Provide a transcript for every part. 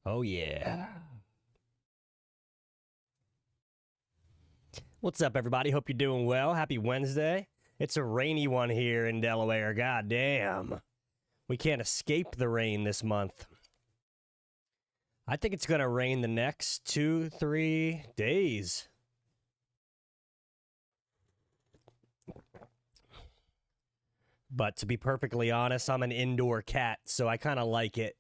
Oh, yeah. What's up, everybody? Hope you're doing well. Happy Wednesday. It's a rainy one here in Delaware. God damn. We can't escape the rain this month. I think it's going to rain the next 2-3 days. But to be perfectly honest, I'm an indoor cat, so I kind of like it.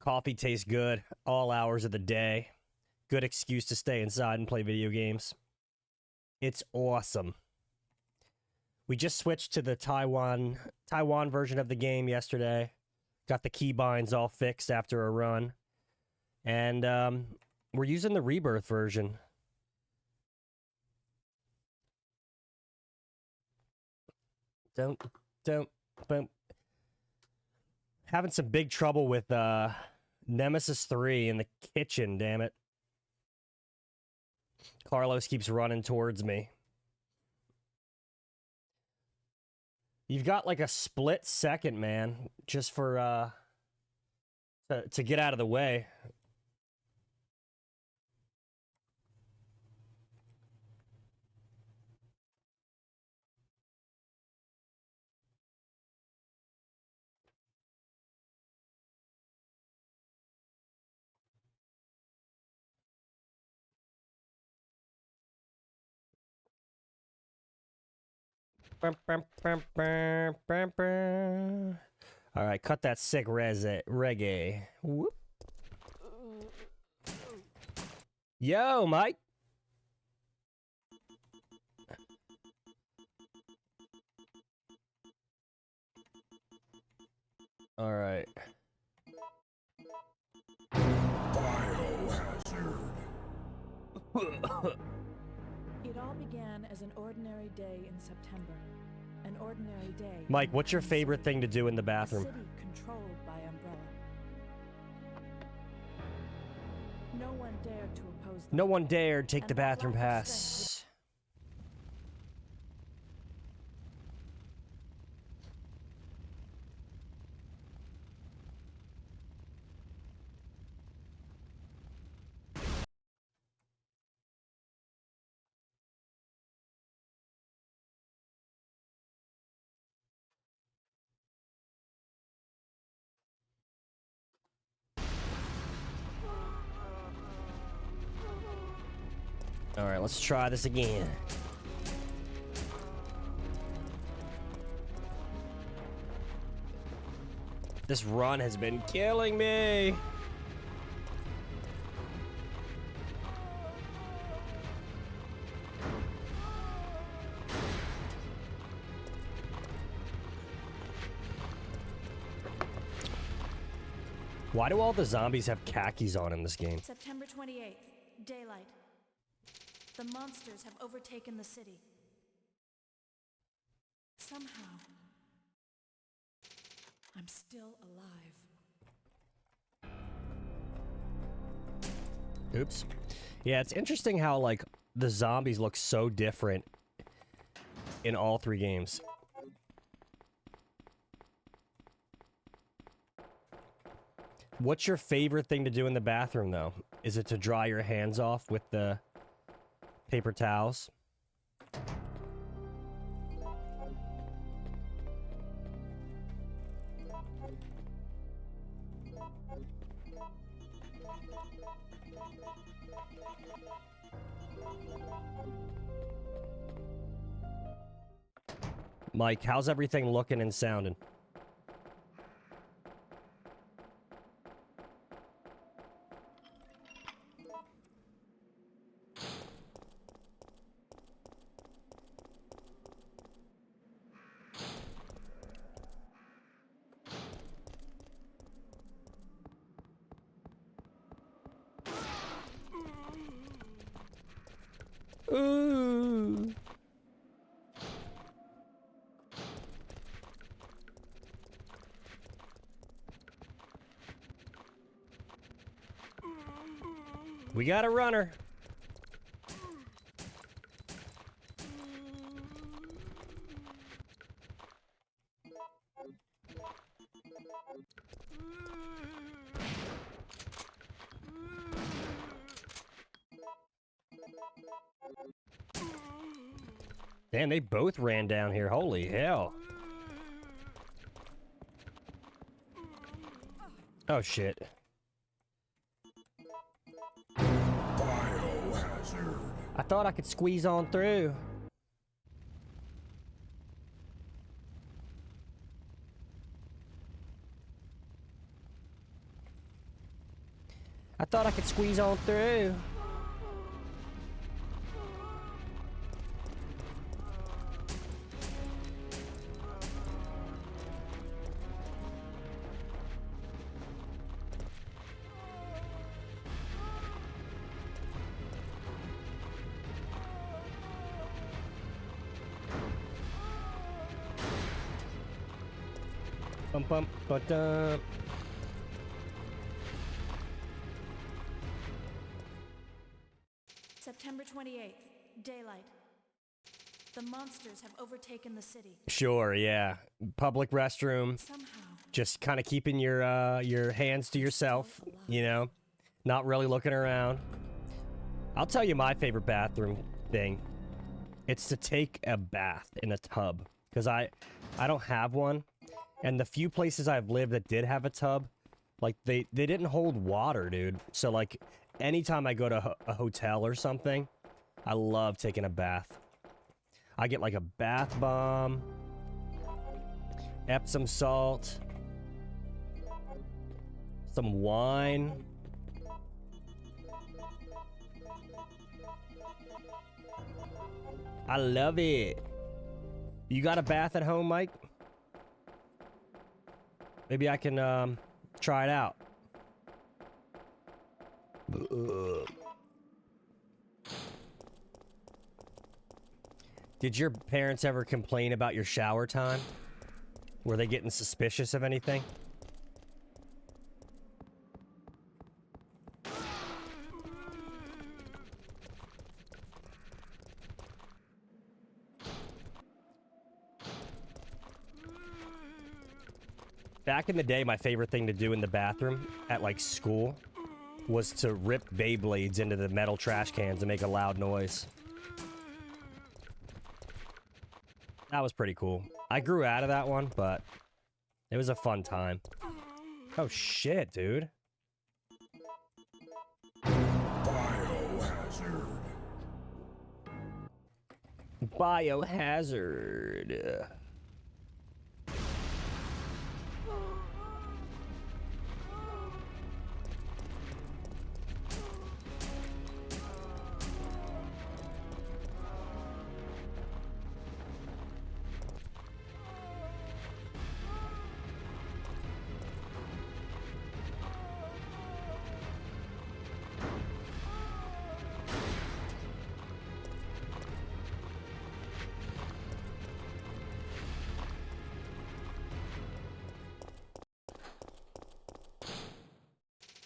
Coffee tastes good all hours of the day. Good excuse to stay inside and play video games. It's awesome. We just switched to the Taiwan version of the game yesterday. Got the keybinds all fixed after a run. And we're using the Rebirth version. Don't. Having some big trouble with Nemesis 3 in the kitchen, damn it. Carlos keeps running towards me. You've got like a split second, man, just for to get out of the way. All right, cut that sick reggae. Whoop. Yo, Mike. All right. Biohazard. It all began as an ordinary day in September. An ordinary day. Mike, what's your favorite thing to do in the bathroom? A city controlled by Umbrella. No one dared to oppose them. No one dared take And the that bathroom lack of pass. All right, let's try this again. This run has been killing me. Why do all the zombies have khakis on in this game? September 28th, daylight. The monsters have overtaken the city. Somehow, I'm still alive. Oops. Yeah, it's interesting how, like, the zombies look so different in all three games. What's your favorite thing to do in the bathroom, though? Is it to dry your hands off with the paper towels? Mike, how's everything looking and sounding? Ooh. We got a runner. Damn, they both ran down here. Holy hell. Oh, shit. Biohazard. I thought I could squeeze on through. I thought I could squeeze on through. Bum bum ba-dum. September 28th, daylight. The monsters have overtaken the city. Sure, yeah. Public restroom. Somehow, Just kind of keeping your hands to yourself, you know, not really looking around. I'll tell you my favorite bathroom thing. It's to take a bath in a tub, because I don't have one, and the few places I've lived that did have a tub, like they didn't hold water, dude. So like anytime I go to a hotel or something, I love taking a bath. I get like a bath bomb, Epsom salt, some wine. I love it. You got a bath at home, Mike? Maybe I can try it out. Did your parents ever complain about your shower time? Were they getting suspicious of anything? Back in the day, my favorite thing to do in the bathroom at like school was to rip Beyblades into the metal trash cans and make a loud noise. That was pretty cool. I grew out of that one, but it was a fun time. Oh shit, dude. Biohazard. Biohazard.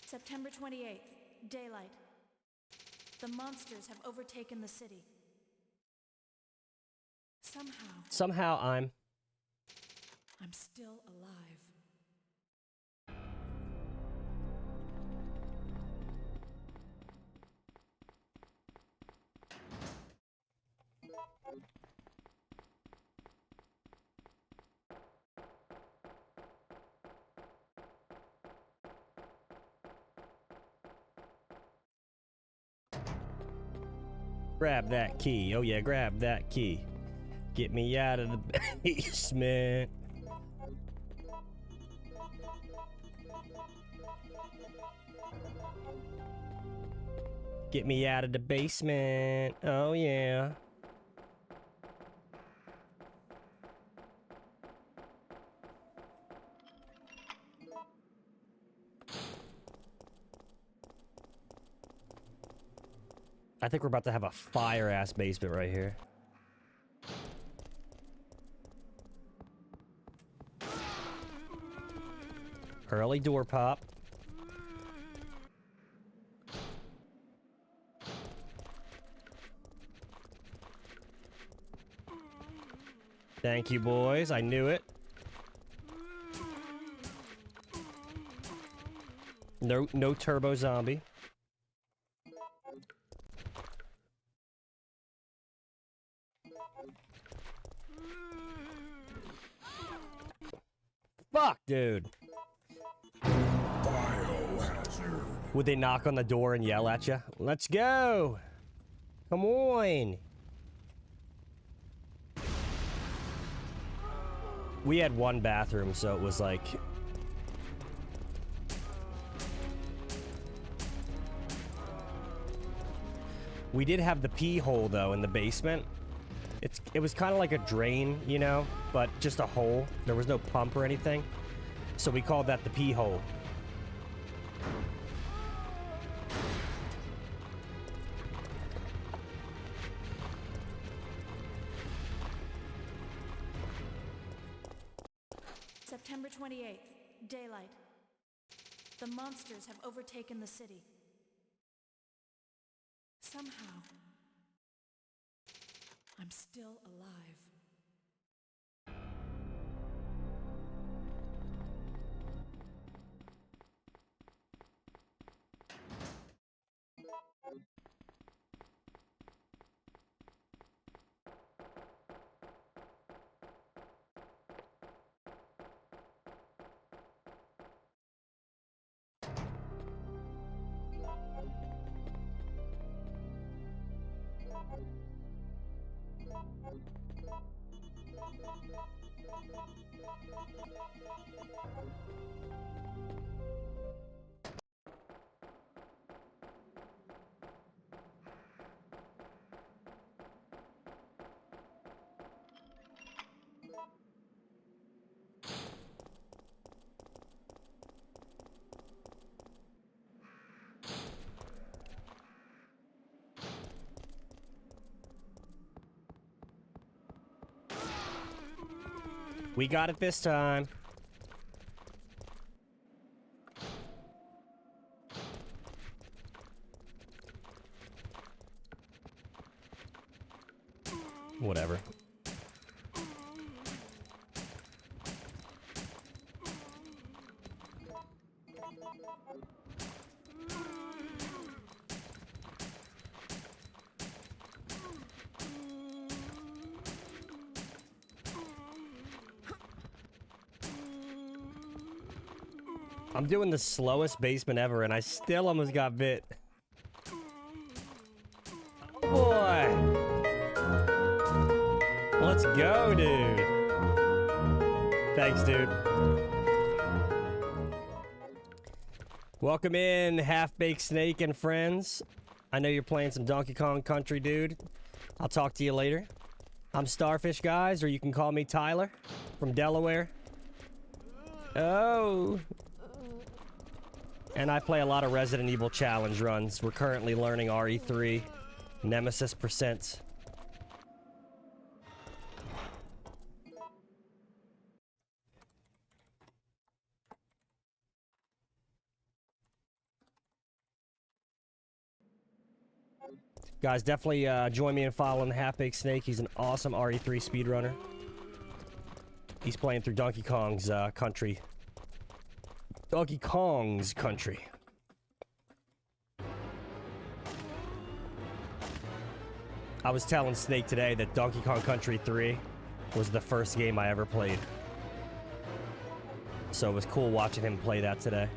September 28th, daylight. The monsters have overtaken the city. Somehow I'm still alive. Grab that key. Oh yeah, grab that key. Get me out of the basement. Get me out of the basement. Oh yeah. I think we're about to have a fire-ass basement right here. Early door pop. Thank you, boys. I knew it. No turbo zombie. Dude. Biohazard. Would they knock on the door and yell at you? Let's go! Come on! We had one bathroom, so it was like... We did have the pee hole, though, in the basement. It was kind of like a drain, you know, but just a hole. There was no pump or anything. So we called that the pee hole. September 28th, daylight. The monsters have overtaken the city. Somehow, I'm still alive. We got it this time. Whatever. I'm doing the slowest basement ever, and I still almost got bit. Oh boy! Let's go, dude. Thanks, dude. Welcome in, Half-Baked Snake and friends. I know you're playing some Donkey Kong Country, dude. I'll talk to you later. I'm Starfish, guys, or you can call me Tyler from Delaware. Oh. And I play a lot of Resident Evil challenge runs. We're currently learning RE3, Nemesis %. Guys, definitely join me in following the Half-Baked Snake. He's an awesome RE3 speedrunner. He's playing through Donkey Kong's Country. Donkey Kong's Country. I was telling Snake today that Donkey Kong Country 3 was the first game I ever played. So it was cool watching him play that today.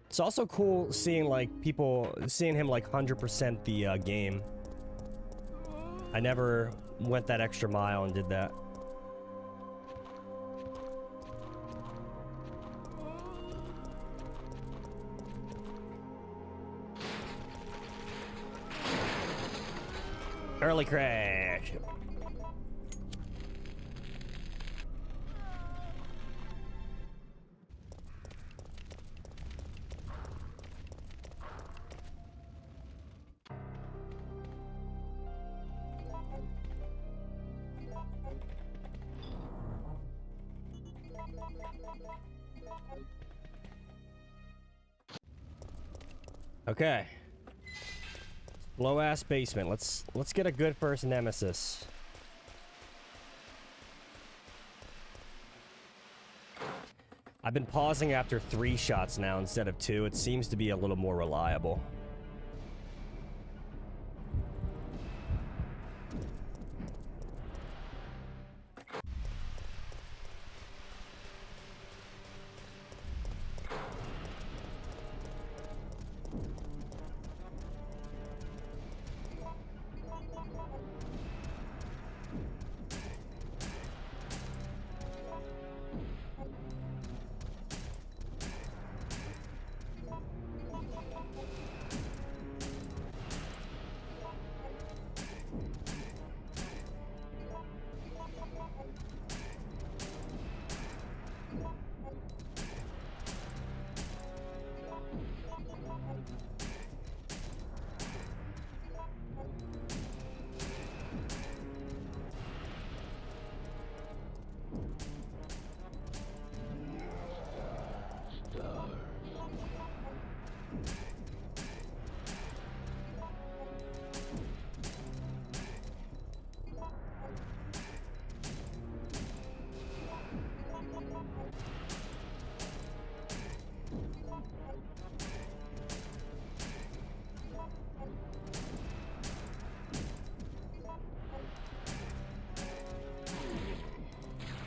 It's also cool seeing like seeing him like 100% the game. I never went that extra mile and did that. Early crash. Okay. Low ass basement. Let's get a good first Nemesis. I've been pausing after 3 shots now instead of 2. It seems to be a little more reliable.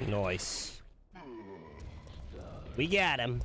Nice. We got him.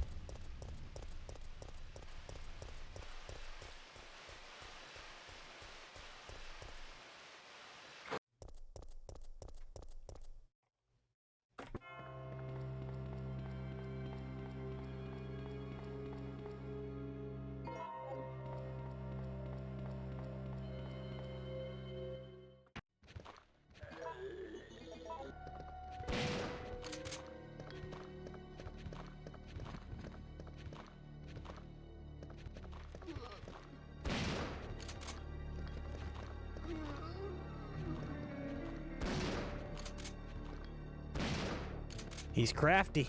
He's crafty.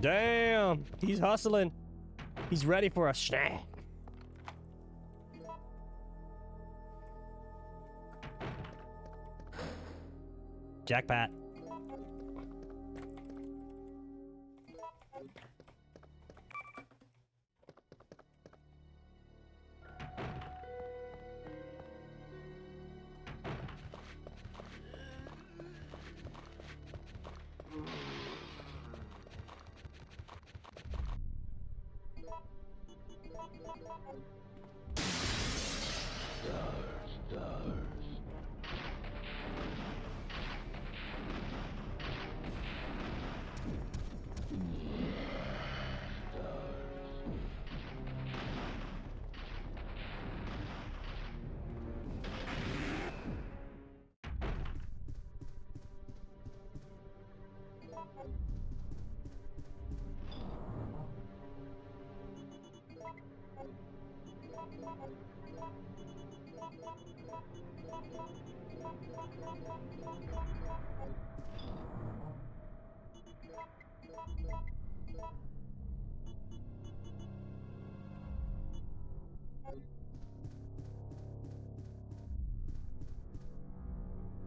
Damn, he's hustling. He's ready for a snack. Jackpot.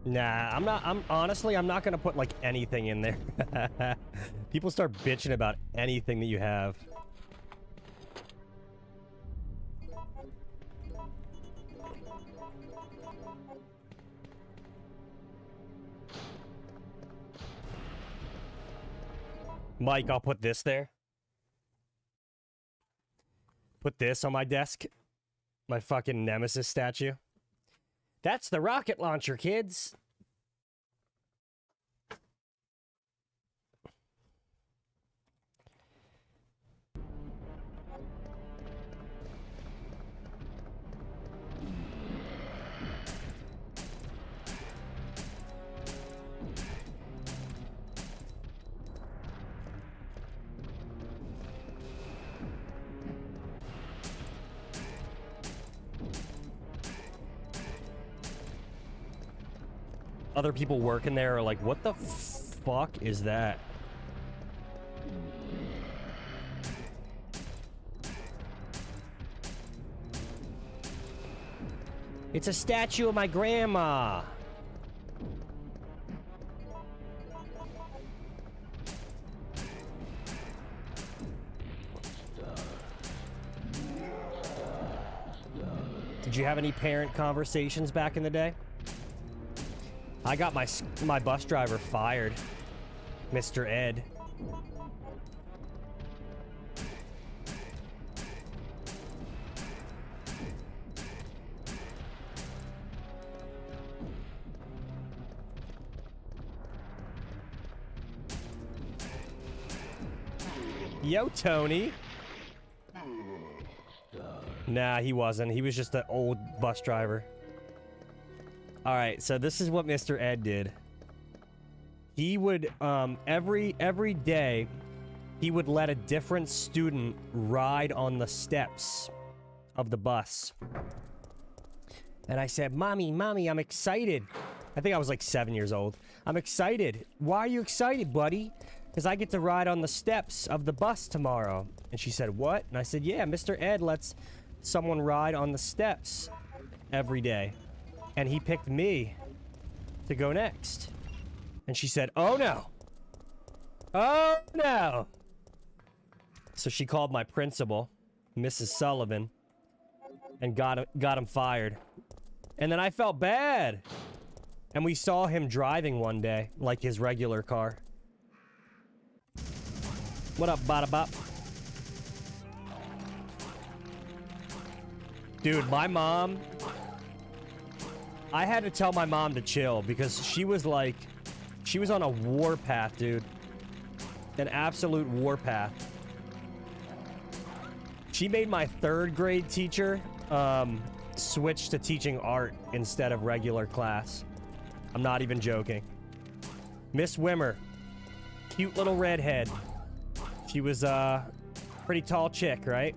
Nah, I'm honestly, I'm not gonna put like anything in there. People start bitching about anything that you have. Mike, I'll put this there. Put this on my desk. My fucking Nemesis statue. That's the rocket launcher, kids. Other people working there are like, what the fuck is that? It's a statue of my grandma. Did you have any parent conversations back in the day? I got my bus driver fired, Mr. Ed. Yo, Tony. Nah, he wasn't. He was just an old bus driver. Alright, so this is what Mr. Ed did. he would every day he would let a different student ride on the steps of the bus. And I said, Mommy, I'm excited. I think I was like 7 years old. I'm excited. Why are you excited, buddy? Because I get to ride on the steps of the bus tomorrow. And she said, what? And I said, yeah, Mr. Ed lets someone ride on the steps every day. And he picked me to go next. And she said, oh no. Oh no. So she called my principal, Mrs. Sullivan, and got him fired. And then I felt bad. And we saw him driving one day, like his regular car. What up, Bada Bop? Dude, my mom... I had to tell my mom to chill because she was like... She was on a warpath, dude. An absolute warpath. She made my 3rd grade teacher switch to teaching art instead of regular class. I'm not even joking. Miss Wimmer. Cute little redhead. She was a pretty tall chick, right?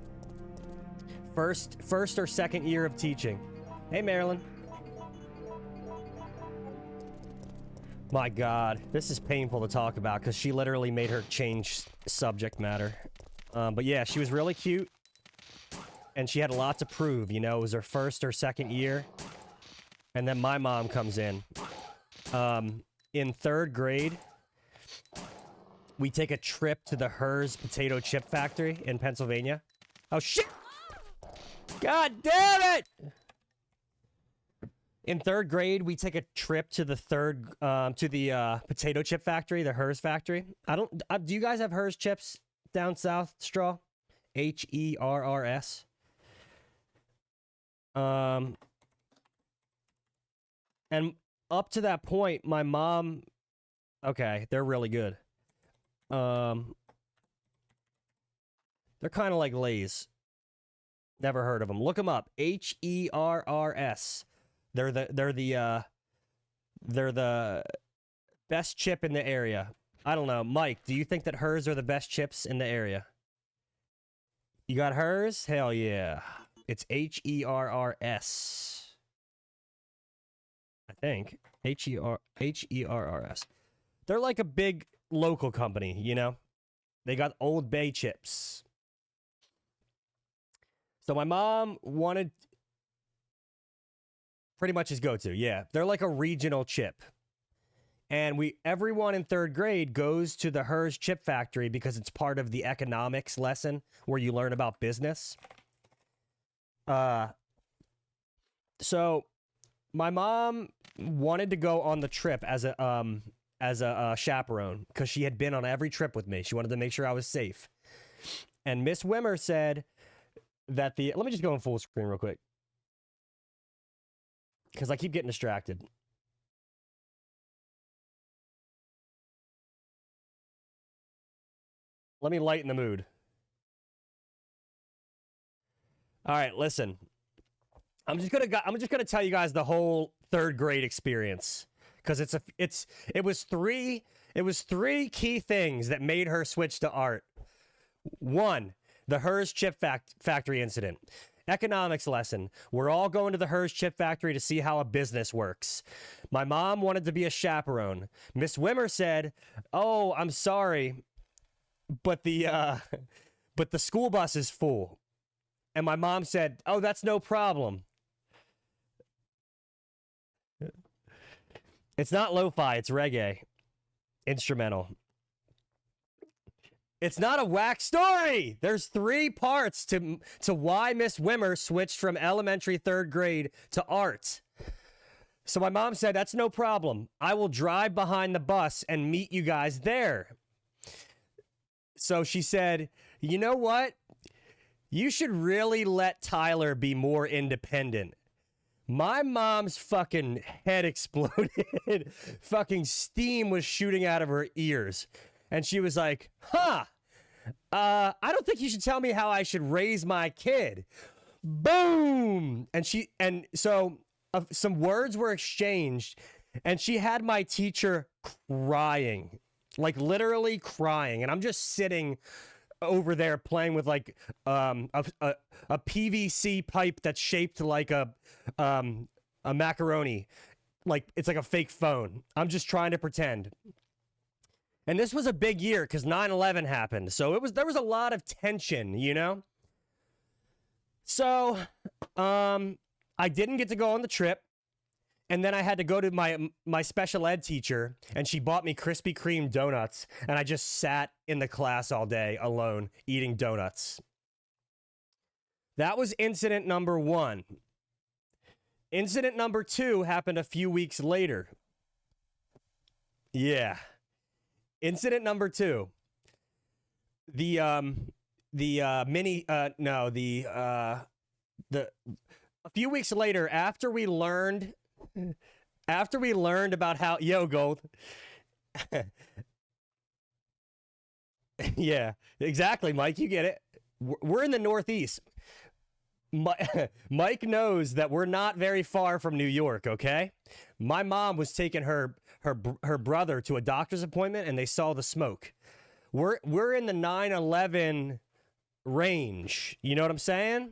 First or second year of teaching. Hey, Marilyn. My God, this is painful to talk about because she literally made her change subject matter. But yeah, she was really cute. And she had a lot to prove, you know. It was her 1st or 2nd year. And then my mom comes in. In 3rd grade, we take a trip to the Hers potato chip factory in Pennsylvania. Oh, shit! God damn it! In 3rd grade, we take a trip to the potato chip factory, the Hers factory. Do you guys have Hers chips down south, Straw? Herrs. And up to that point, my mom... Okay, they're really good. They're kind of like Lay's. Never heard of them. Look them up. Herrs. They're the best chip in the area. I don't know. Mike, do you think that Hers are the best chips in the area? You got Hers? Hell yeah. It's Herrs. I think. Herrs. They're like a big local company, you know? They got Old Bay chips. So my mom wanted pretty much his go-to, yeah. They're like a regional chip. And everyone in 3rd grade goes to the Hers chip factory because it's part of the economics lesson where you learn about business. So my mom wanted to go on the trip as a chaperone because she had been on every trip with me. She wanted to make sure I was safe. And Miss Wimmer said that let me just go in full screen real quick because I keep getting distracted. Let me lighten the mood. All right, listen. I'm just gonna tell you guys the whole 3rd grade experience because it was three key things that made her switch to art. 1, the Hers chip factory incident. Economics lesson. We're all going to the Hers chip factory to see how a business works. My mom wanted to be a chaperone. Miss Wimmer said, "Oh, I'm sorry, but the school bus is full." And my mom said, "Oh, that's no problem." It's not lo-fi, it's reggae. Instrumental. It's not a whack story. There's 3 parts to why Miss Wimmer switched from elementary 3rd grade to art. So my mom said, "That's no problem. I will drive behind the bus and meet you guys there." So she said, "You know what? You should really let Tyler be more independent." My mom's fucking head exploded. Fucking steam was shooting out of her ears. And she was like, I don't think you should tell me how I should raise my kid. Boom! And so some words were exchanged, And she had my teacher crying, like literally crying. And I'm just sitting over there playing with like a PVC pipe that's shaped like a macaroni. Like it's like a fake phone. I'm just trying to pretend. And this was a big year because 9/11 happened. So there was a lot of tension, you know? So I didn't get to go on the trip. And then I had to go to my special ed teacher, and she bought me Krispy Kreme donuts, and I just sat in the class all day alone eating donuts. That was incident number 1. Incident number 2 happened a few weeks later. Yeah. Incident number 2. A few weeks later, after we learned about how Gold. Yeah, exactly, Mike, you get it. We're in the Northeast. Mike knows that we're not very far from New York, okay? My mom was taking her brother to a doctor's appointment and they saw the smoke. We're in the 9/11 range. You know what I'm saying?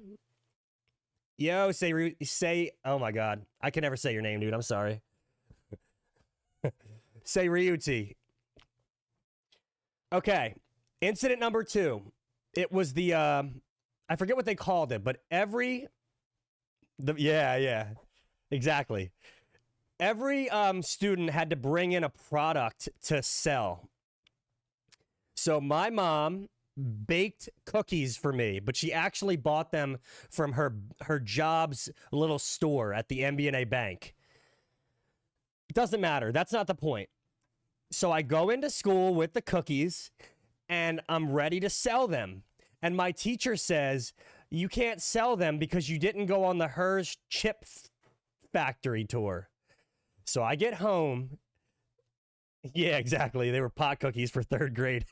Yo, say, oh my God. I can never say your name, dude. I'm sorry. Say Ryuti. Okay. Incident number 2. It was the, I forget what they called it, but yeah, exactly. Every student had to bring in a product to sell. So my mom baked cookies for me, but she actually bought them from her job's little store at the MBNA bank. It doesn't matter. That's not the point. So I go into school with the cookies and I'm ready to sell them. And my teacher says, you can't sell them because you didn't go on the Hershey chip factory tour. So I get home. Yeah, exactly. They were pot cookies for 3rd grade.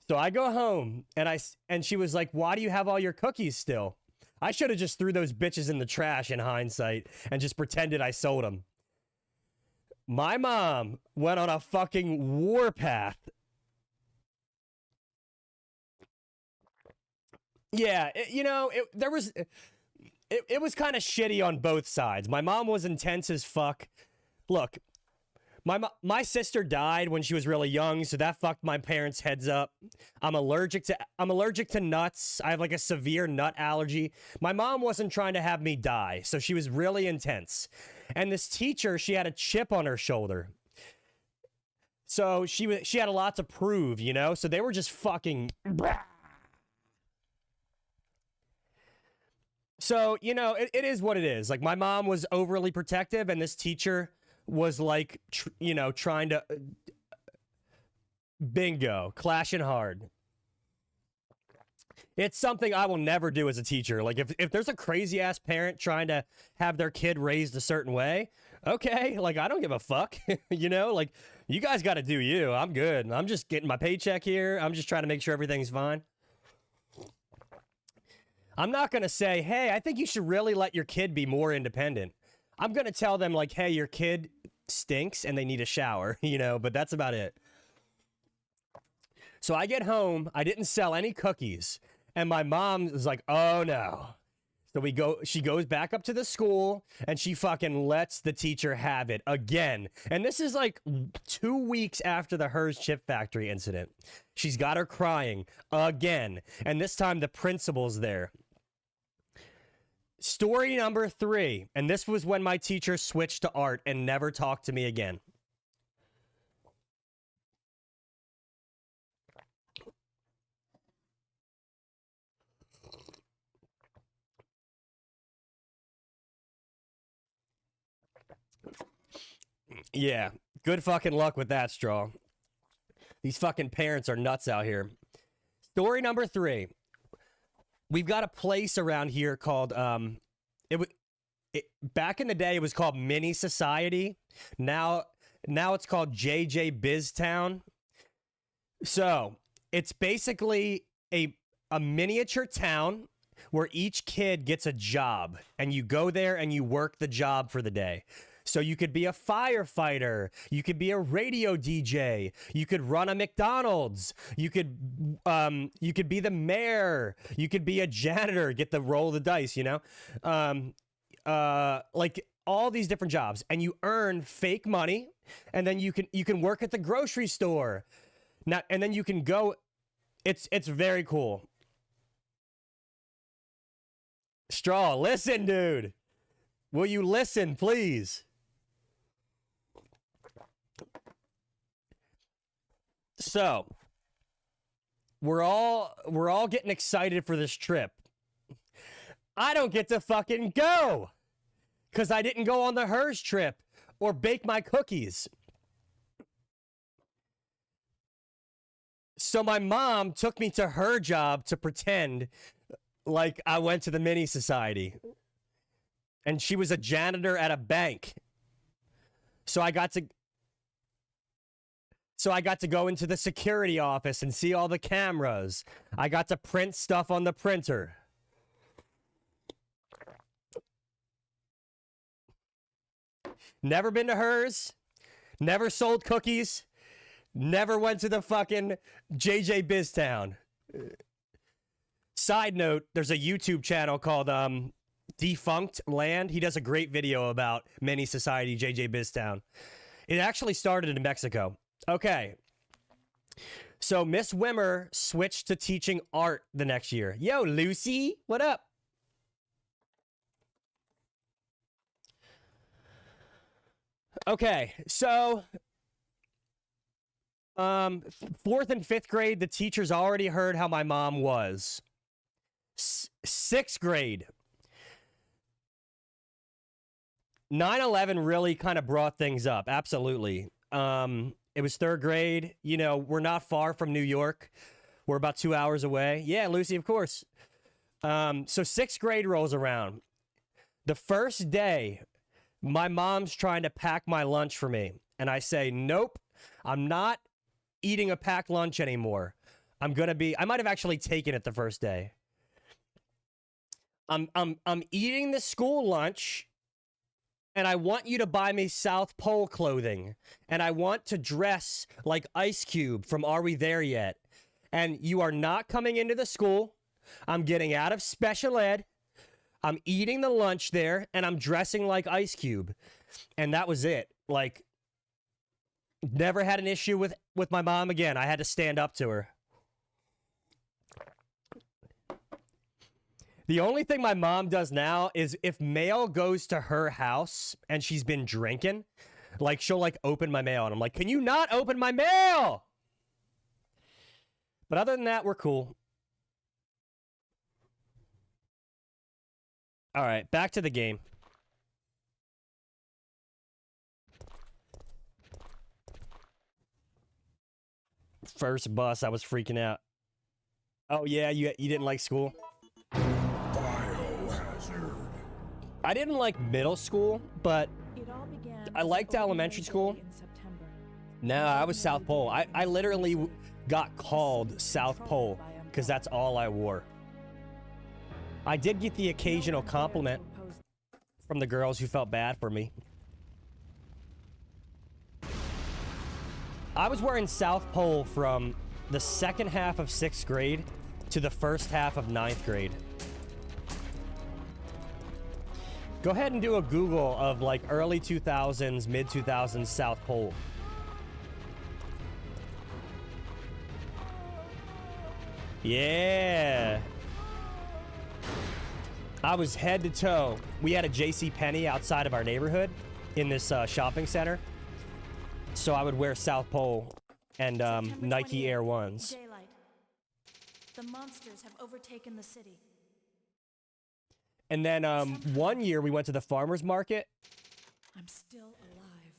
So I go home and she was like, why do you have all your cookies still? I should have just threw those bitches in the trash in hindsight and just pretended I sold them. My mom went on a fucking warpath. Yeah, it was kind of shitty on both sides. My mom was intense as fuck. Look, my sister died when she was really young, so that fucked my parents' heads up. I'm allergic to nuts. I have like a severe nut allergy. My mom wasn't trying to have me die, so she was really intense. And this teacher, she had a chip on her shoulder. So she had a lot to prove, you know? So they were just fucking. So, it is what it is. Like, my mom was overly protective, and this teacher was like, trying to bingo, clashing hard. It's something I will never do as a teacher. Like, if there's a crazy ass parent trying to have their kid raised a certain way, okay, like, I don't give a fuck. Like, you guys got to do you. I'm good. I'm just getting my paycheck here. I'm just trying to make sure everything's fine. I'm not going to say, hey, I think you should really let your kid be more independent. I'm going to tell them, like, hey, your kid stinks and they need a shower, but that's about it. So I get home. I didn't sell any cookies. And my mom is like, oh, no. So she goes back up to the school and she fucking lets the teacher have it again. And this is like 2 weeks after the Hershey chip factory incident. She's got her crying again. And this time the principal's there. Story number 3, and this was when my teacher switched to art and never talked to me again. Yeah, good fucking luck with that, Straw. These fucking parents are nuts out here. Story number 3. We've got a place around here called back in the day it was called Mini Society. Now it's called JJ Biztown. So it's basically a miniature town where each kid gets a job and you go there and you work the job for the day. So you could be a firefighter, you could be a radio DJ, you could run a McDonald's, you could be the mayor, you could be a janitor, get the roll of the dice, you know? Like all these different jobs, and you earn fake money, and then you can work at the grocery store. Now, and then you can go, it's very cool. Straw, listen, dude. Will you listen, please? So, we're all getting excited for this trip. I don't get to fucking go because I didn't go on the hers trip or bake my cookies. So my mom took me to her job to pretend like I went to the mini society. And she was a janitor at a bank. So I got to go into the security office and see all the cameras. I got to print stuff on the printer. Never been to hers. Never sold cookies. Never went to the fucking JJ Biztown. Side note, there's a YouTube channel called Defunct Land. He does a great video about mini society JJ Biztown. It actually started in Mexico. Okay. So Miss Wimmer switched to teaching art the next year. Yo, Lucy, what up? Okay, so 4th and 5th grade, the teachers already heard how my mom was. 6th grade, 9/11 really kind of brought things up. Absolutely. It was 3rd grade. You know, we're not far from New York. We're about 2 hours away. Yeah, Lucy, of course. So 6th grade rolls around. The first day, my mom's trying to pack my lunch for me. And I say, nope, I'm not eating a packed lunch anymore. I might have actually taken it the first day. I'm eating the school lunch, and I want you to buy me South Pole clothing, and I want to dress like Ice Cube from Are We There Yet? And you are not coming into the school. I'm getting out of special ed. I'm eating the lunch there, and I'm dressing like Ice Cube. And that was it. Like, never had an issue with my mom again. I had to stand up to her. The only thing my mom does now is if mail goes to her house and she's been drinking, like, she'll, like, open my mail. And I'm like, can you not open my mail? But other than that, we're cool. All right, back to the game. First bus, I was freaking out. Oh, yeah, you didn't like school? Biohazard. I didn't like middle school, but I liked elementary school. No, I was South Pole. I literally got called South Pole because that's all I wore. I did get the occasional compliment from the girls who felt bad for me. I was wearing South Pole from the second half of 6th grade to the first half of 9th grade. Go ahead and do a Google of like early 2000s, mid 2000s South Pole. Yeah. I was head to toe. We had a JCPenney outside of our neighborhood in this shopping center. So I would wear South Pole and Nike Air Ones. Daylight. The monsters have overtaken the city. And then one year we went to the farmer's market. I'm still alive.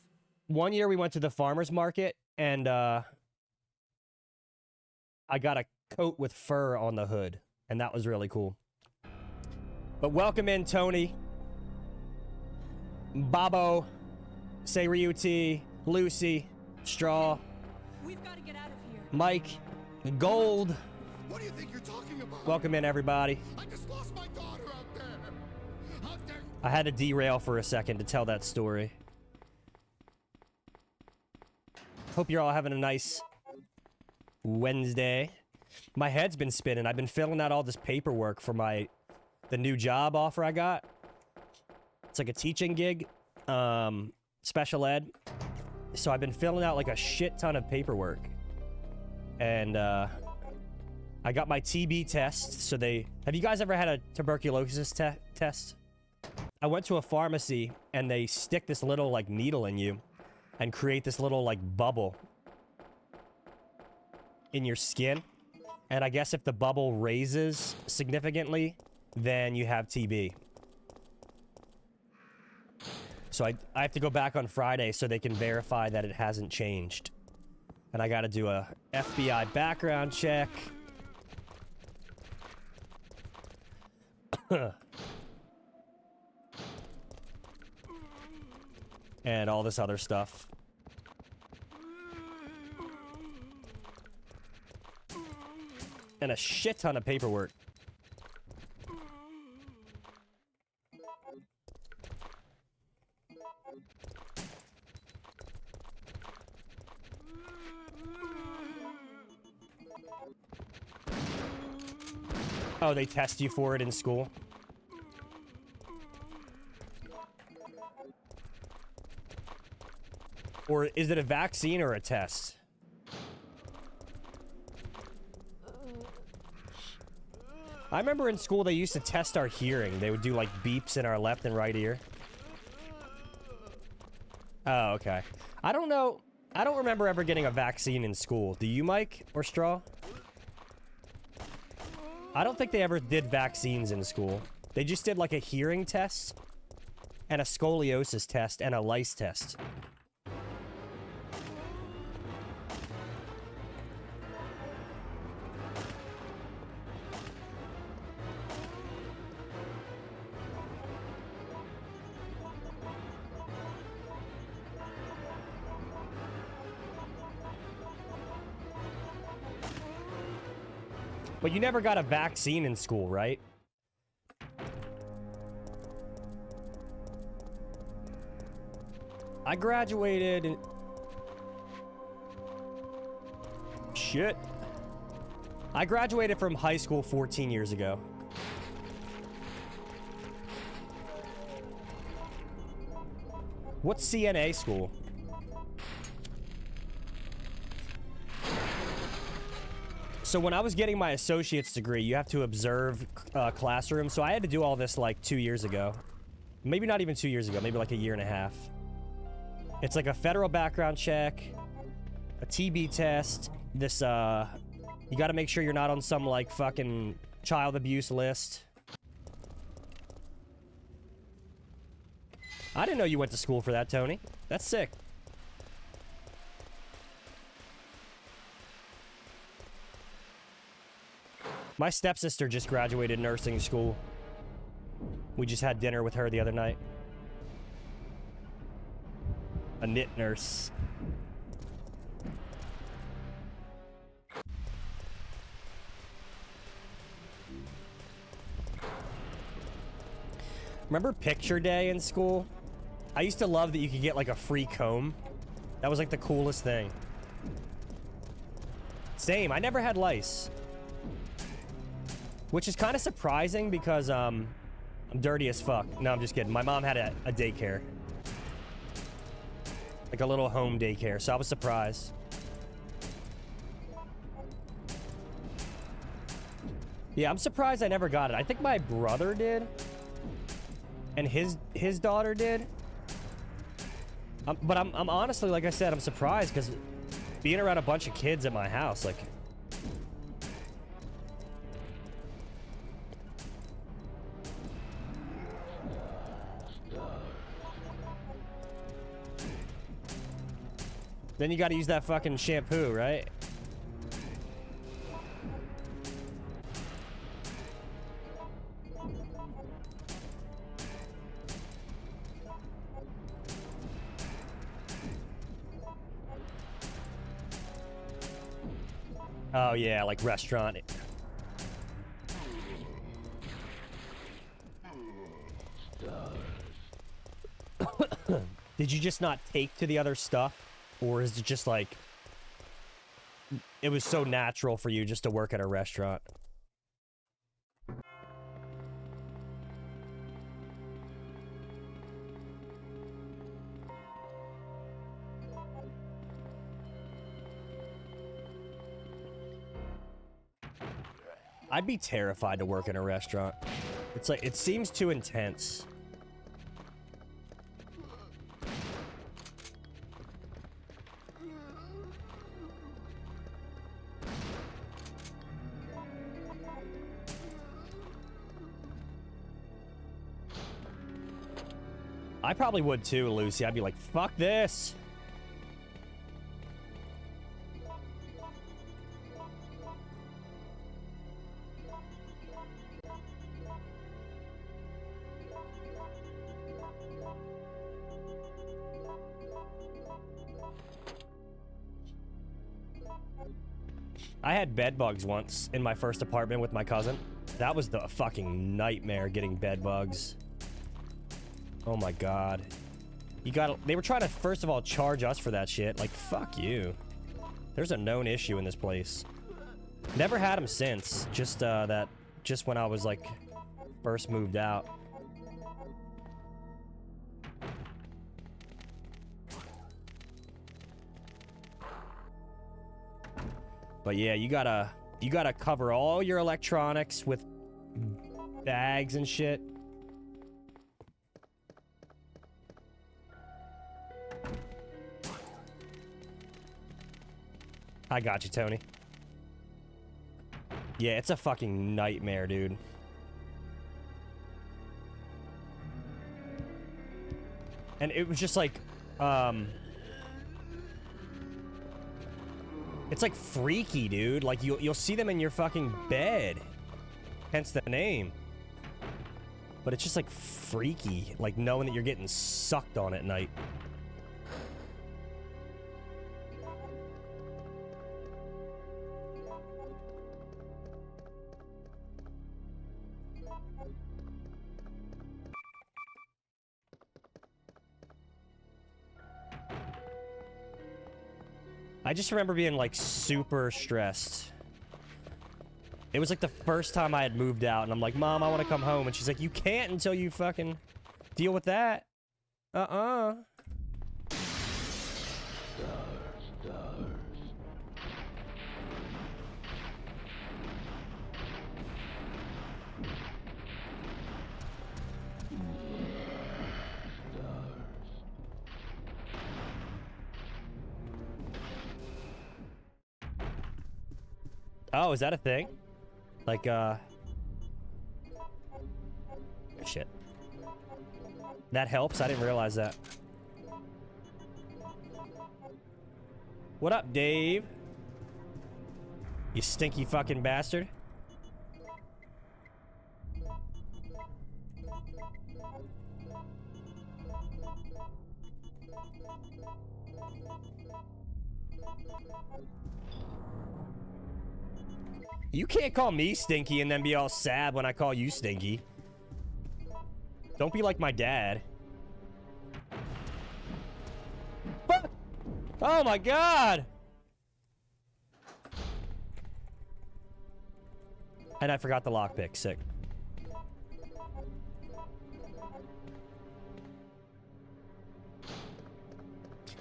One year we went to the farmer's market and I got a coat with fur on the hood. And that was really cool. But welcome in, Tony, Bobo, Sayriuti, Lucy, Straw, We've got to get out of here. Mike, Gold. What do you think you're talking about? Welcome in, everybody. I just lost my daughter out there. How dare you? I had to derail for a second to tell that story. Hope you're all having a nice Wednesday. My head's been spinning. I've been filling out all this paperwork for the new job offer I got. It's like a teaching gig, special ed. So I've been filling out like a shit ton of paperwork. And I got my TB test. So have you guys ever had a tuberculosis test? I went to a pharmacy and they stick this little like needle in you and create this little like bubble in your skin. And I guess if the bubble raises significantly, then you have TB. So I have to go back on Friday so they can verify that it hasn't changed. And I got to do a FBI background check. And all this other stuff. And a shit ton of paperwork. Oh, they test you for it in school? Or is it a vaccine or a test? I remember in school they used to test our hearing. They would do like beeps in our left and right ear. Oh, okay. I don't know. I don't remember ever getting a vaccine in school. Do you, Mike or Straw? I don't think they ever did vaccines in school. They just did like a hearing test and a scoliosis test and a lice test. But you never got a vaccine in school, right? I graduated... Shit. I graduated from high school 14 years ago. What's CNA school? So when I was getting my associate's degree, you have to observe classrooms. So I had to do all this like 2 years ago. Maybe not even 2 years ago, maybe like a year and a half. It's like a federal background check, a TB test, this, you gotta make sure you're not on some like fucking child abuse list. I didn't know you went to school for that, Tony. That's sick. My stepsister just graduated nursing school. We just had dinner with her the other night. A knit nurse. Remember picture day in school? I used to love that you could get like a free comb. That was like the coolest thing. Same, I never had lice. Which is kind of surprising because I'm dirty as fuck. No, I'm just kidding. My mom had a daycare. Like a little home daycare, so I was surprised. Yeah, I'm surprised I never got it. I think my brother did. And his daughter did. But I'm honestly, like I said, I'm surprised because being around a bunch of kids at my house, like... Then you gotta use that fucking shampoo, right? Oh yeah, like restaurant. Did you just not take to the other stuff? Or is it just like it was so natural for you just to work at a restaurant. I'd be terrified to work in a restaurant. It's like, it seems too intense. I probably would too, Lucy. I'd be like, fuck this. I had bed bugs once in my first apartment with my cousin. That was the fucking nightmare, getting bed bugs. Oh my god. They were trying to, first of all, charge us for that shit. Like, fuck you. There's a known issue in this place. Never had them since. Just when I was, like, first moved out. But yeah, you gotta cover all your electronics with bags and shit. I got you, Tony. Yeah, it's a fucking nightmare, dude. And it was just like, it's like freaky, dude. Like, you'll see them in your fucking bed. Hence the name. But it's just like freaky, like knowing that you're getting sucked on at night. I just remember being, like, super stressed. It was, like, the first time I had moved out, and I'm like, Mom, I want to come home. And she's like, you can't until you fucking deal with that. Oh, is that a thing? Like, shit. That helps? I didn't realize that. What up, Dave? You stinky fucking bastard. You can't call me stinky and then be all sad when I call you stinky. Don't be like my dad. Fuck! Oh my god! And I forgot the lockpick. Sick.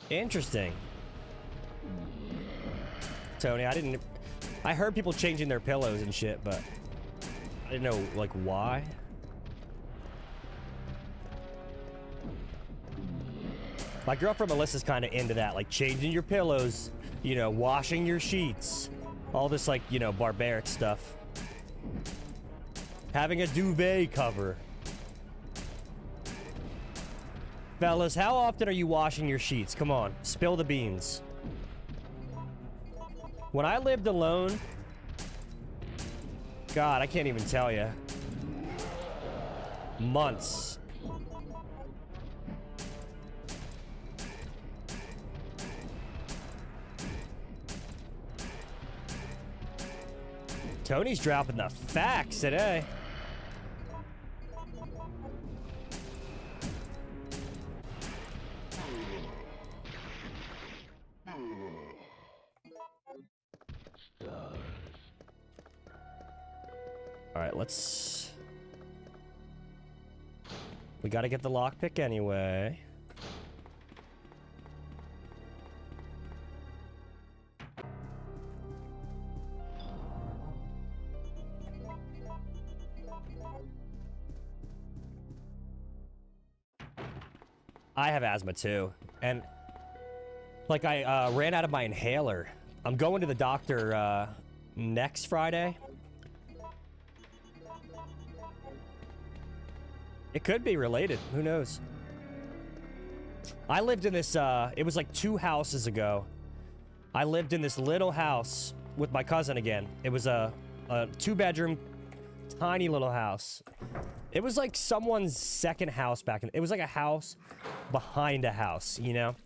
Interesting. Tony, I heard people changing their pillows and shit, but I didn't know, like, why. My girlfriend Melissa's kind of into that, like, changing your pillows, you know, washing your sheets. All this, like, you know, barbaric stuff. Having a duvet cover. Fellas, how often are you washing your sheets? Come on, spill the beans. When I lived alone, God, I can't even tell you. Months. Tony's dropping the facts today. let's... We gotta get the lockpick anyway. I have asthma too, and like I ran out of my inhaler. I'm going to the doctor next Friday. It could be related. Who knows? I lived in this, it was like 2 houses ago. I lived in this little house with my cousin again. It was a 2-bedroom, tiny little house. It was like someone's second house back in... It was like a house behind a house, you know?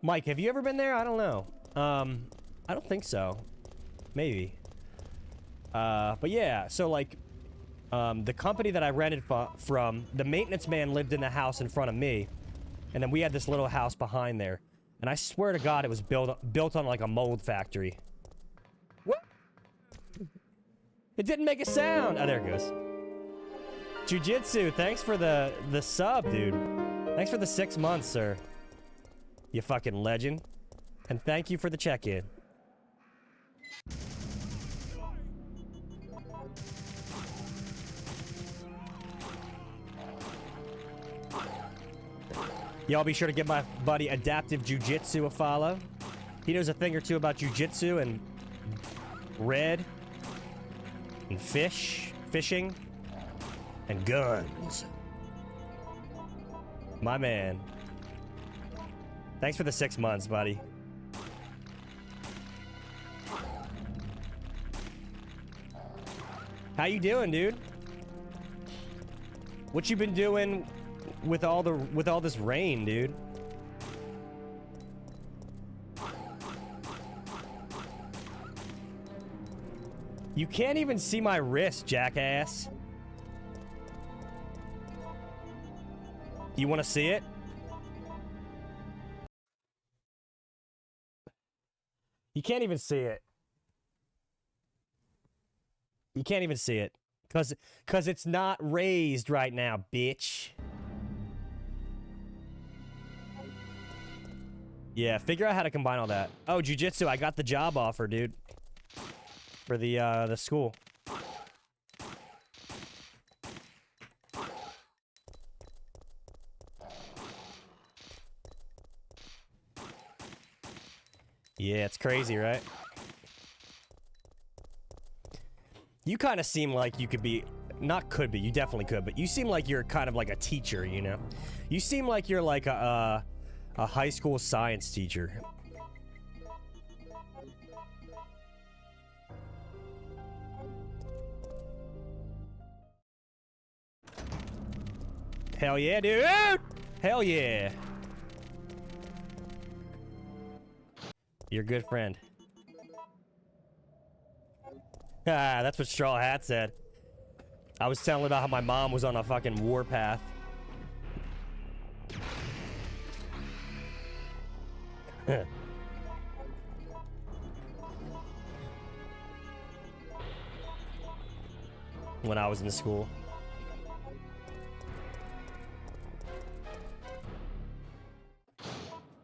Mike, have you ever been there? I don't know. I don't think so. Maybe. But yeah, so like... the company that I rented from, the maintenance man lived in the house in front of me. And then we had this little house behind there. And I swear to God, it was built on like a mold factory. What? It didn't make a sound. Oh, there it goes. Jiu-Jitsu, thanks for the sub, dude. Thanks for the 6 months, sir. You fucking legend. And thank you for the check-in. Y'all be sure to give my buddy Adaptive Jiu-Jitsu a follow. He knows a thing or two about Jiu-Jitsu and red and fishing and guns. My man. Thanks for the 6 months, buddy. How you doing, dude? What you been doing with all this rain, dude? You can't even see my wrist, jackass. You want to see it? You can't even see it. You can't even see it. Cause it's not raised right now, bitch. Yeah, figure out how to combine all that. Oh, jiu-jitsu, I got the job offer, dude. For the school. Yeah, it's crazy, right? You kind of seem like you could be... Not could be, you definitely could, but you seem like you're kind of like a teacher, you know? You seem like you're like a high school science teacher. Hell yeah, dude! Hell yeah! You're a good friend. Ah, that's what Straw Hat said. I was telling about how my mom was on a fucking warpath. When I was in school.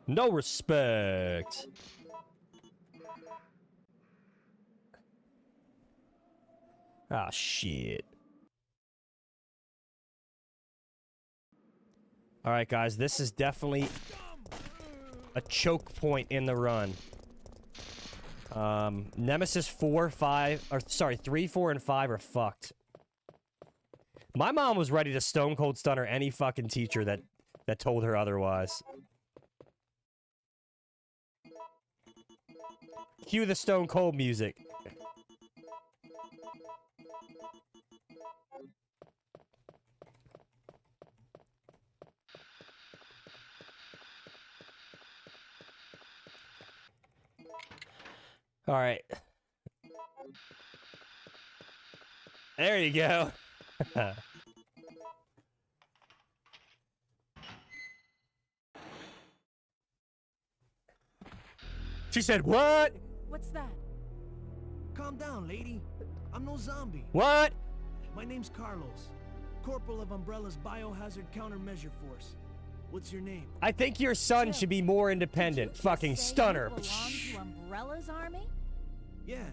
No respect. Ah, shit. All right, guys, this is definitely a choke point in the run. Nemesis 4, 5, or sorry, 3, 4, and 5 are fucked. My mom was ready to stone cold stunner any fucking teacher that told her otherwise. Cue the stone cold music. All right. There you go. She said, "What? What's that? Calm down, lady. I'm no zombie. What? My name's Carlos, Corporal of Umbrella's Biohazard Countermeasure Force. What's your name? I think your son should be more independent. Fucking stunner. You belong to Umbrella's army? Yeah,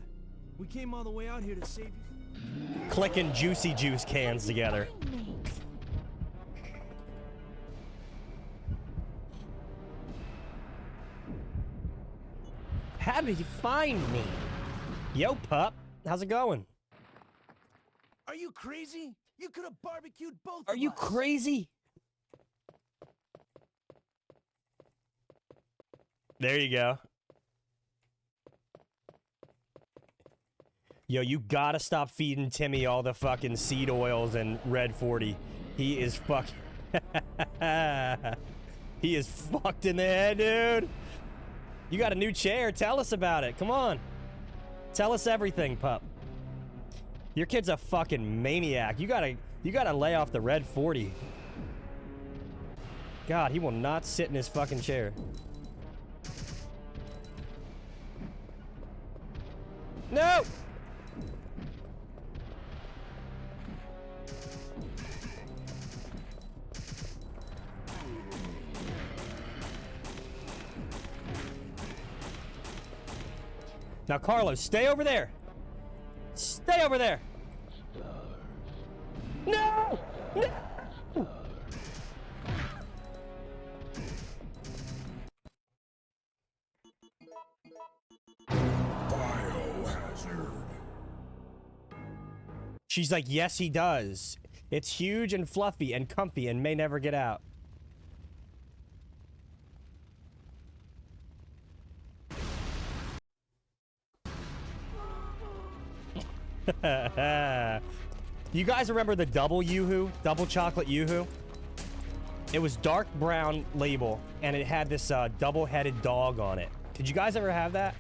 we came all the way out here to save you. Clicking juicy juice cans together. Find me. How did you find me? Yo, pup. How's it going? Are you crazy? You could have barbecued both Are of you us. crazy? There you go. Yo, you gotta stop feeding Timmy all the fucking seed oils and red 40. He is fucking... He is fucked in the head, dude. You got a new chair. Tell us about it. Come on. Tell us everything, pup. Your kid's a fucking maniac. You gotta lay off the red 40. God, he will not sit in his fucking chair. No! Now, Carlos, stay over there. Stay over there. No! No! Biohazard. She's like, yes, he does. It's huge and fluffy and comfy and may never get out. You guys remember the double Yoo-hoo? Double chocolate Yoo-hoo? It was dark brown label, and it had this double-headed dog on it. Did you guys ever have that?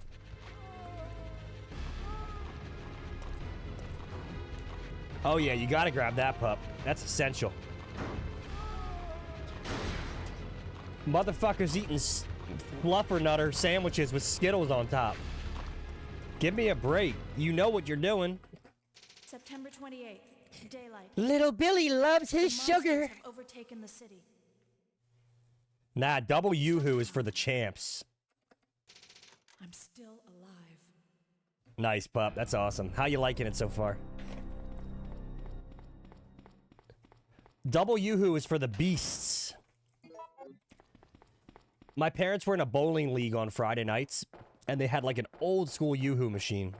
Oh yeah, you gotta grab that, pup. That's essential. Motherfuckers eating fluffernutter sandwiches with Skittles on top. Give me a break. You know what you're doing. September 28th, daylight. Little Billy loves The his monsters sugar. have overtaken the city. Nah, double Yoo-hoo is for the champs. I'm still alive. Nice, pup. That's awesome. How you liking it so far? Double Yoo-hoo is for the beasts. My parents were in a bowling league on Friday nights, and they had like an old school Yoo-hoo machine.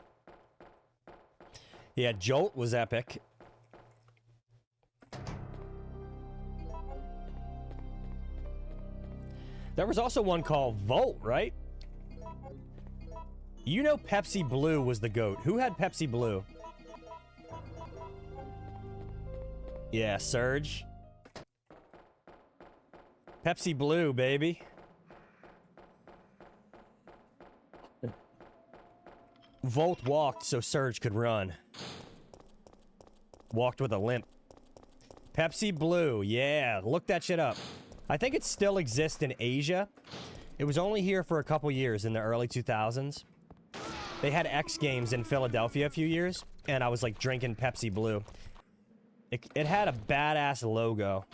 Yeah, Jolt was epic. There was also one called Volt, right? You know Pepsi Blue was the GOAT. Who had Pepsi Blue? Yeah, Surge. Pepsi Blue, baby. Volt walked so Surge could run. Walked with a limp. Pepsi Blue, yeah, look that shit up. I think it still exists in Asia. It was only here for a couple years in the early 2000s. They had X Games in Philadelphia a few years, and I was like drinking Pepsi Blue. It had a badass logo.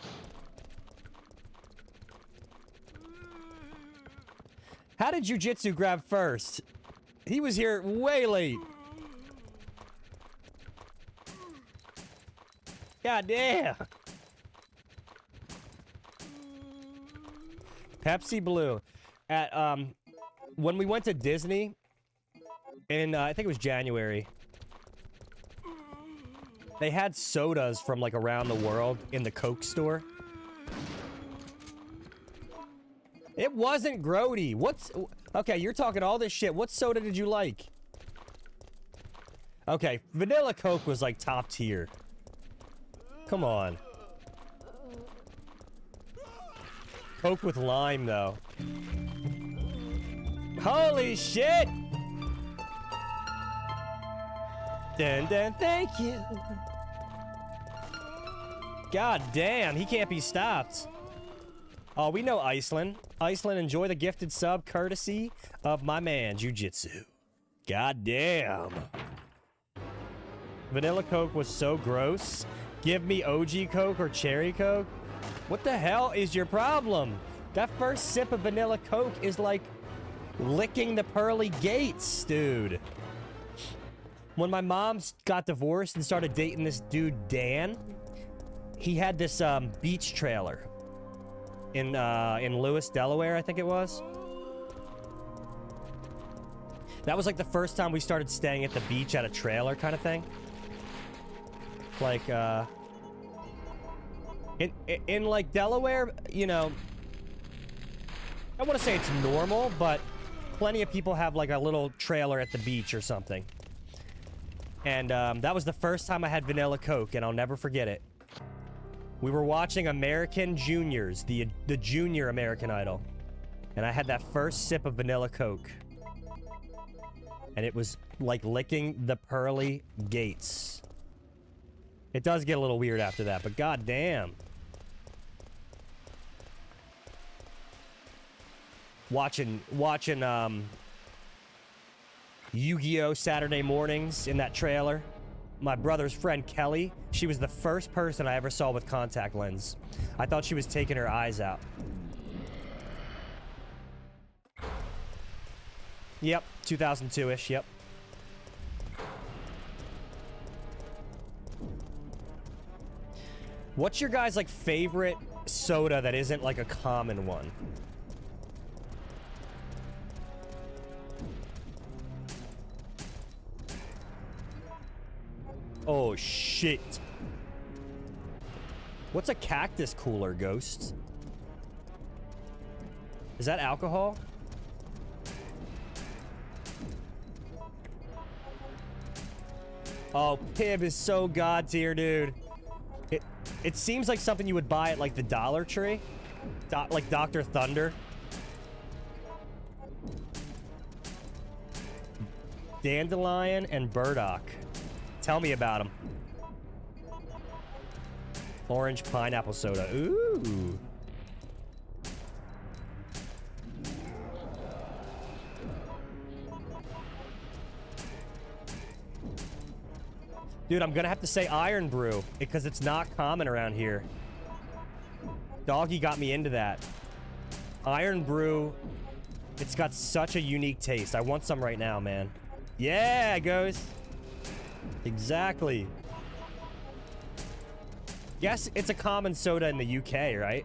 How did Jiu-Jitsu grab first? He was here way late. God damn. Pepsi Blue. At when we went to Disney in I think it was January, they had sodas from like around the world in the Coke store. It wasn't grody. What's... Okay, you're talking all this shit. What soda did you like? Okay, vanilla Coke was like top tier. Come on. Coke with lime, though. Holy shit! Dun dun, thank you. God damn, he can't be stopped. Oh, we know Iceland. Iceland, enjoy the gifted sub courtesy of my man, Jiu-Jitsu. God damn. Vanilla Coke was so gross. Give me OG Coke or Cherry Coke. What the hell is your problem? That first sip of Vanilla Coke is like licking the pearly gates, dude. When my mom got divorced and started dating this dude, Dan, he had this beach trailer in Lewis, Delaware, I think it was. That was like the first time we started staying at the beach at a trailer kind of thing. Like, in like Delaware, you know, I want to say it's normal, but plenty of people have like a little trailer at the beach or something. And that was the first time I had Vanilla Coke, and I'll never forget it. We were watching American Juniors, the junior American Idol. And I had that first sip of Vanilla Coke. And it was like licking the pearly gates. It does get a little weird after that, but goddamn. Watching Yu-Gi-Oh! Saturday mornings in that trailer. My brother's friend Kelly, she was the first person I ever saw with contact lens. I thought she was taking her eyes out. Yep, 2002-ish, yep. What's your guys' like favorite soda that isn't like a common one? Oh, shit. What's a cactus cooler, Ghost? Is that alcohol? Oh, Pib is so god tier, dude. It seems like something you would buy at, like, the Dollar Tree. Like Dr. Thunder. Dandelion and burdock. Tell me about them. Orange pineapple soda. Ooh. Dude, I'm gonna have to say Iron Brew because it's not common around here. Doggy got me into that. Iron Brew, it's got such a unique taste. I want some right now, man. Yeah, it goes. Exactly. Yes, it's a common soda in the UK, right?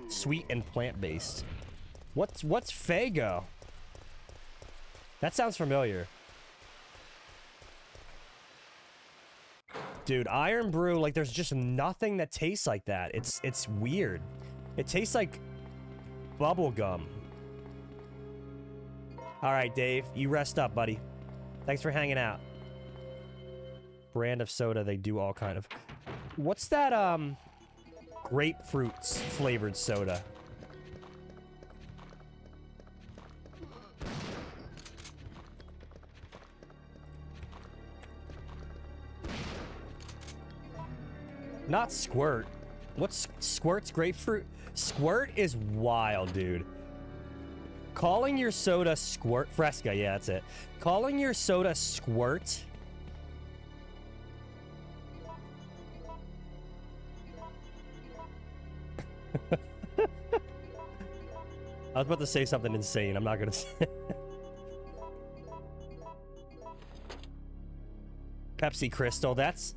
Sweet and plant-based. What's Faygo? That sounds familiar. Dude, Iron Brew, like there's just nothing that tastes like that. It's weird. It tastes like bubble gum. All right, Dave, you rest up, buddy. Thanks for hanging out. Brand of soda, they do all kind of... What's that, grapefruit flavored soda? Not Squirt. What's Squirt's grapefruit? Squirt is wild, dude. Calling your soda Squirt... Fresca, yeah, that's it. Calling your soda Squirt... I was about to say something insane. I'm not gonna say... Pepsi Crystal. That's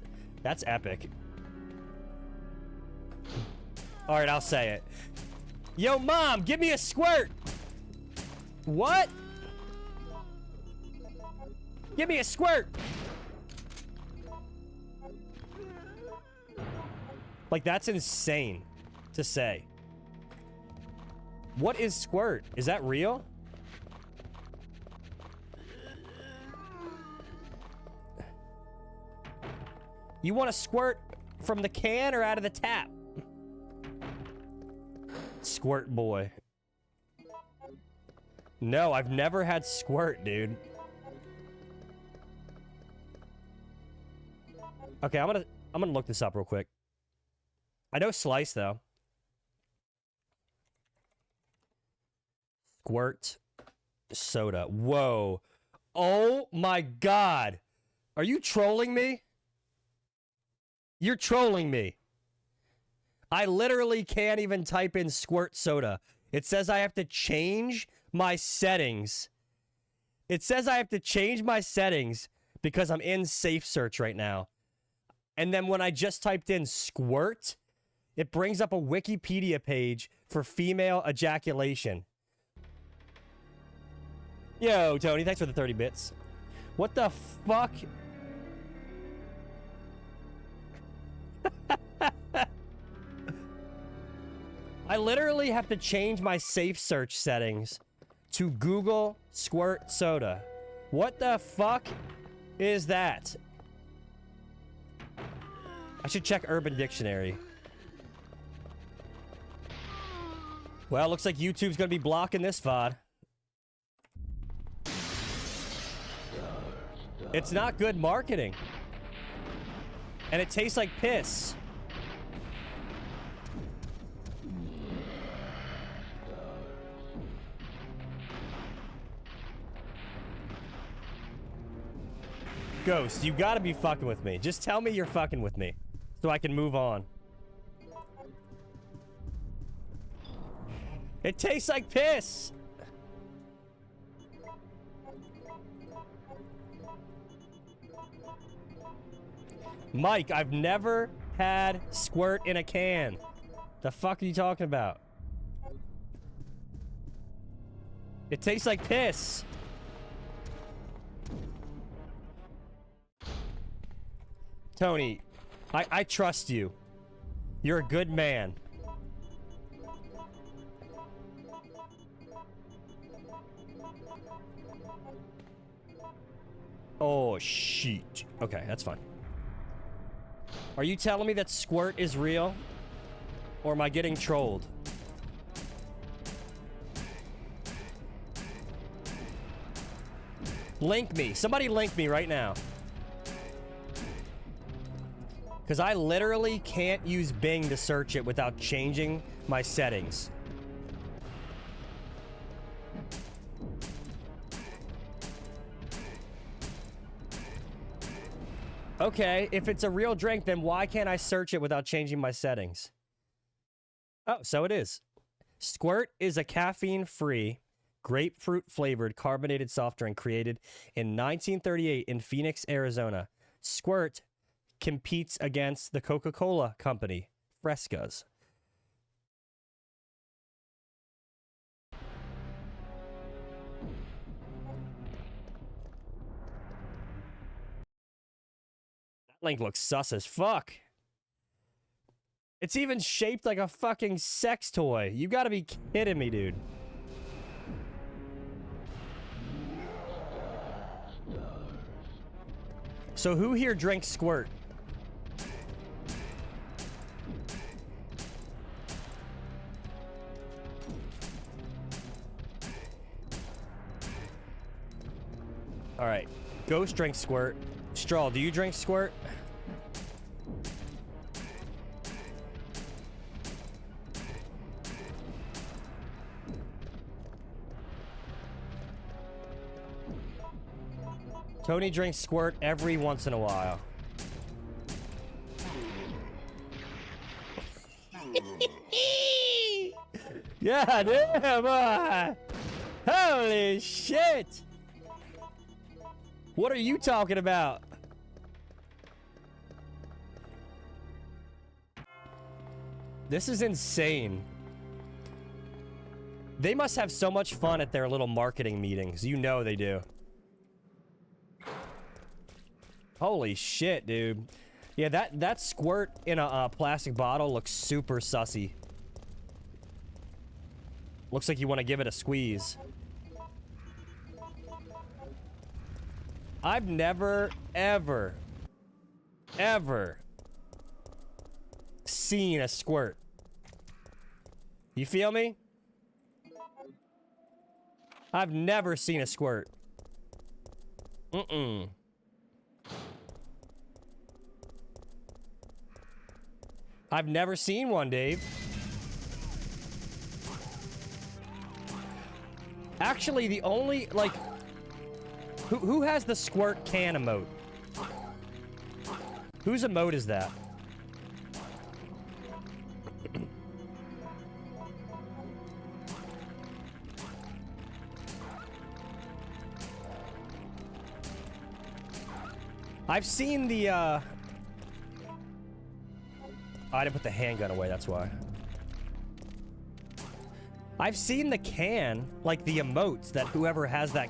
epic. Alright, I'll say it. Yo, Mom, give me a squirt! What? Give me a squirt! Like, that's insane to say. What is squirt? Is that real? You want a squirt from the can or out of the tap? Squirt boy. No, I've never had squirt, dude. Okay, I'm gonna look this up real quick. I know Slice though. Squirt soda. Whoa. Oh my god. Are you trolling me? You're trolling me. I literally can't even type in squirt soda. It says I have to change my settings. It says I have to change my settings because I'm in safe search right now. And then when I just typed in squirt, it brings up a Wikipedia page for female ejaculation. Yo, Tony, thanks for the 30 bits. What the fuck? I literally have to change my safe search settings to Google squirt soda. What the fuck is that? I should check Urban Dictionary. Well, looks like YouTube's gonna be blocking this VOD. It's not good marketing. And it tastes like piss. Ghost, you gotta be fucking with me. Just tell me you're fucking with me so I can move on. It tastes like piss. Mike, I've never had squirt in a can. The fuck are you talking about? It tastes like piss. Tony, I trust you. You're a good man. Oh, shit. Okay, that's fine. Are you telling me that squirt is real? Or am I getting trolled? Link me. Somebody link me right now. Because I literally can't use Bing to search it without changing my settings. Okay, if it's a real drink, then why can't I search it without changing my settings? Oh, so it is. Squirt is a caffeine-free, grapefruit-flavored carbonated soft drink created in 1938 in Phoenix, Arizona. Squirt competes against the Coca-Cola company, Fresca's. That link looks sus as fuck. It's even shaped like a fucking sex toy. You gotta be kidding me, dude. So who here drinks squirt? All right, Ghost drinks squirt. Straw, do you drink squirt? Tony drinks squirt every once in a while. Yeah, damn. Holy shit. What are you talking about? This is insane. They must have so much fun at their little marketing meetings. You know they do. Holy shit, dude. Yeah, that squirt in a plastic bottle looks super sussy. Looks like you want to give it a squeeze. I've never, ever seen a squirt. You feel me? I've never seen a squirt. Mm-mm. I've never seen one, Dave. Actually, the only, like... Who has the squirt can emote? Whose emote is that? I've seen the, oh, I didn't put the handgun away, that's why. I've seen the can, like the emotes that whoever has that.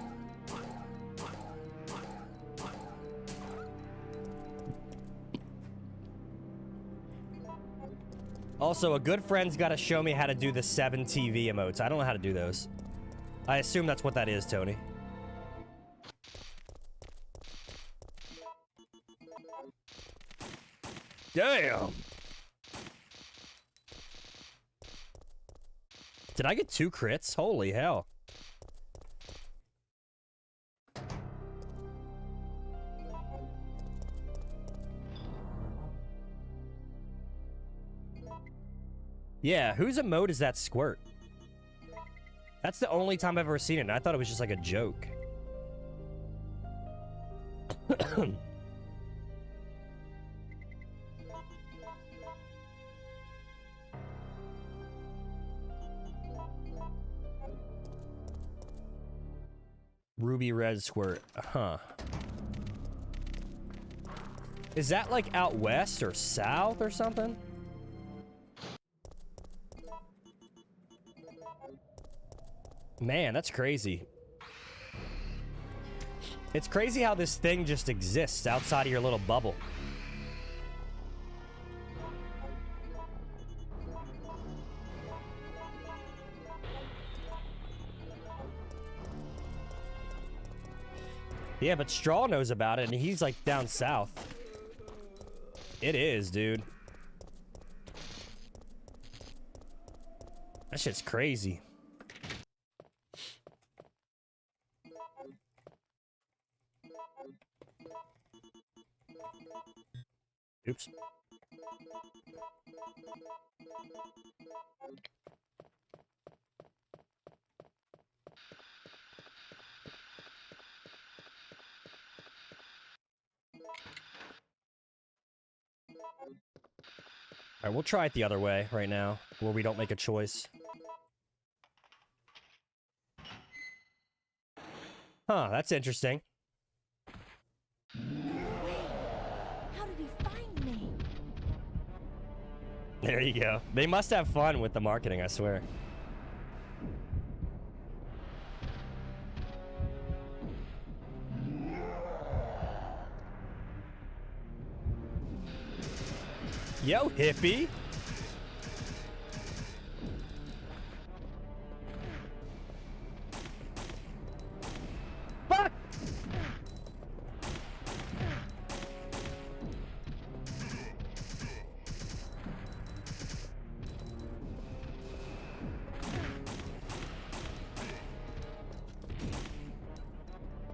Also, a good friend's got to show me how to do the 7 TV emotes. I don't know how to do those. I assume that's what that is, Tony. Damn! Did I get 2 crits? Holy hell. Yeah, whose emote is that squirt? That's the only time I've ever seen it, and I thought it was just like a joke. Ruby red squirt. Huh. Is that like out west or south or something? Man, that's crazy. It's crazy how this thing just exists outside of your little bubble. Yeah, but Straw knows about it, and he's like down south. It is, dude. That shit's crazy. Oops. Alright, we'll try it the other way right now, where we don't make a choice. Huh, that's interesting. How did he find me? There you go. They must have fun with the marketing, I swear. Yo, hippie. Fuck!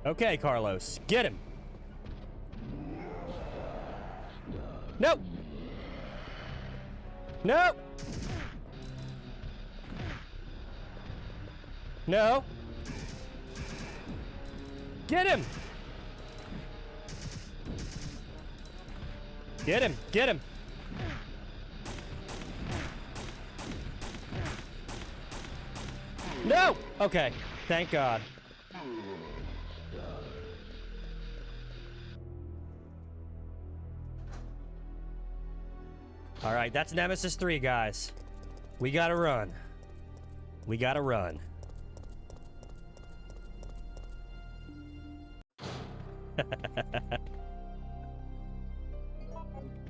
Okay, Carlos, get him. Nope. Nope. No. Get him. Get him. Get him. No. Okay. Thank God. All right, that's Nemesis 3, guys. We gotta run. We gotta run.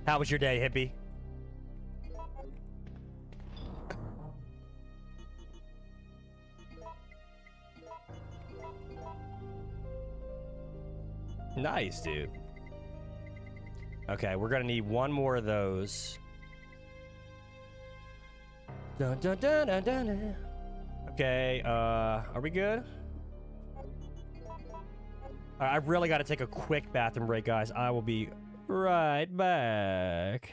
How was your day, hippie? Nice, dude. Okay, we're gonna need one more of those. Dun, dun, dun, dun, dun, dun. Okay, are we good? I've really got to take a quick bathroom break, guys. I will be right back.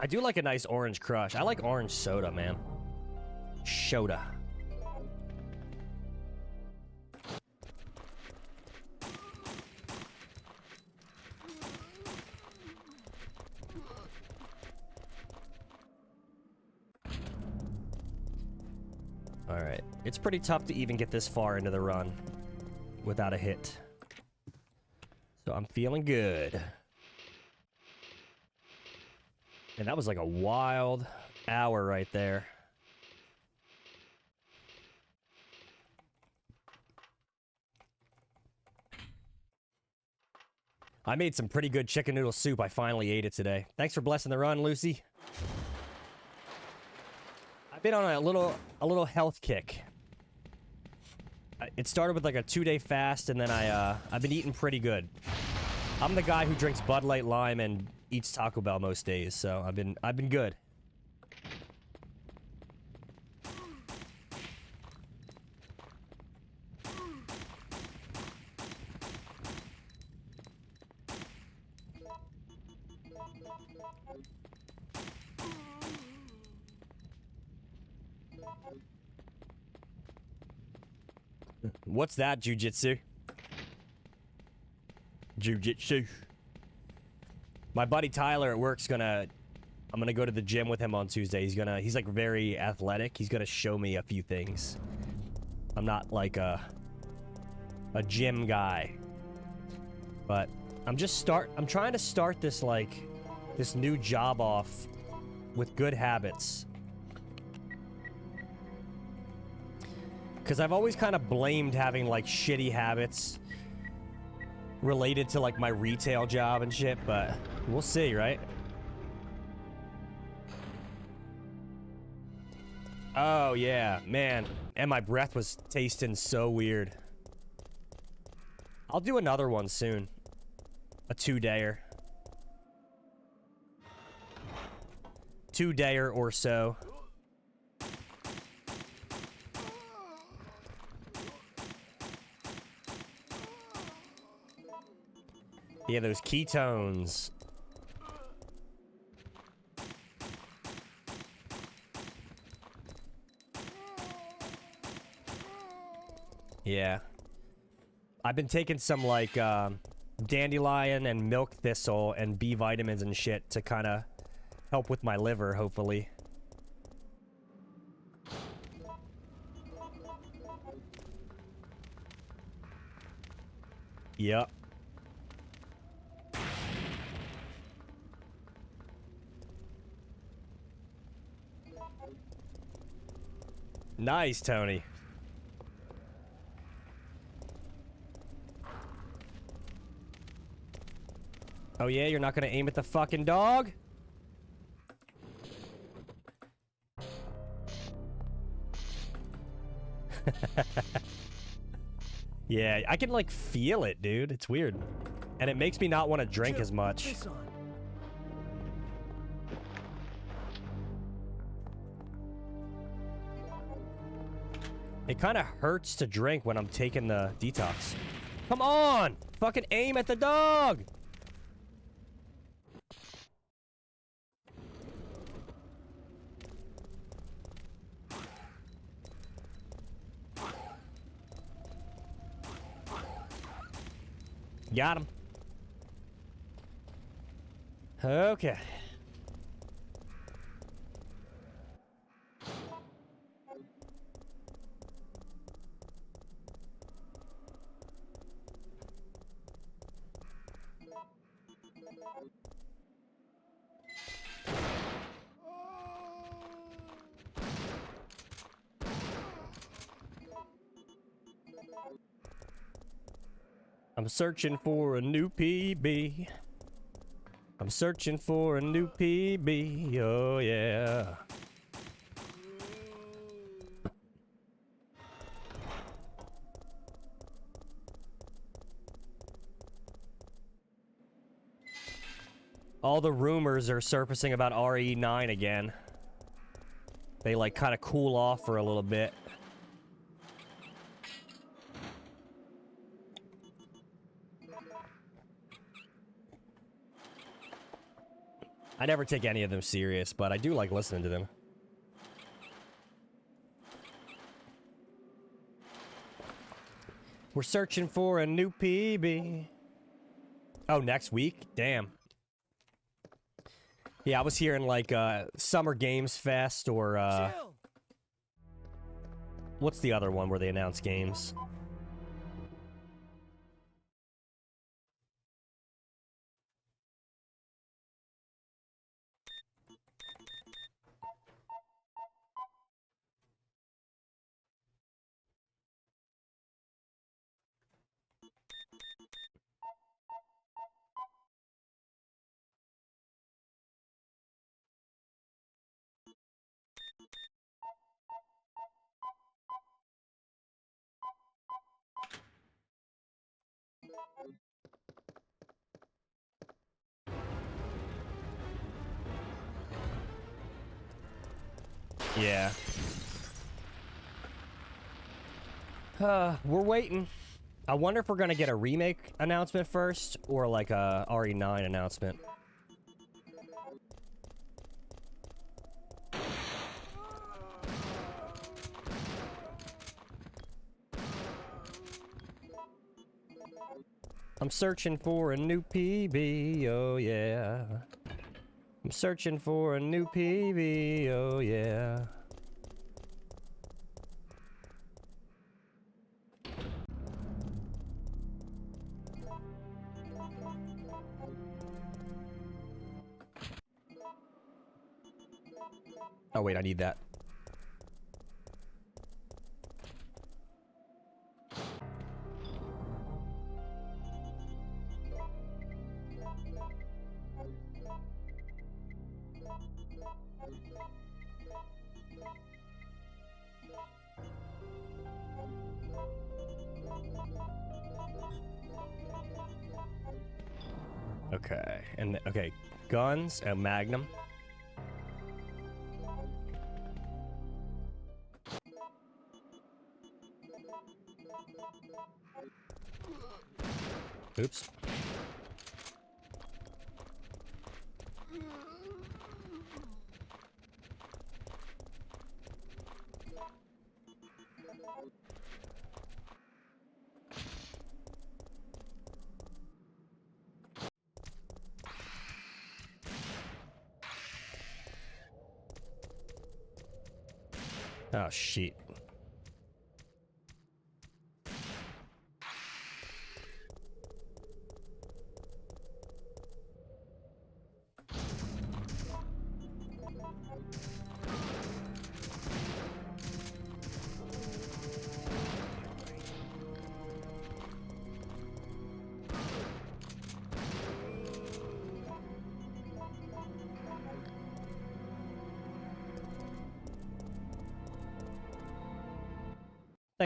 I do like a nice orange crush. I like orange soda, man. Soda. Alright. It's pretty tough to even get this far into the run without a hit. So I'm feeling good. And that was like a wild hour right there. I made some pretty good chicken noodle soup. I finally ate it today. Thanks for blessing the run, Lucy. I've been on a little health kick. It started with like a 2-day fast, and then I've been eating pretty good. I'm the guy who drinks Bud Light Lime and eats Taco Bell most days, so I've been good. What's that, jujitsu? Jujitsu. My buddy Tyler at work's I'm gonna go to the gym with him on Tuesday. He's like very athletic. He's gonna show me a few things. I'm not like a gym guy. But I'm trying to start this new job off with good habits. Because I've always kind of blamed having like shitty habits related to like my retail job and shit, but we'll see, right? Oh yeah, man. And my breath was tasting so weird. I'll do another one soon. A 2-dayer. 2-dayer or so. Yeah, those ketones. Yeah. I've been taking some, like, dandelion and milk thistle and B vitamins and shit to kind of help with my liver, hopefully. Yep. Nice, Tony. Oh yeah, you're not gonna aim at the fucking dog? Yeah, I can like feel it, dude. It's weird. And it makes me not want to drink as much. It kind of hurts to drink when I'm taking the detox. Come on! Fucking aim at the dog! Got him. Okay. I'm searching for a new PB. I'm searching for a new PB. Oh, yeah. All the rumors are surfacing about RE9 again. They, like, kind of cool off for a little bit. I never take any of them serious, but I do like listening to them. We're searching for a new PB. Oh, next week? Damn. Yeah, I was hearing like Summer Games Fest or Chill. what's the other one where they announce games? Yeah. We're waiting. I wonder if we're gonna get a remake announcement first, or like a RE9 announcement. I'm searching for a new PB, oh yeah. I'm searching for a new PB, oh yeah. Oh wait, I need that. Okay, and okay, guns and Magnum. Oops. Oh shit.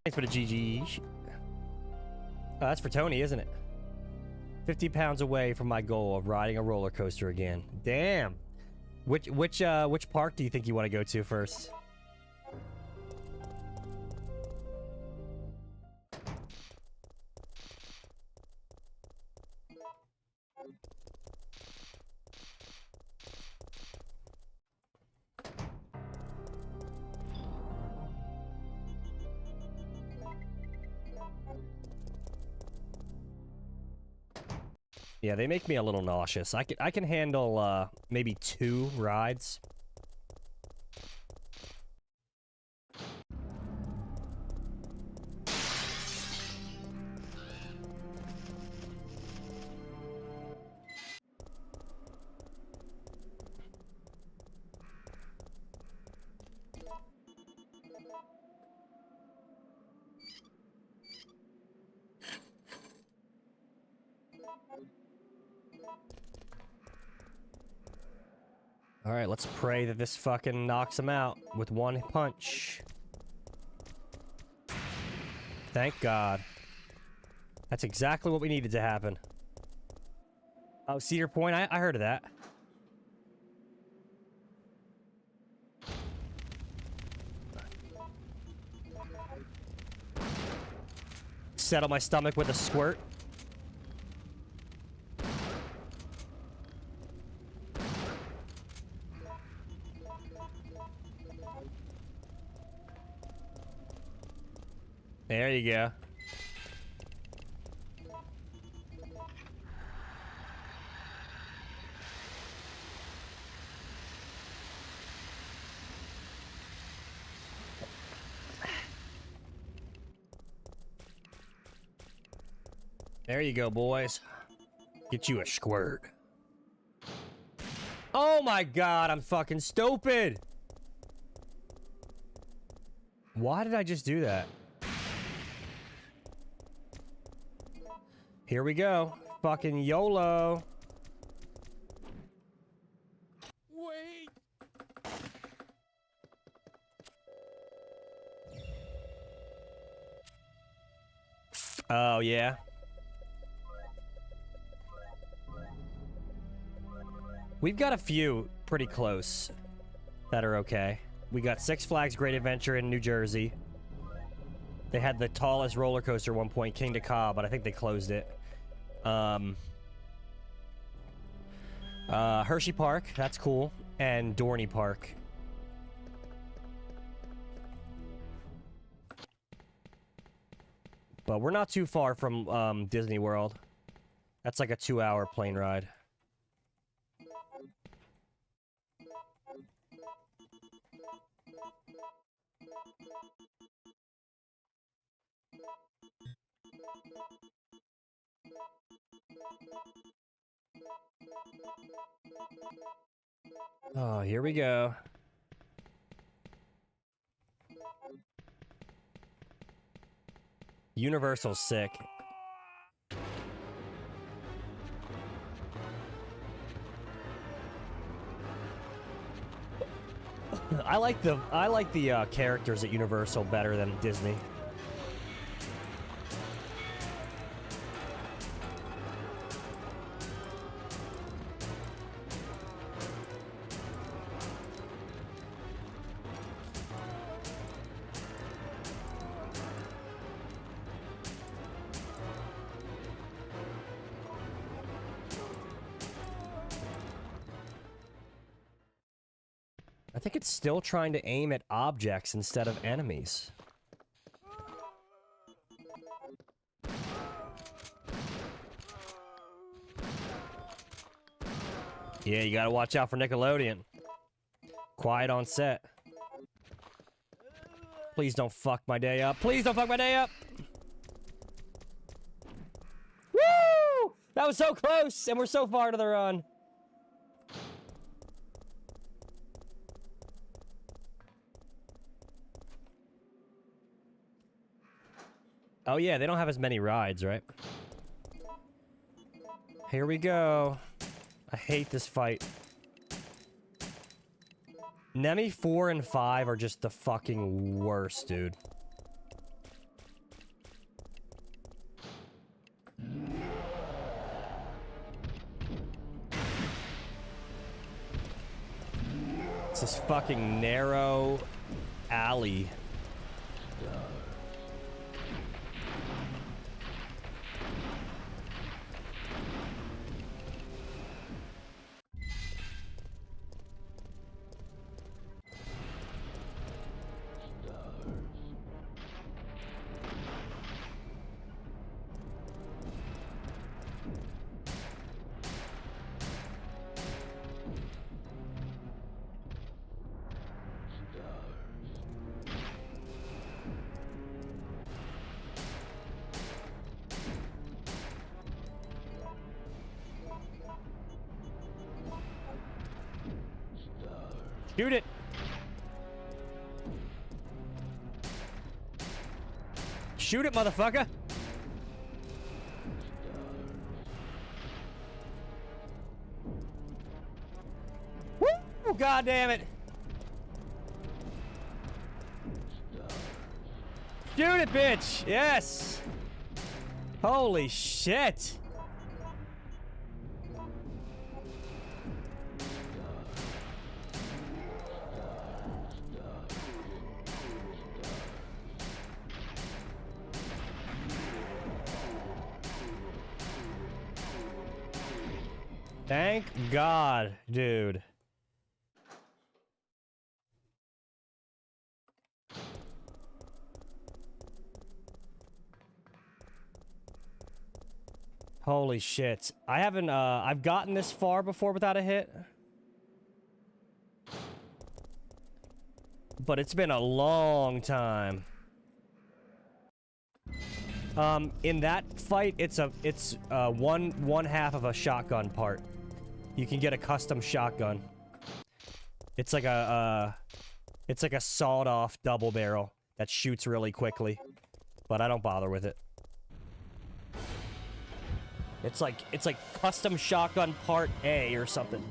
Thanks for the GG. Oh, that's for Tony, isn't it? 50 pounds away from my goal of riding a roller coaster again. Damn. Which park do you think you want to go to first? Yeah, they make me a little nauseous. I can handle maybe 2 rides. Alright, let's pray that this fucking knocks him out with one punch. Thank God. That's exactly what we needed to happen. Oh, Cedar Point, I heard of that. Settle my stomach with a squirt. There you go. There you go, boys. Get you a squirt. Oh my god, I'm fucking stupid! Why did I just do that? Here we go. Fucking YOLO. Wait! Oh, yeah. We've got a few pretty close that are okay. We got Six Flags Great Adventure in New Jersey. They had the tallest roller coaster at one point, King to Cobb, but I think they closed it. Hershey Park, that's cool. And Dorney Park. But we're not too far from Disney World. That's like a 2-hour plane ride. Oh, here we go. Universal's sick. I like the characters at Universal better than Disney. I think it's still trying to aim at objects instead of enemies. Yeah, you gotta watch out for Nickelodeon. Quiet on set. Please don't fuck my day up. Please don't fuck my day up! Woo! That was so close, and we're so far to the run. Oh yeah, they don't have as many rides, right? Here we go. I hate this fight. Nemi 4 and 5 are just the fucking worst, dude. It's this fucking narrow alley. Shoot it! Shoot it, motherfucker! Woo! God damn it! Shoot it, bitch! Yes! Holy shit! Thank God, dude. Holy shit. I haven't, I've gotten this far before without a hit. But it's been a long time. In that fight, it's one half of a shotgun part. You can get a custom shotgun. It's like a sawed-off double barrel that shoots really quickly. But I don't bother with it. It's like custom shotgun part A or something.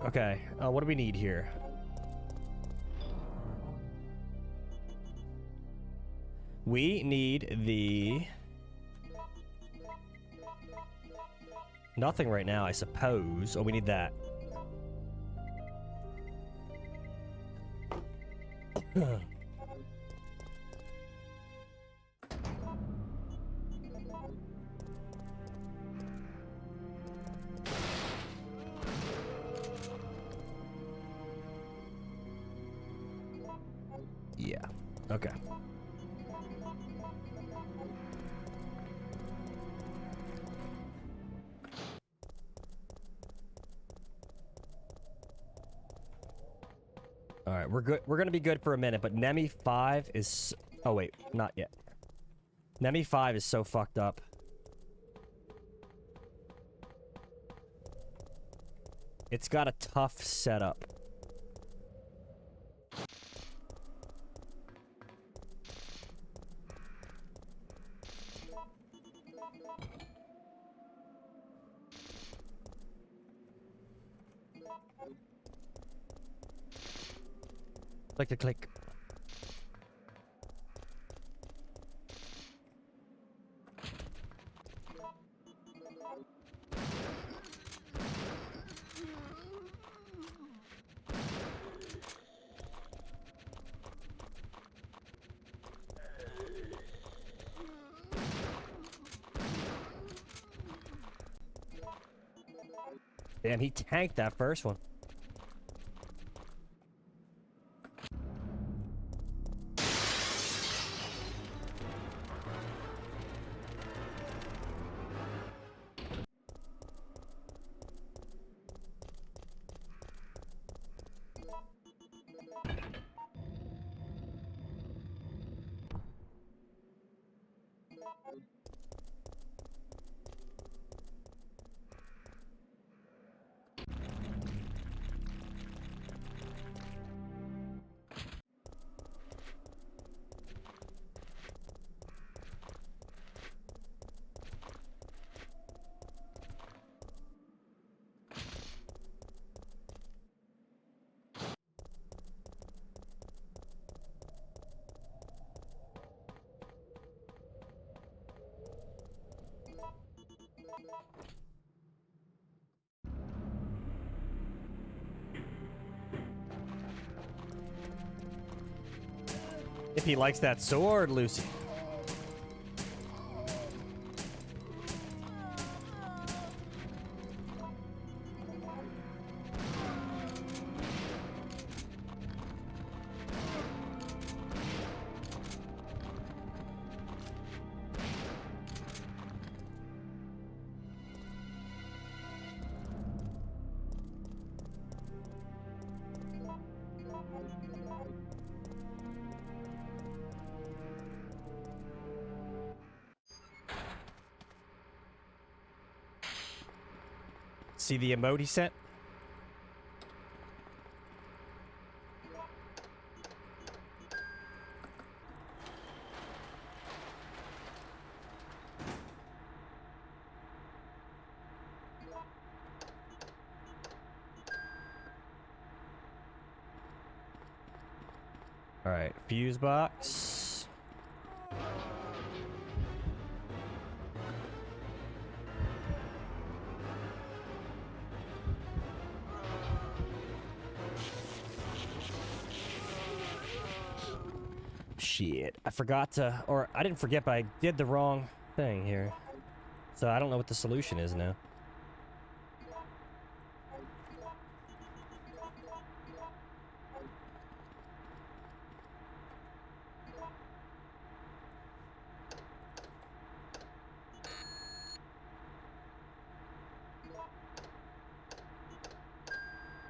Okay, what do we need here? We need the... Nothing right now, I suppose. Oh, we need that. Yeah. Okay. All right, we're good. We're gonna be good for a minute, but Nemi 5 is... Oh wait, not yet. Nemi 5 is so fucked up. It's got a tough setup. Like a click. Damn, he tanked that first one. If he likes that sword, Lucy. See the emote he sent? All right, fuse box. Shit, I forgot to, or I didn't forget, but I did the wrong thing here. So I don't know what the solution is now.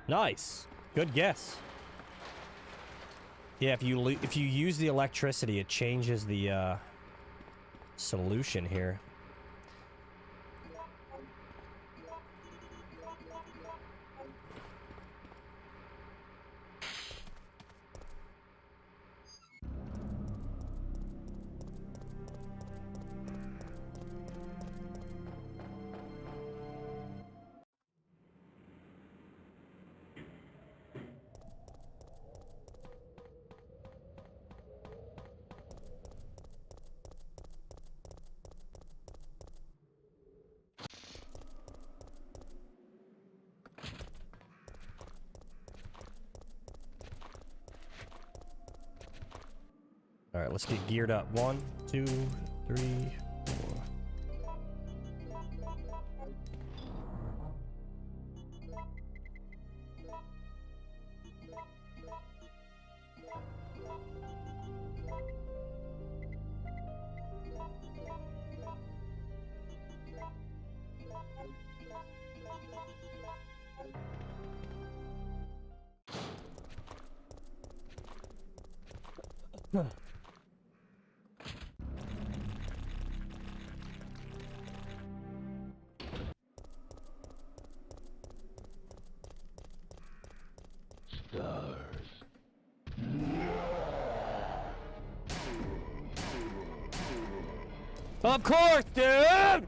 Nice. Good guess. Yeah, if you use the electricity, it changes the solution here. All right, let's get geared up. 1, 2, 3, 4. Of course, dude!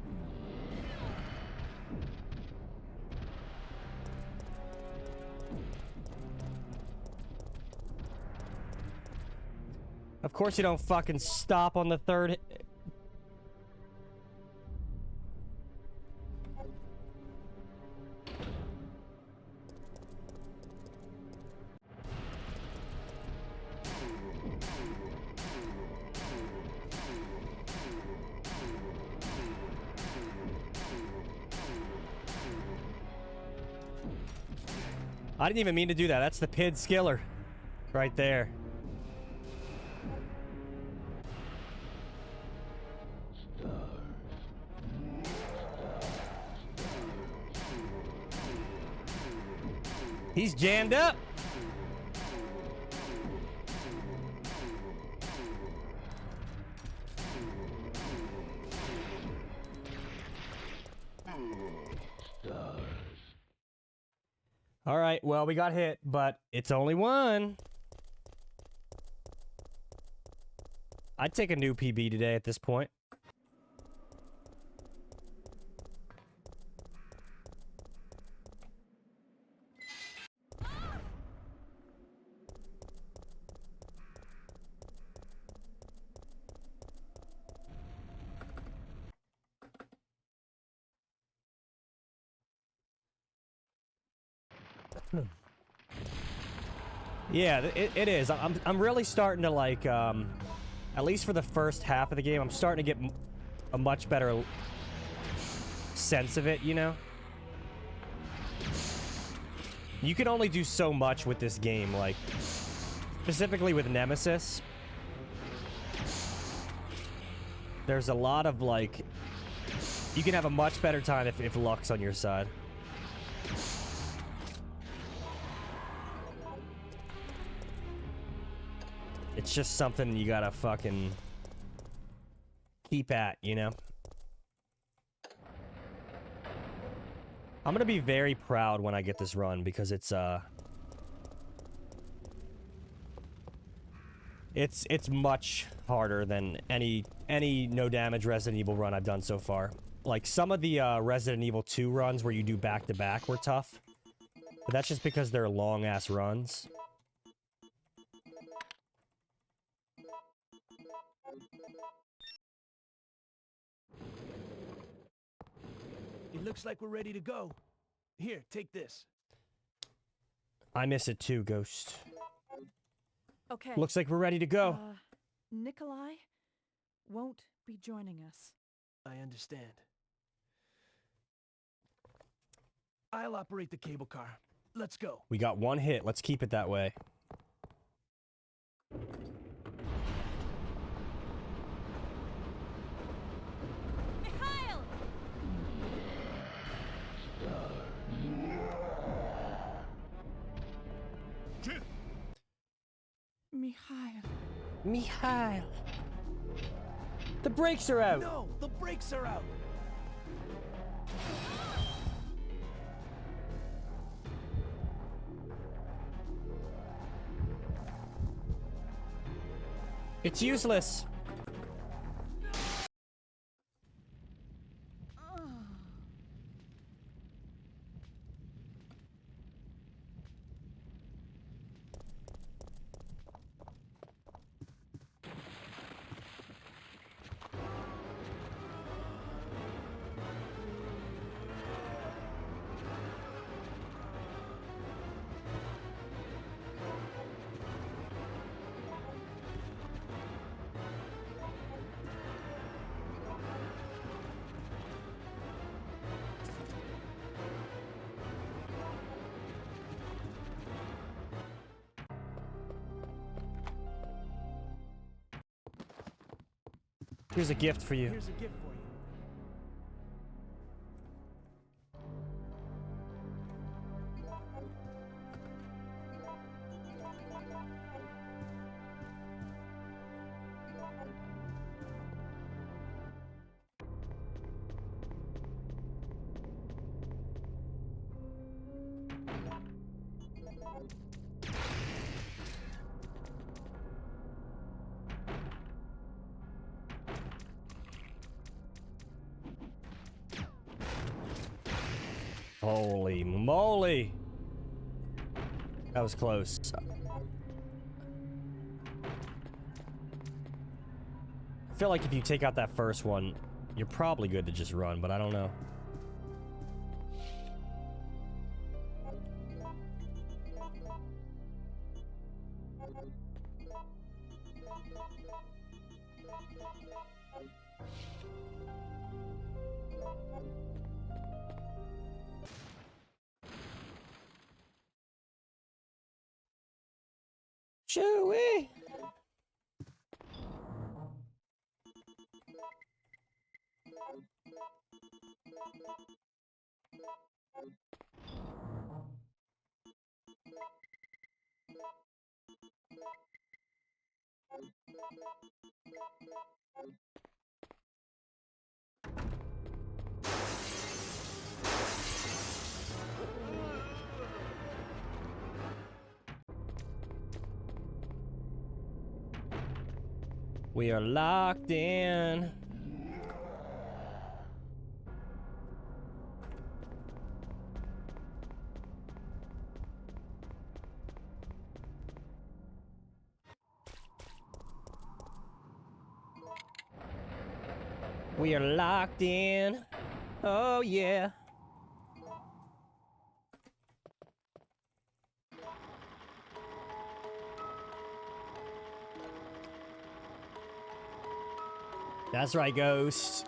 Of course you don't fucking stop on the third... I didn't even mean to do that. That's the PID skiller. Right there. He's jammed up. All right, well, we got hit, but it's only one. I'd take a new PB today at this point. Yeah, it is. I'm really starting to like, at least for the first half of the game, I'm starting to get a much better sense of it, you know? You can only do so much with this game, like, specifically with Nemesis. There's a lot of, like, you can have a much better time if luck's on your side. It's just something you gotta fucking keep at, you know? I'm gonna be very proud when I get this run because it's much harder than any no damage Resident Evil run I've done so far. Like some of the Resident Evil 2 runs where you do back-to-back were tough. But that's just because they're long-ass runs. It looks like we're ready to go. Here, take this. I miss it too, Ghost. Okay. Looks like we're ready to go. Nikolai won't be joining us. I understand. I'll operate the cable car. Let's go. We got one hit. Let's keep it that way. Mikhail! Mikhail. Mikhail. The brakes are out. No, the brakes are out. It's useless. Here's a gift for you. Here's a gift for you. Holy moly. That was close. I feel like if you take out that first one, you're probably good to just run, but I don't know. Chewie! We are locked in. We are locked in. Oh, yeah. That's right, Ghost.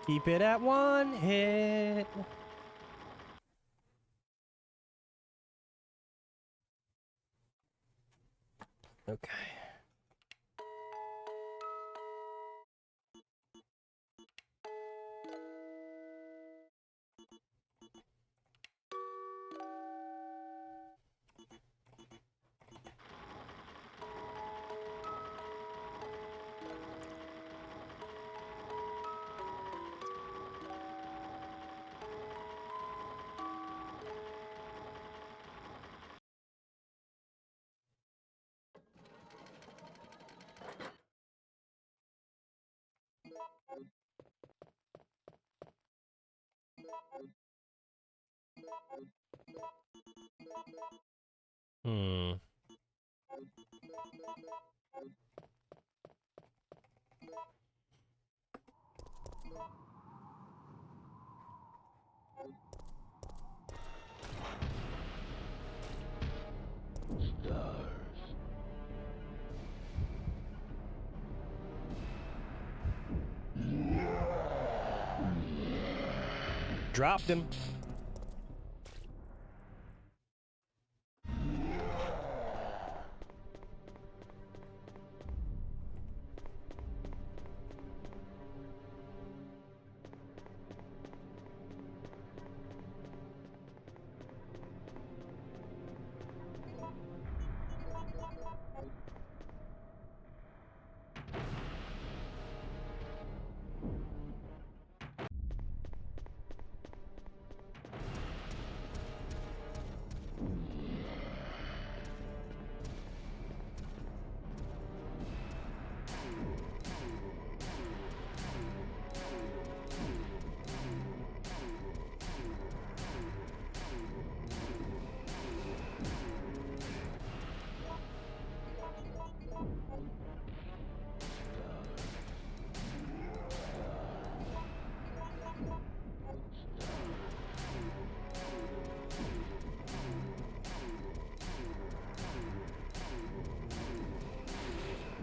Keep it at one hit. Okay. Hmm. Dropped him.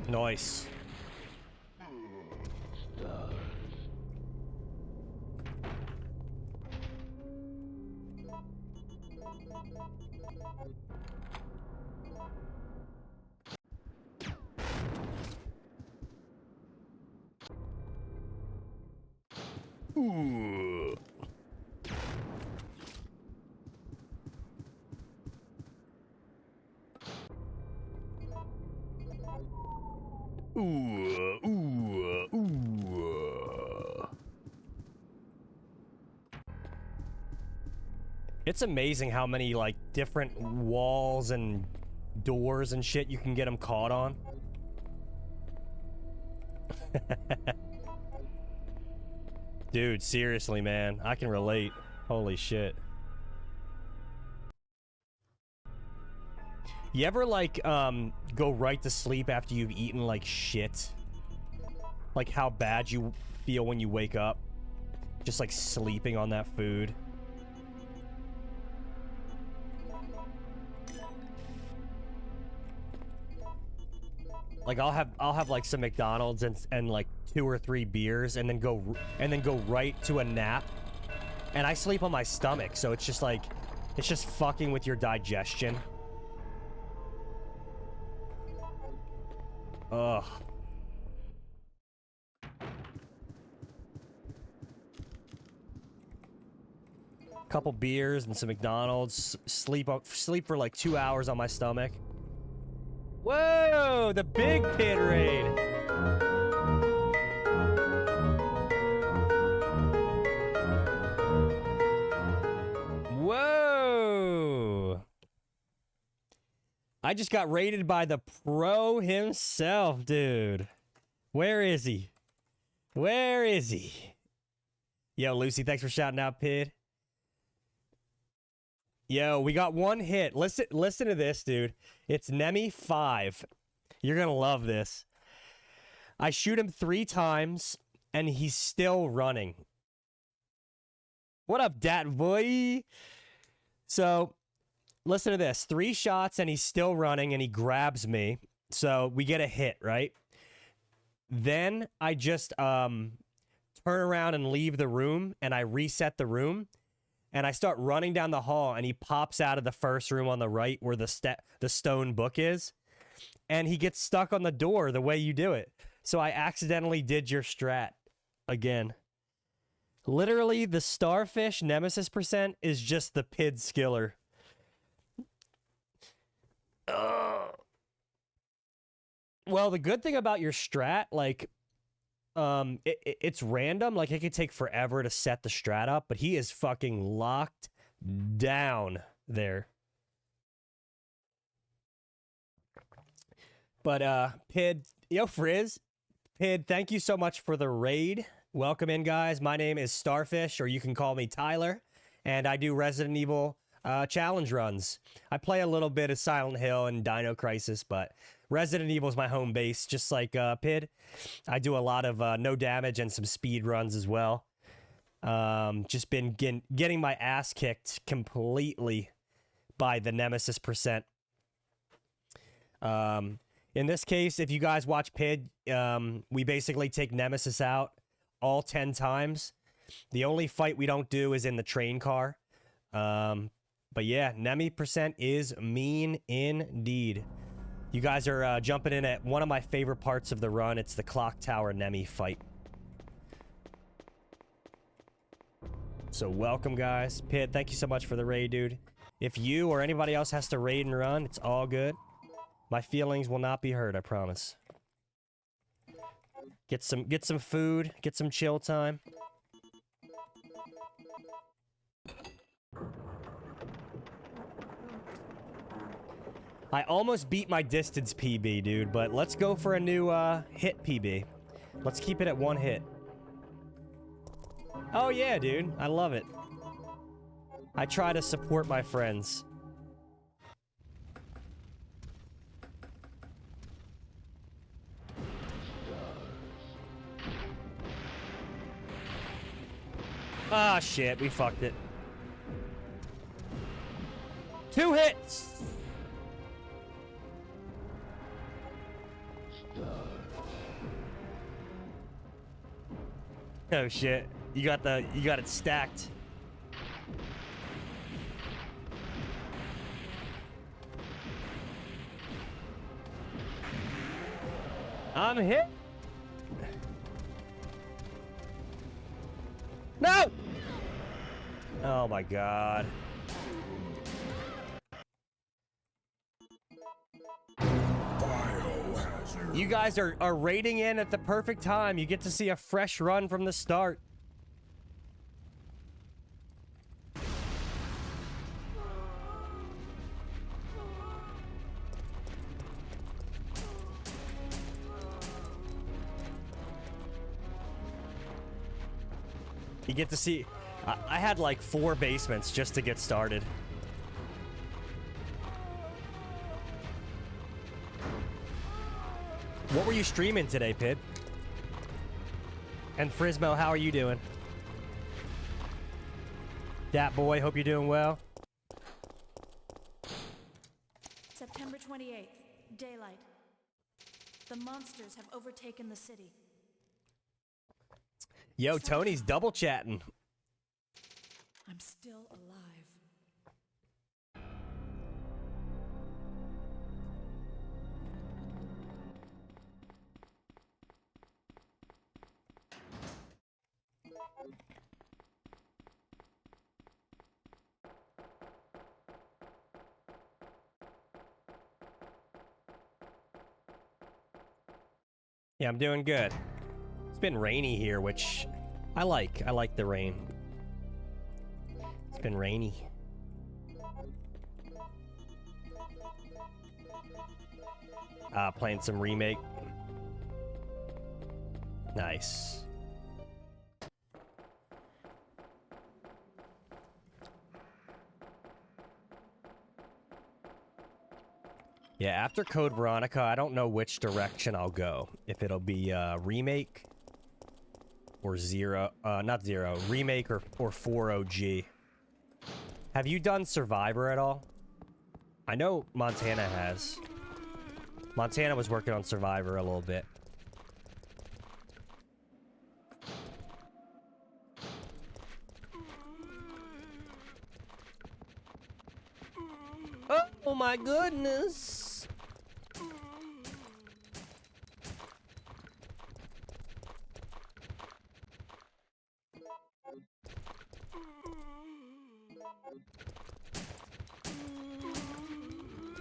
Nice. Ooh. Ooh, ooh, ooh. It's amazing how many, like, different walls and doors and shit you can get them caught on. Dude, seriously, man. I can relate. Holy shit. You ever, like, go right to sleep after you've eaten, like, shit? Like, how bad you feel when you wake up? Just, like, sleeping on that food. Like, I'll have like some McDonald's and like 2 or 3 beers and then go right to a nap. And I sleep on my stomach, so it's just like, it's just fucking with your digestion. Ugh. Couple beers and some McDonald's. Sleep for like 2 hours on my stomach. Whoa, the big pit raid. Whoa. I just got raided by the pro himself, dude. Where is he? Where is he? Yo, Lucy, thanks for shouting out, Pid. Yo, we got one hit. Listen to this, dude. It's Nemi 5. You're gonna love this. I shoot him 3 times, and he's still running. What up, dat boy? So, listen to this. 3 shots, and he's still running, and he grabs me. So, we get a hit, right? Then, I just turn around and leave the room, and I reset the room. And I start running down the hall, and he pops out of the first room on the right where the stone book is. And he gets stuck on the door the way you do it. So I accidentally did your strat again. Literally, the Starfish Nemesis % is just the PID skiller. Well, the good thing about your strat, like... it's random, like it could take forever to set the strat up, but he is fucking locked down there. But Pid, yo Frizz, Pid, thank you so much for the raid. Welcome in, guys. My name is Starfish, or you can call me Tyler, and I do Resident Evil challenge runs. I play a little bit of Silent Hill and Dino Crisis, but Resident Evil is my home base, just like Pid. I do a lot of no damage and some speed runs as well. Just been getting my ass kicked completely by the Nemesis %. In this case, if you guys watch Pid, we basically take Nemesis out all 10 times. The only fight we don't do is in the train car. But yeah, Nemi % is mean indeed. You guys are jumping in at one of my favorite parts of the run. It's the Clock Tower Nemi fight. So welcome, guys. Pit, thank you so much for the raid, dude. If you or anybody else has to raid and run, it's all good. My feelings will not be hurt, I promise. Get some food, get some chill time. I almost beat my distance PB, dude, but let's go for a new hit PB. Let's keep it at 1 hit. Oh yeah, dude. I love it. I try to support my friends. Ah, shit. We fucked it. 2 hits! Oh shit. You got it stacked. I'm hit. No! Oh my god. You guys are raiding in at the perfect time. You get to see a fresh run from the start. You get to see... I had like 4 basements just to get started. What were you streaming today, Pib? And Frismo, how are you doing? Dat boy, hope you're doing well. September 28th, daylight. The monsters have overtaken the city. Yo, Tony's double chatting. I'm still alive. Yeah, I'm doing good. It's been rainy here, which I like. I like the rain. It's been rainy. Playing some Remake. Nice. Yeah, after Code Veronica, I don't know which direction I'll go. If it'll be Remake or not Zero, Remake or 4 OG. Have you done Survivor at all? I know Montana has. Montana was working on Survivor a little bit. Oh my goodness!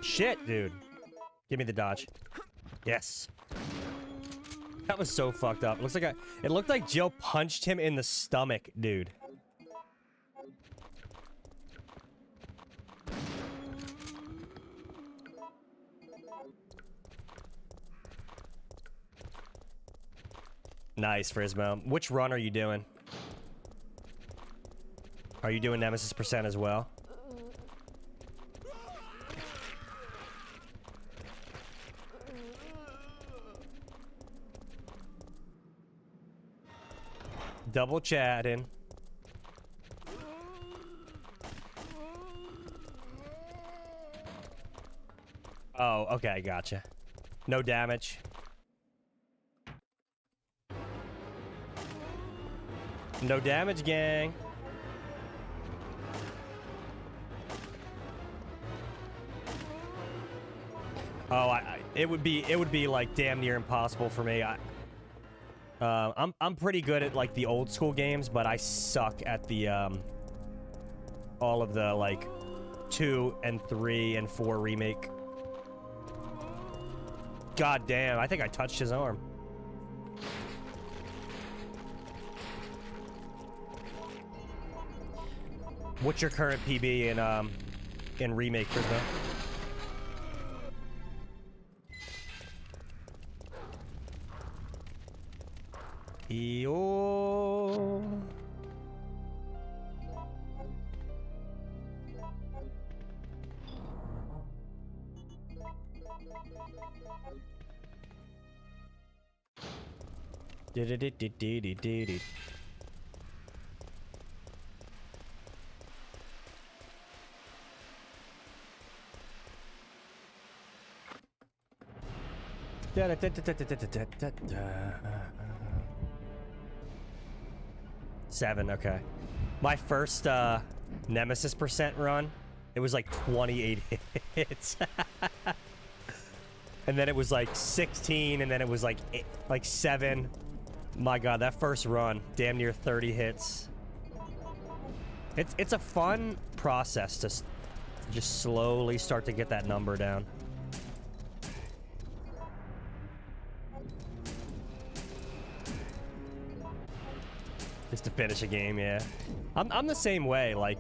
Shit, dude. Give me the dodge. Yes. That was so fucked up. It looked like Jill punched him in the stomach, dude. Nice, Frismo. Which run are you doing? Are you doing Nemesis % as well? Double chatting. Oh, okay, gotcha. No damage. No damage, gang. Oh, it would be like damn near impossible for me. I'm pretty good at like the old school games, but I suck at the all of the like 2 and 3 and 4 remake. God damn, I think I touched his arm. What's your current PB in remake, Frisbee? Yo. Did. 7, okay. My first Nemesis percent run, it was like 28 hits. And then it was like 16, and then it was like 7. My god, that first run, damn near 30 hits. It's a fun process to just slowly start to get that number down. Just to finish a game, yeah. I'm the same way. Like,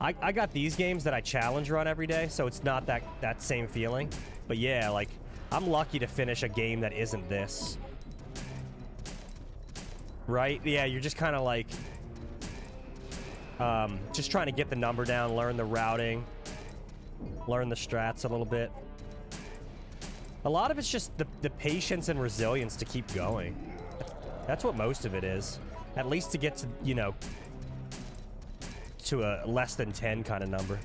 I got these games that I challenge run every day, so it's not that same feeling. But yeah, like, I'm lucky to finish a game that isn't this. Right? Yeah, you're just kind of like... just trying to get the number down, learn the routing, learn the strats a little bit. A lot of it's just the patience and resilience to keep going. That's what most of it is. At least to get to, you know, to a less than 10 kind of number.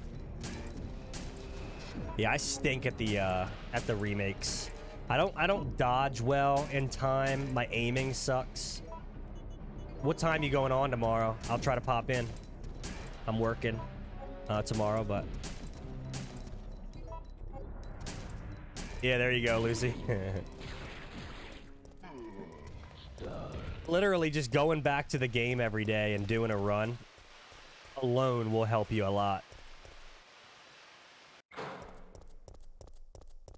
Yeah, I stink at the remakes. I don't dodge well in time. My aiming sucks. What time you going on tomorrow? I'll try to pop in. I'm working tomorrow, but yeah, there you go, Lucy. Literally just going back to the game every day and doing a run alone will help you a lot.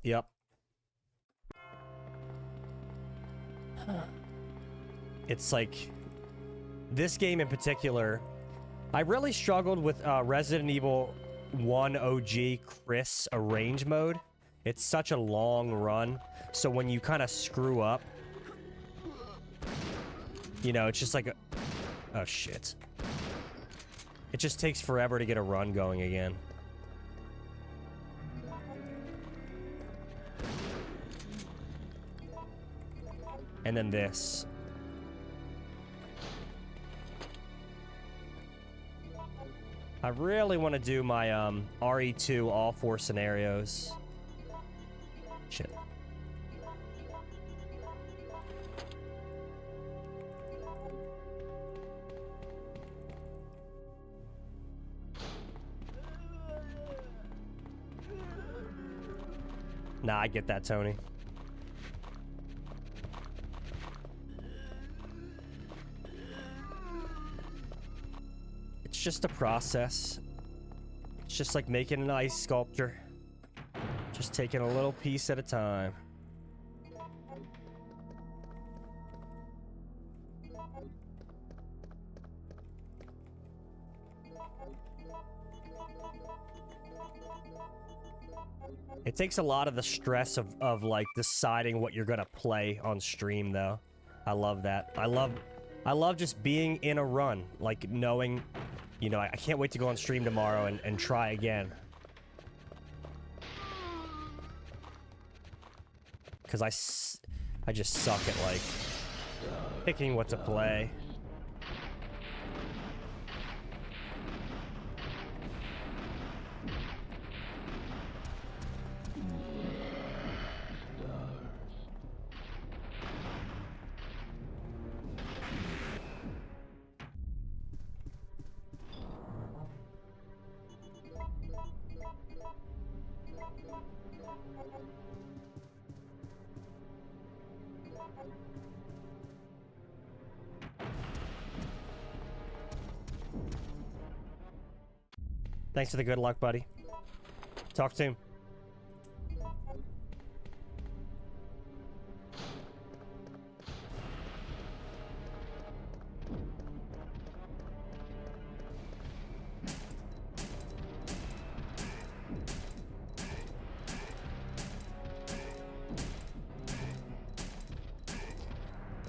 Yep. It's like this game in particular, I really struggled with Resident Evil 1 OG Chris Arrange mode. It's such a long run, so when you kind of screw up, you know, it's just like a... Oh, shit. It just takes forever to get a run going again. And then this. I really want to do my RE2 all 4 scenarios. Shit. Nah, I get that, Tony. It's just a process. It's just like making an ice sculpture. Just taking a little piece at a time. It takes a lot of the stress of like deciding what you're gonna play on stream, though. I love that. I love just being in a run, like knowing, you know, I can't wait to go on stream tomorrow and try again. Because I just suck at like picking what to play. Thanks for the good luck, buddy. Talk soon.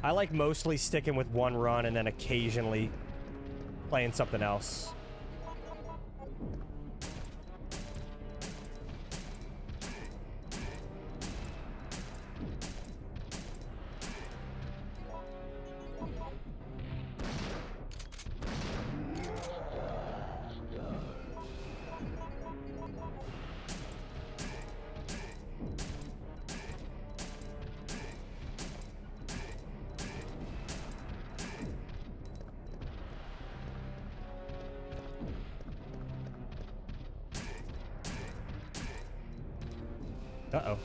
I like mostly sticking with one run and then occasionally playing something else. Uh-oh.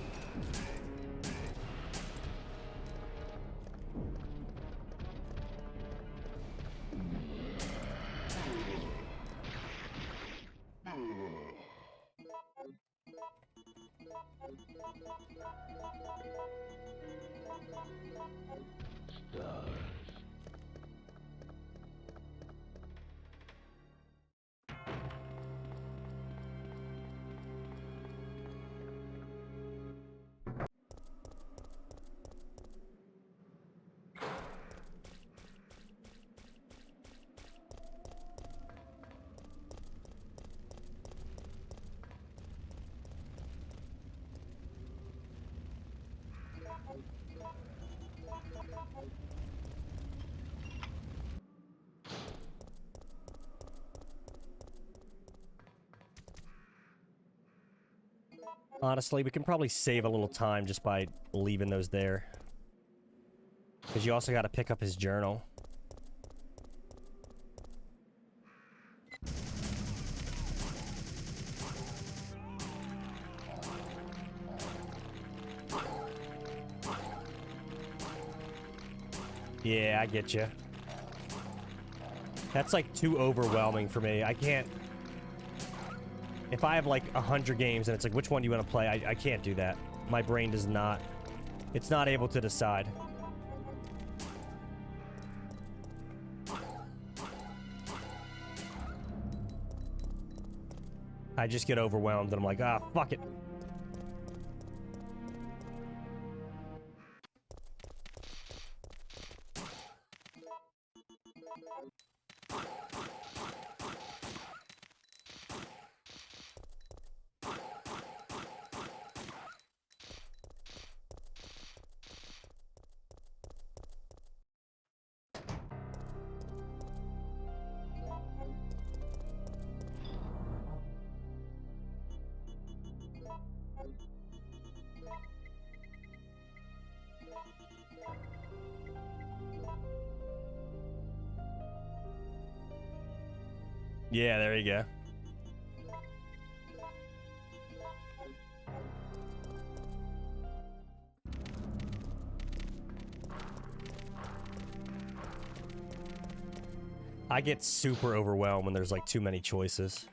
Honestly, we can probably save a little time just by leaving those there. Because you also got to pick up his journal. Yeah, I get you. That's like too overwhelming for me. I can't... If I have like 100 games and it's like, which one do you want to play? I can't do that. My brain does not... It's not able to decide. I just get overwhelmed and I'm like, ah, fuck it. Yeah, there you go. I get super overwhelmed when there's like too many choices.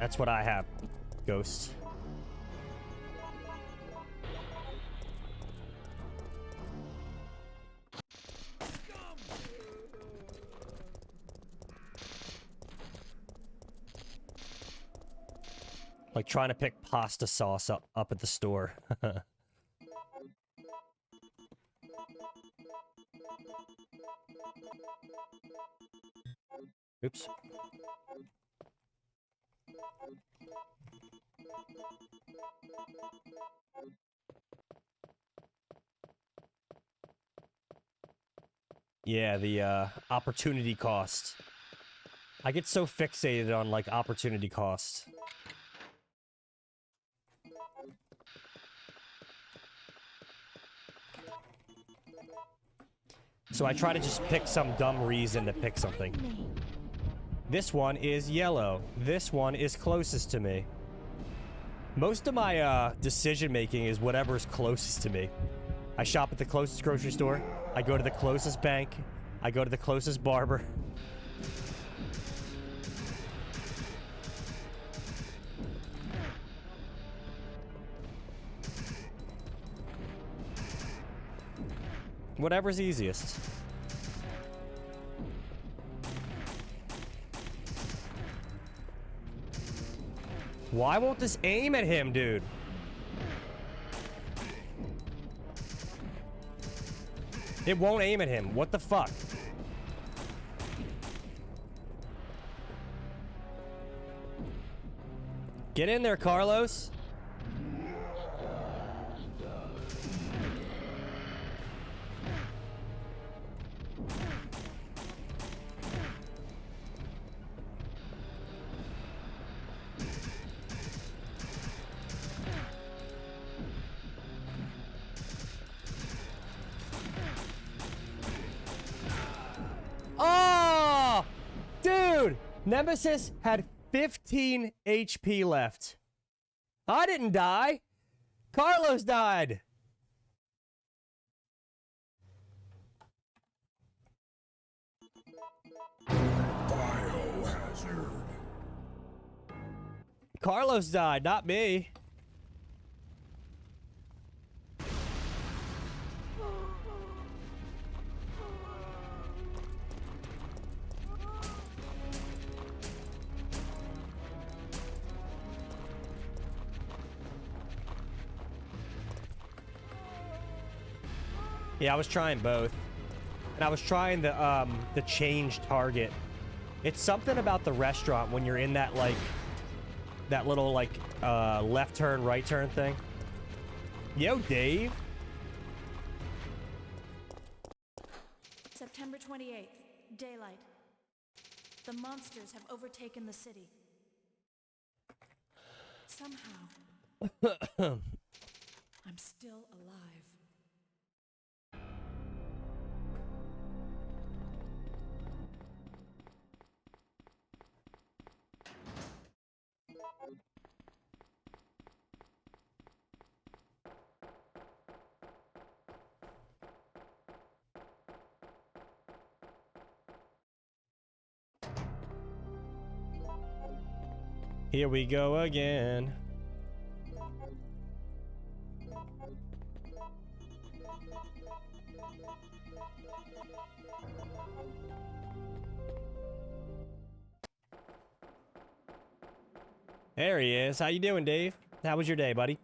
That's what I have, Ghosts. Like trying to pick pasta sauce up at the store. Oops. Yeah, the opportunity cost. I get so fixated on like opportunity cost. So I try to just pick some dumb reason to pick something. This one is yellow. This one is closest to me. Most of my decision making is whatever's closest to me. I shop at the closest grocery store. I go to the closest bank. I go to the closest barber. Whatever's easiest. Why won't this aim at him, dude? It won't aim at him. What the fuck? Get in there, Carlos. Dude, Nemesis had 15 HP left. I didn't die. Carlos died. Biohazard. Carlos died, not me. Yeah, I was trying both. And I was trying the change target. It's something about the restaurant when you're in that, like, that little, like, left turn, right turn thing. Yo, Dave. September 28th, daylight. The monsters have overtaken the city. Somehow, I'm still alive. Here we go again. There he is. How you doing, Dave? How was your day, buddy?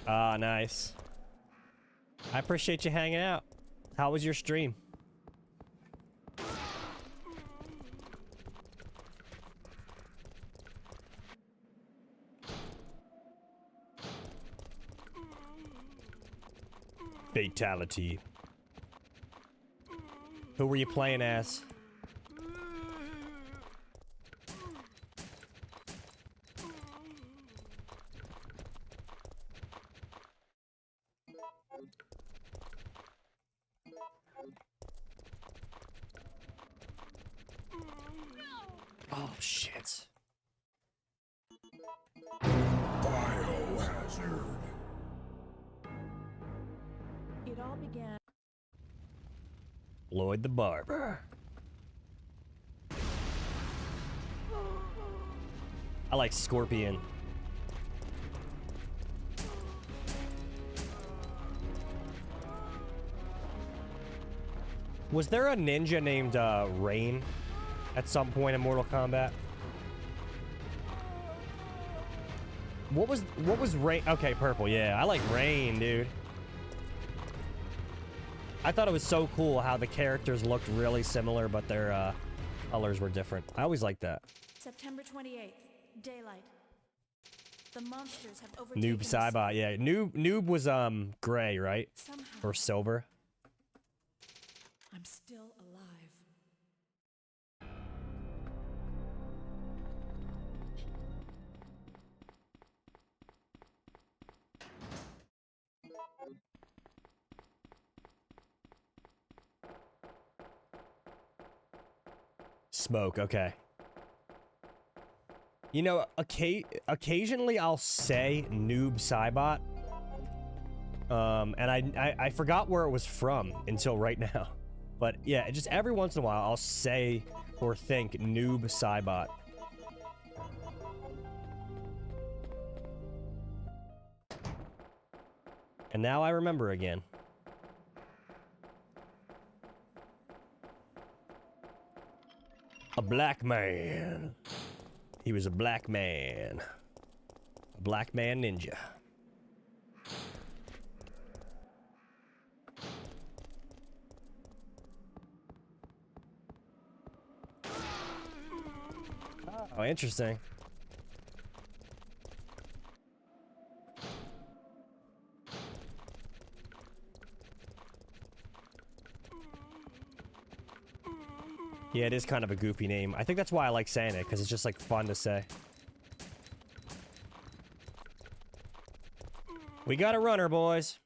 Ah, nice. I appreciate you hanging out. How was your stream? Fatality. Who were you playing as? Oh, shit. Biohazard. It all began. Lloyd the Barber. I like Scorpion. Was there a ninja named Rain at some point in Mortal Kombat? What was Rain? Okay, purple. Yeah, I like Rain, dude. I thought it was so cool how the characters looked really similar, but their colors were different. I always liked that. September 28th, daylight. The monsters have overtaken Noob the city. Saibot, yeah. Noob was gray, right? Somehow, Or silver. I'm still alive. Smoke, okay. You know, occasionally I'll say Noob Saibot. And I forgot where it was from until right now. But yeah, just every once in a while I'll say or think Noob Saibot. And now I remember again. A black man. He was a black man. A black man ninja. Oh, interesting. Yeah, it is kind of a goofy name. I think that's why I like saying it, because it's just like fun to say. We got a runner, boys.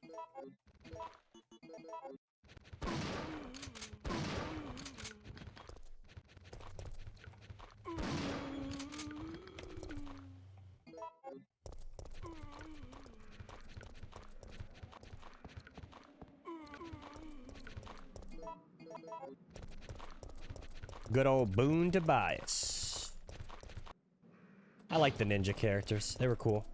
Good old Boone Tobias. I like the ninja characters. They were cool.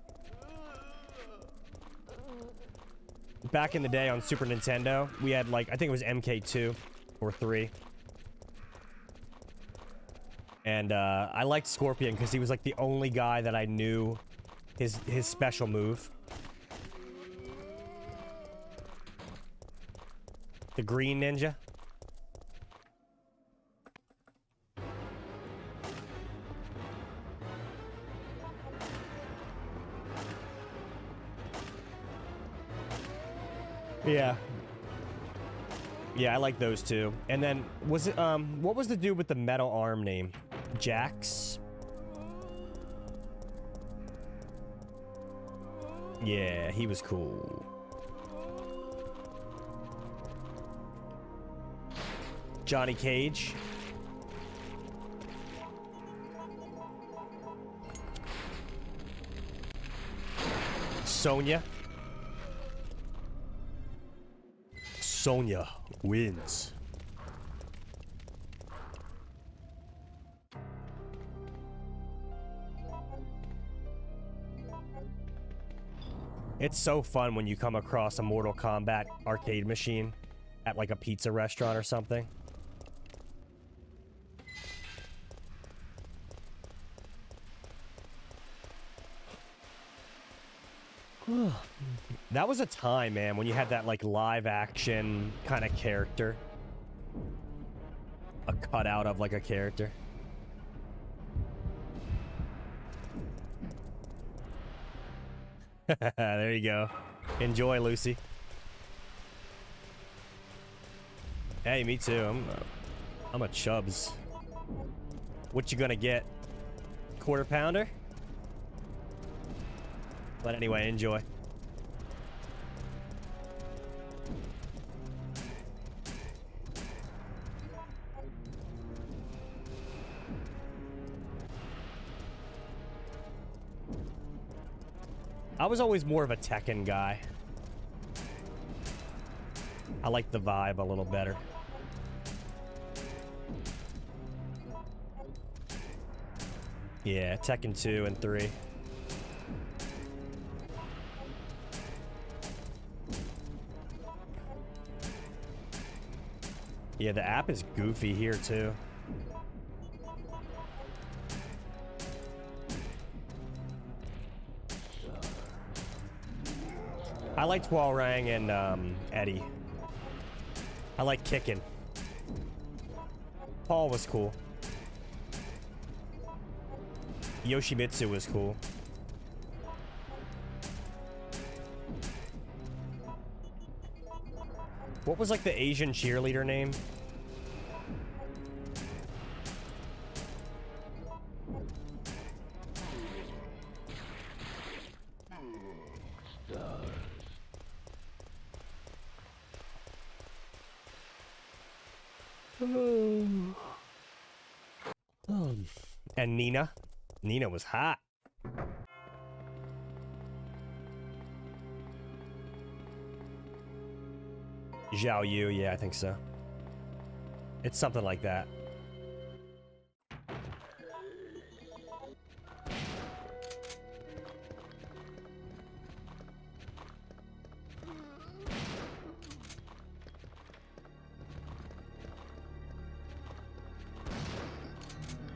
Back in the day on Super Nintendo, we had like, I think it was MK2 or 3. And I liked Scorpion because he was like the only guy that I knew his special move. The green ninja. Yeah. Yeah, I like those two. And then, was it, what was the dude with the metal arm name? Jax? Yeah, he was cool. Johnny Cage. Sonya. Sonya wins. It's so fun when you come across a Mortal Kombat arcade machine at like a pizza restaurant or something. That was a time, man, when you had that like live action kind of character. A cutout of like a character. There you go. Enjoy, Lucy. Hey, me too. I'm a Chubbs. What you gonna get? Quarter pounder? But anyway, enjoy. I was always more of a Tekken guy. I like the vibe a little better. Yeah, Tekken 2 and 3. Yeah, the app is goofy here too. I liked Walrang and Eddie. I like kicking. Paul was cool. Yoshimitsu was cool. What was like the Asian cheerleader name? And Nina. Nina was hot. Zhao Yu, yeah, I think so. It's something like that.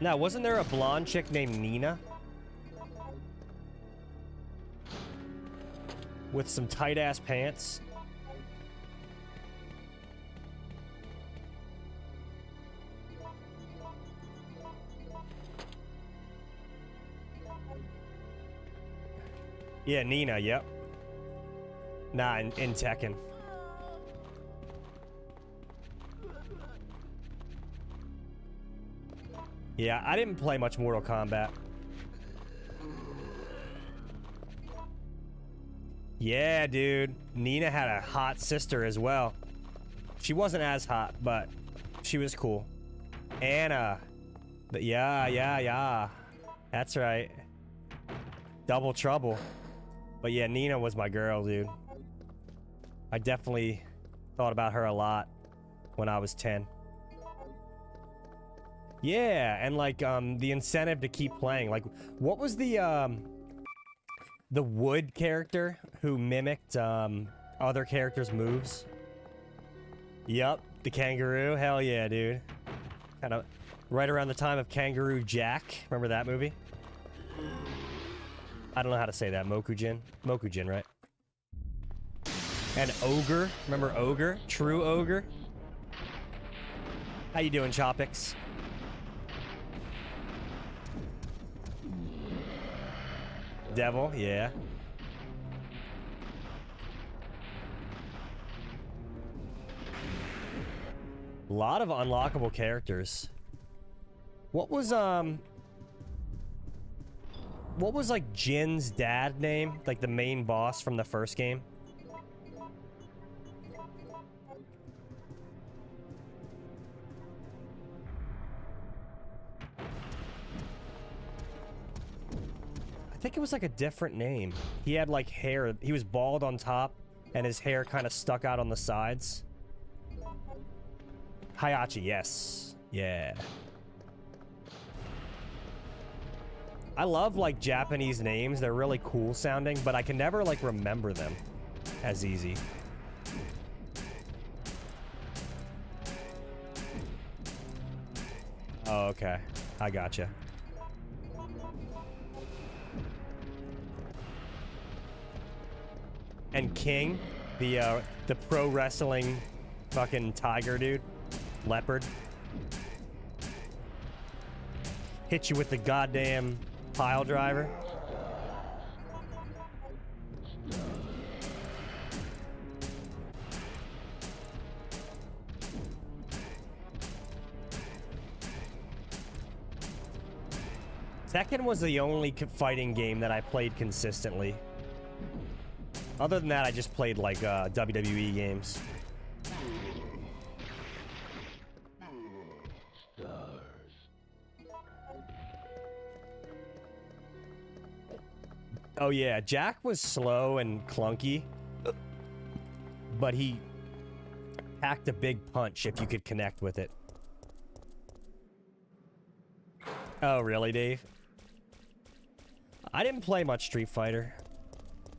Now, wasn't there a blonde chick named Nina? With some tight-ass pants? Yeah, Nina, yep. Nah, in Tekken. Yeah, I didn't play much Mortal Kombat. Yeah, dude. Nina had a hot sister as well. She wasn't as hot, but she was cool. Anna. But yeah. That's right. Double trouble. But yeah, Nina was my girl, dude. I definitely thought about her a lot when I was 10. Yeah, and like the incentive to keep playing. Like, what was the Wood character who mimicked other characters' moves? Yup, the kangaroo. Hell yeah, dude. Kind of right around the time of Kangaroo Jack. Remember that movie? I don't know how to say that. Mokujin? Mokujin, right? And Ogre. Remember Ogre? True Ogre? How you doing, Chopix? Devil, yeah. A lot of unlockable characters. What was like Jin's dad name? Like the main boss from the first game? I think it was like a different name. He had like hair. He was bald on top and his hair kind of stuck out on the sides. Hayachi, yes. Yeah. I love like Japanese names. They're really cool sounding, but I can never like remember them as easy. Oh, okay. I gotcha. And King, the pro wrestling fucking tiger dude. Leopard. Hit you with the goddamn pile driver. Tekken was the only fighting game that I played consistently. Other than that, I just played like WWE games. Oh yeah, Jack was slow and clunky, but he packed a big punch if you could connect with it. Oh really, Dave? I didn't play much Street Fighter.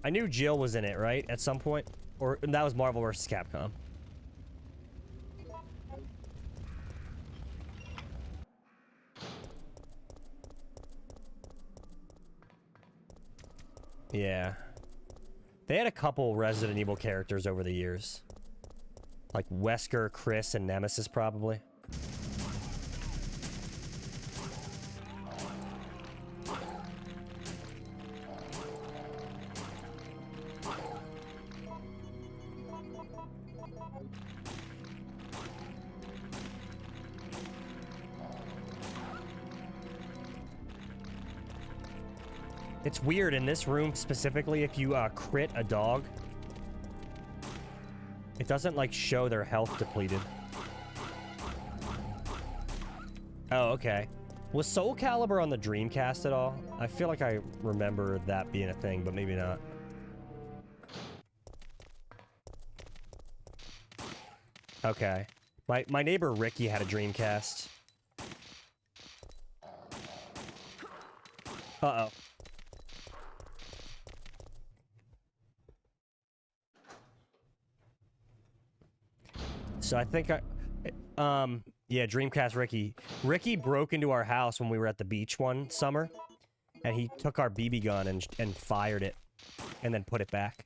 I knew Jill was in it, right? At some point? Or that was Marvel vs. Capcom. Yeah. They had a couple Resident Evil characters over the years. Like Wesker, Chris, and Nemesis, probably. It's weird, in this room specifically, if you crit a dog, it doesn't, like, show their health depleted. Oh, okay. Was Soul Calibur on the Dreamcast at all? I feel like I remember that being a thing, but maybe not. Okay. My neighbor Ricky had a Dreamcast. Uh-oh. So I think yeah, Dreamcast Ricky. Ricky broke into our house when we were at the beach one summer, and he took our BB gun and fired it, and then put it back.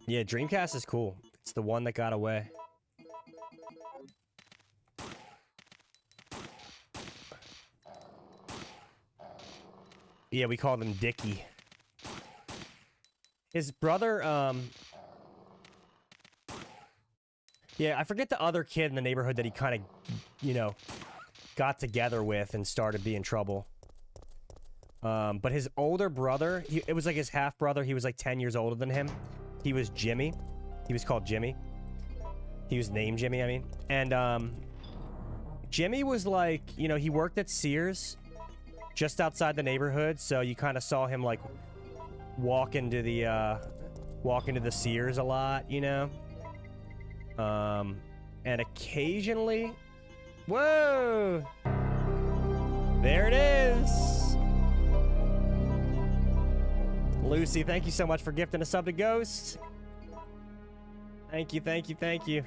Yeah, Dreamcast is cool. It's the one that got away. Yeah, we called him Dickie. His brother, yeah, I forget the other kid in the neighborhood that he kind of, you know, got together with and started being trouble. But his older brother, it was like his half brother. He was like 10 years older than him. He was Jimmy. He was called Jimmy. He was named Jimmy, I mean. And Jimmy was like, you know, he worked at Sears just outside the neighborhood. So you kind of saw him like walk into the Sears a lot, you know. And occasionally, whoa, there it is. Lucy, thank you so much for gifting a sub to Ghost. Thank you, thank you, thank you.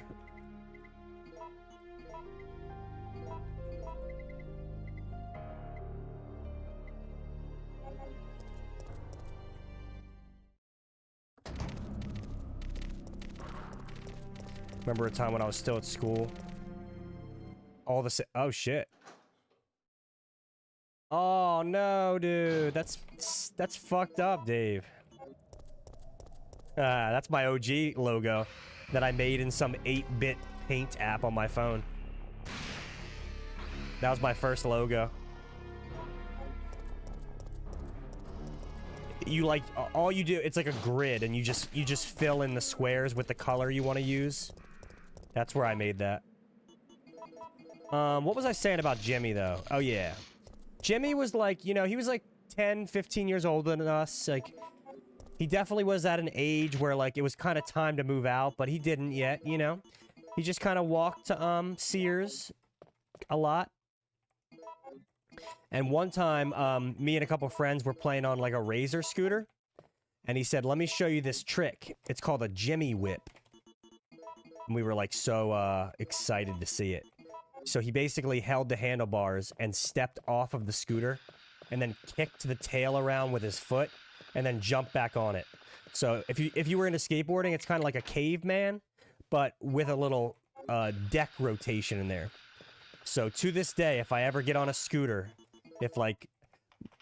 Remember a time when I was still at school? All the oh shit. Oh no, dude. That's fucked up, Dave. That's my OG logo that I made in some 8-bit paint app on my phone. That was my first logo. You like all you do, it's like a grid and you just fill in the squares with the color you want to use. That's where I made that. What was I saying about Jimmy, though? Oh, yeah. Jimmy was like, you know, he was like 10, 15 years older than us. Like, he definitely was at an age where, like, it was kind of time to move out, but he didn't yet, you know? He just kind of walked to, Sears a lot. And one time, me and a couple friends were playing on, like, a Razor scooter. And he said, let me show you this trick. It's called a Jimmy whip. And we were like so excited to see it. So he basically held the handlebars and stepped off of the scooter and then kicked the tail around with his foot and then jumped back on it. So if you were into skateboarding, it's kind of like a caveman, but with a little deck rotation in there. So to this day, if I ever get on a scooter, if like,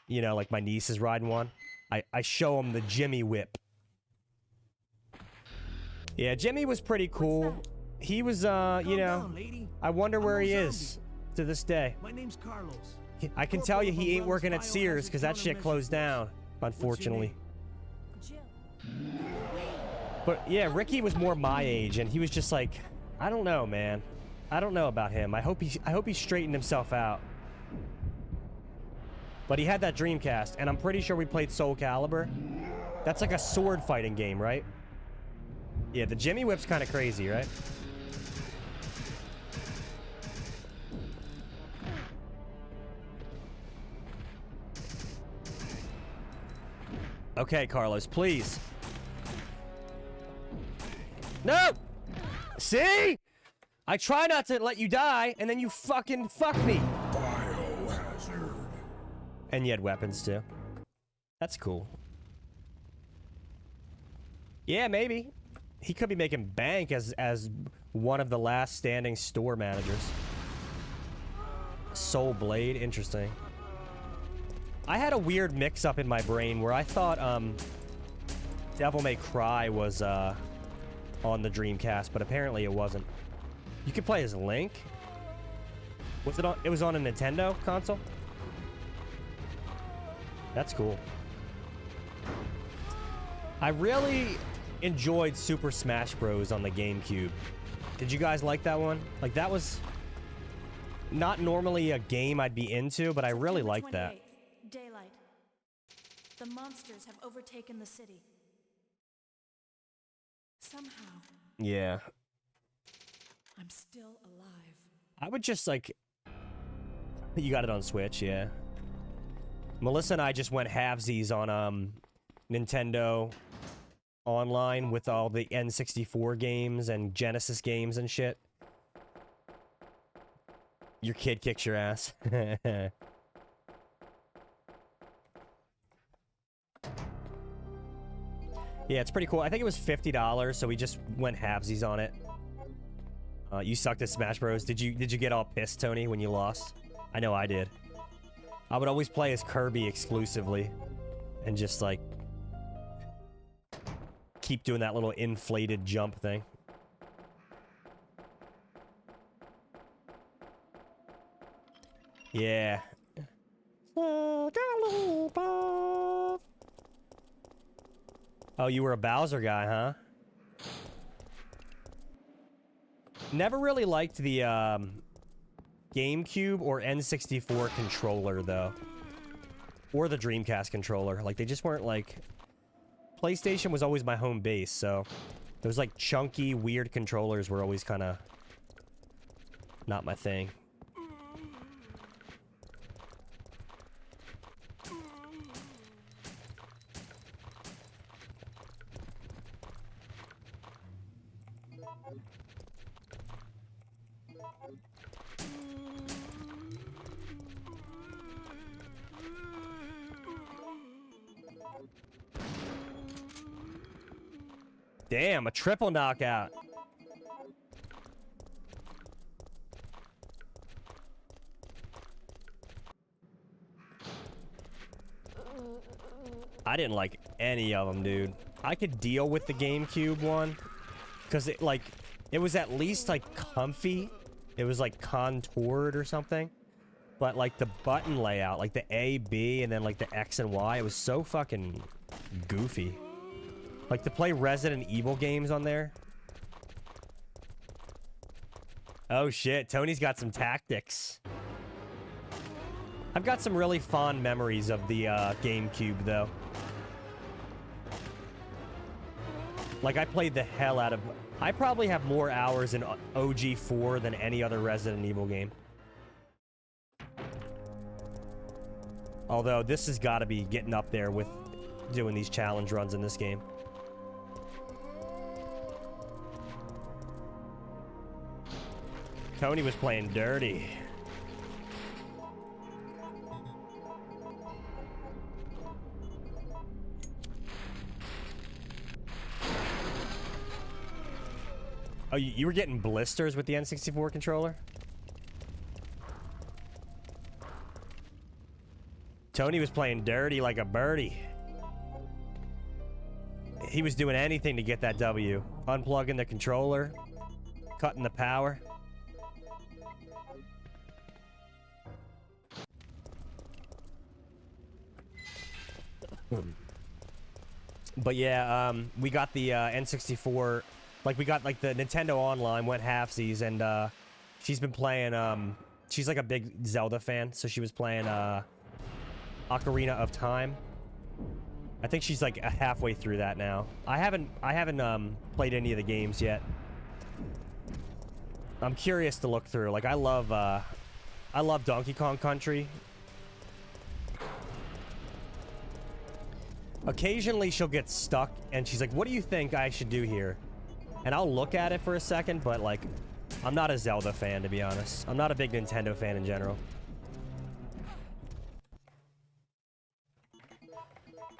you know, like my niece is riding one, I show him the Jimmy whip. Yeah, Jimmy was pretty cool. He was, you know, I wonder where he is to this day. My name's Carlos. I can tell you he ain't working at Sears because that shit closed down, unfortunately. But yeah, Ricky was more my age, and he was just like, I don't know, man. I don't know about him. I hope he straightened himself out. But he had that Dreamcast, and I'm pretty sure we played Soul Calibur. That's like a sword fighting game, right? Yeah, the Jimmy whip's kind of crazy, right? Okay, Carlos, please. No! See? I try not to let you die, and then you fucking fuck me. Biohazard. And you had weapons, too. That's cool. Yeah, maybe. He could be making bank as one of the last standing store managers. Soul Blade, interesting. I had a weird mix-up in my brain where I thought Devil May Cry was on the Dreamcast, but apparently it wasn't. You could play as Link. Was it on? It was on a Nintendo console. That's cool. I really enjoyed Super Smash Bros. On the GameCube. Did you guys like that one? Like, that was not normally a game I'd be into, but I really liked that. Daylight. The monsters have overtaken the city. Somehow. Yeah. I'm still alive. I would just, like... You got it on Switch, yeah. Melissa and I just went halvesies on, Nintendo Online with all the N64 games and Genesis games and shit. Your kid kicks your ass. Yeah, it's pretty cool. I think it was $50, so we just went halvesies on it. You sucked at Smash Bros. Did you get all pissed, Tony, when you lost? I know I did. I would always play as Kirby exclusively. And just, like... keep doing that little inflated jump thing. Yeah. Oh, you were a Bowser guy, huh? Never really liked the GameCube or N64 controller, though. Or the Dreamcast controller. Like, they just weren't, like... PlayStation was always my home base, so... Those, like, chunky, weird controllers were always kind of... not my thing. Damn, a triple knockout. I didn't like any of them, dude. I could deal with the GameCube one. Because it, like, it was at least, like, comfy. It was, like, contoured or something. But, like, the button layout, like the A, B, and then, like, the X and Y, it was so fucking goofy. Like, to play Resident Evil games on there. Oh, shit. Tony's got some tactics. I've got some really fond memories of the GameCube, though. Like, I played the hell out of... I probably have more hours in OG4 than any other Resident Evil game. Although, this has got to be getting up there with doing these challenge runs in this game. Tony was playing dirty. Oh, you were getting blisters with the N64 controller? Tony was playing dirty like a birdie. He was doing anything to get that W. Unplugging the controller, cutting the power. But yeah, we got the N64, like we got like the Nintendo Online went halfsies, and she's been playing, she's like a big Zelda fan, so she was playing Ocarina of Time. I think she's like halfway through that now. I haven't played any of the games yet. I'm curious to look through. Like I love Donkey Kong Country. Occasionally she'll get stuck and she's like, what do you think I should do here? And I'll look at it for a second, but like, I'm not a Zelda fan, to be honest. I'm not a big Nintendo fan in general.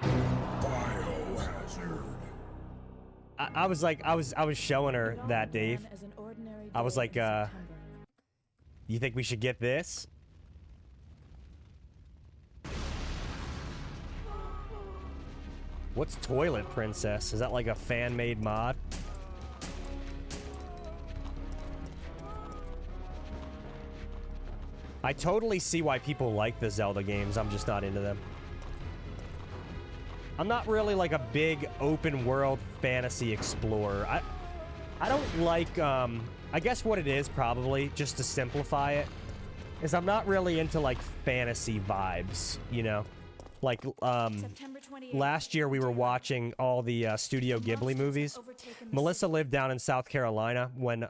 Biohazard. I was like, I was showing her that, Dave. I was like, you think we should get this? What's Toilet Princess? Is that like a fan-made mod? I totally see why people like the Zelda games. I'm just not into them. I'm not really like a big open world fantasy explorer. I don't like, I guess what it is probably, just to simplify it, is I'm not really into like fantasy vibes, you know? Like, last year we were watching all the Studio Ghibli movies. Melissa lived down in South Carolina when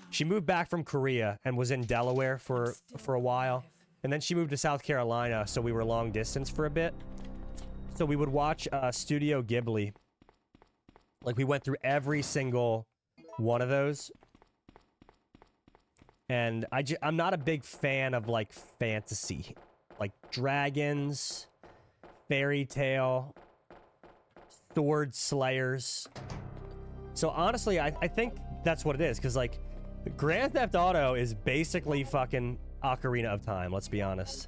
she moved back from Korea and was in Delaware for a while. And then she moved to South Carolina, so we were long distance for a bit. So we would watch Studio Ghibli. Like, we went through every single one of those. And I'm not a big fan of, like, fantasy. Like dragons, fairy tale, sword slayers. So honestly, I think that's what it is, because like Grand Theft Auto is basically fucking Ocarina of Time, let's be honest.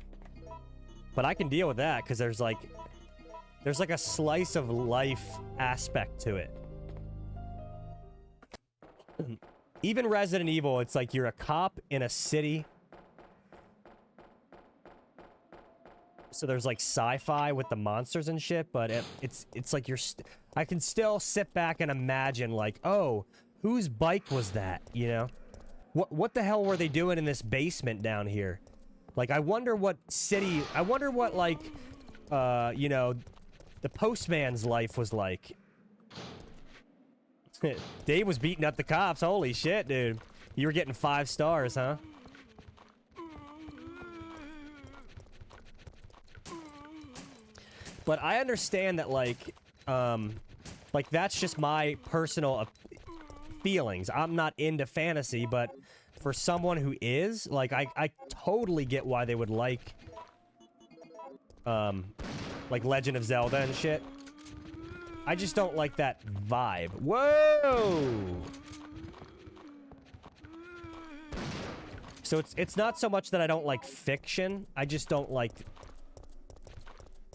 But I can deal with that because there's like a slice of life aspect to it. Even Resident Evil, it's like you're a cop in a city. so there's like sci-fi with the monsters and shit, but it's like I can still sit back and imagine like, oh, whose bike was that, you know? What the hell were they doing in this basement down here? Like, I wonder what like, you know, the postman's life was like. Dave was beating up the cops. Holy shit, dude. You were getting 5 stars, huh? But I understand that, like that's just my personal feelings. I'm not into fantasy, but for someone who is, like, I totally get why they would like Legend of Zelda and shit. I just don't like that vibe. Whoa! So it's not so much that I don't like fiction. I just don't like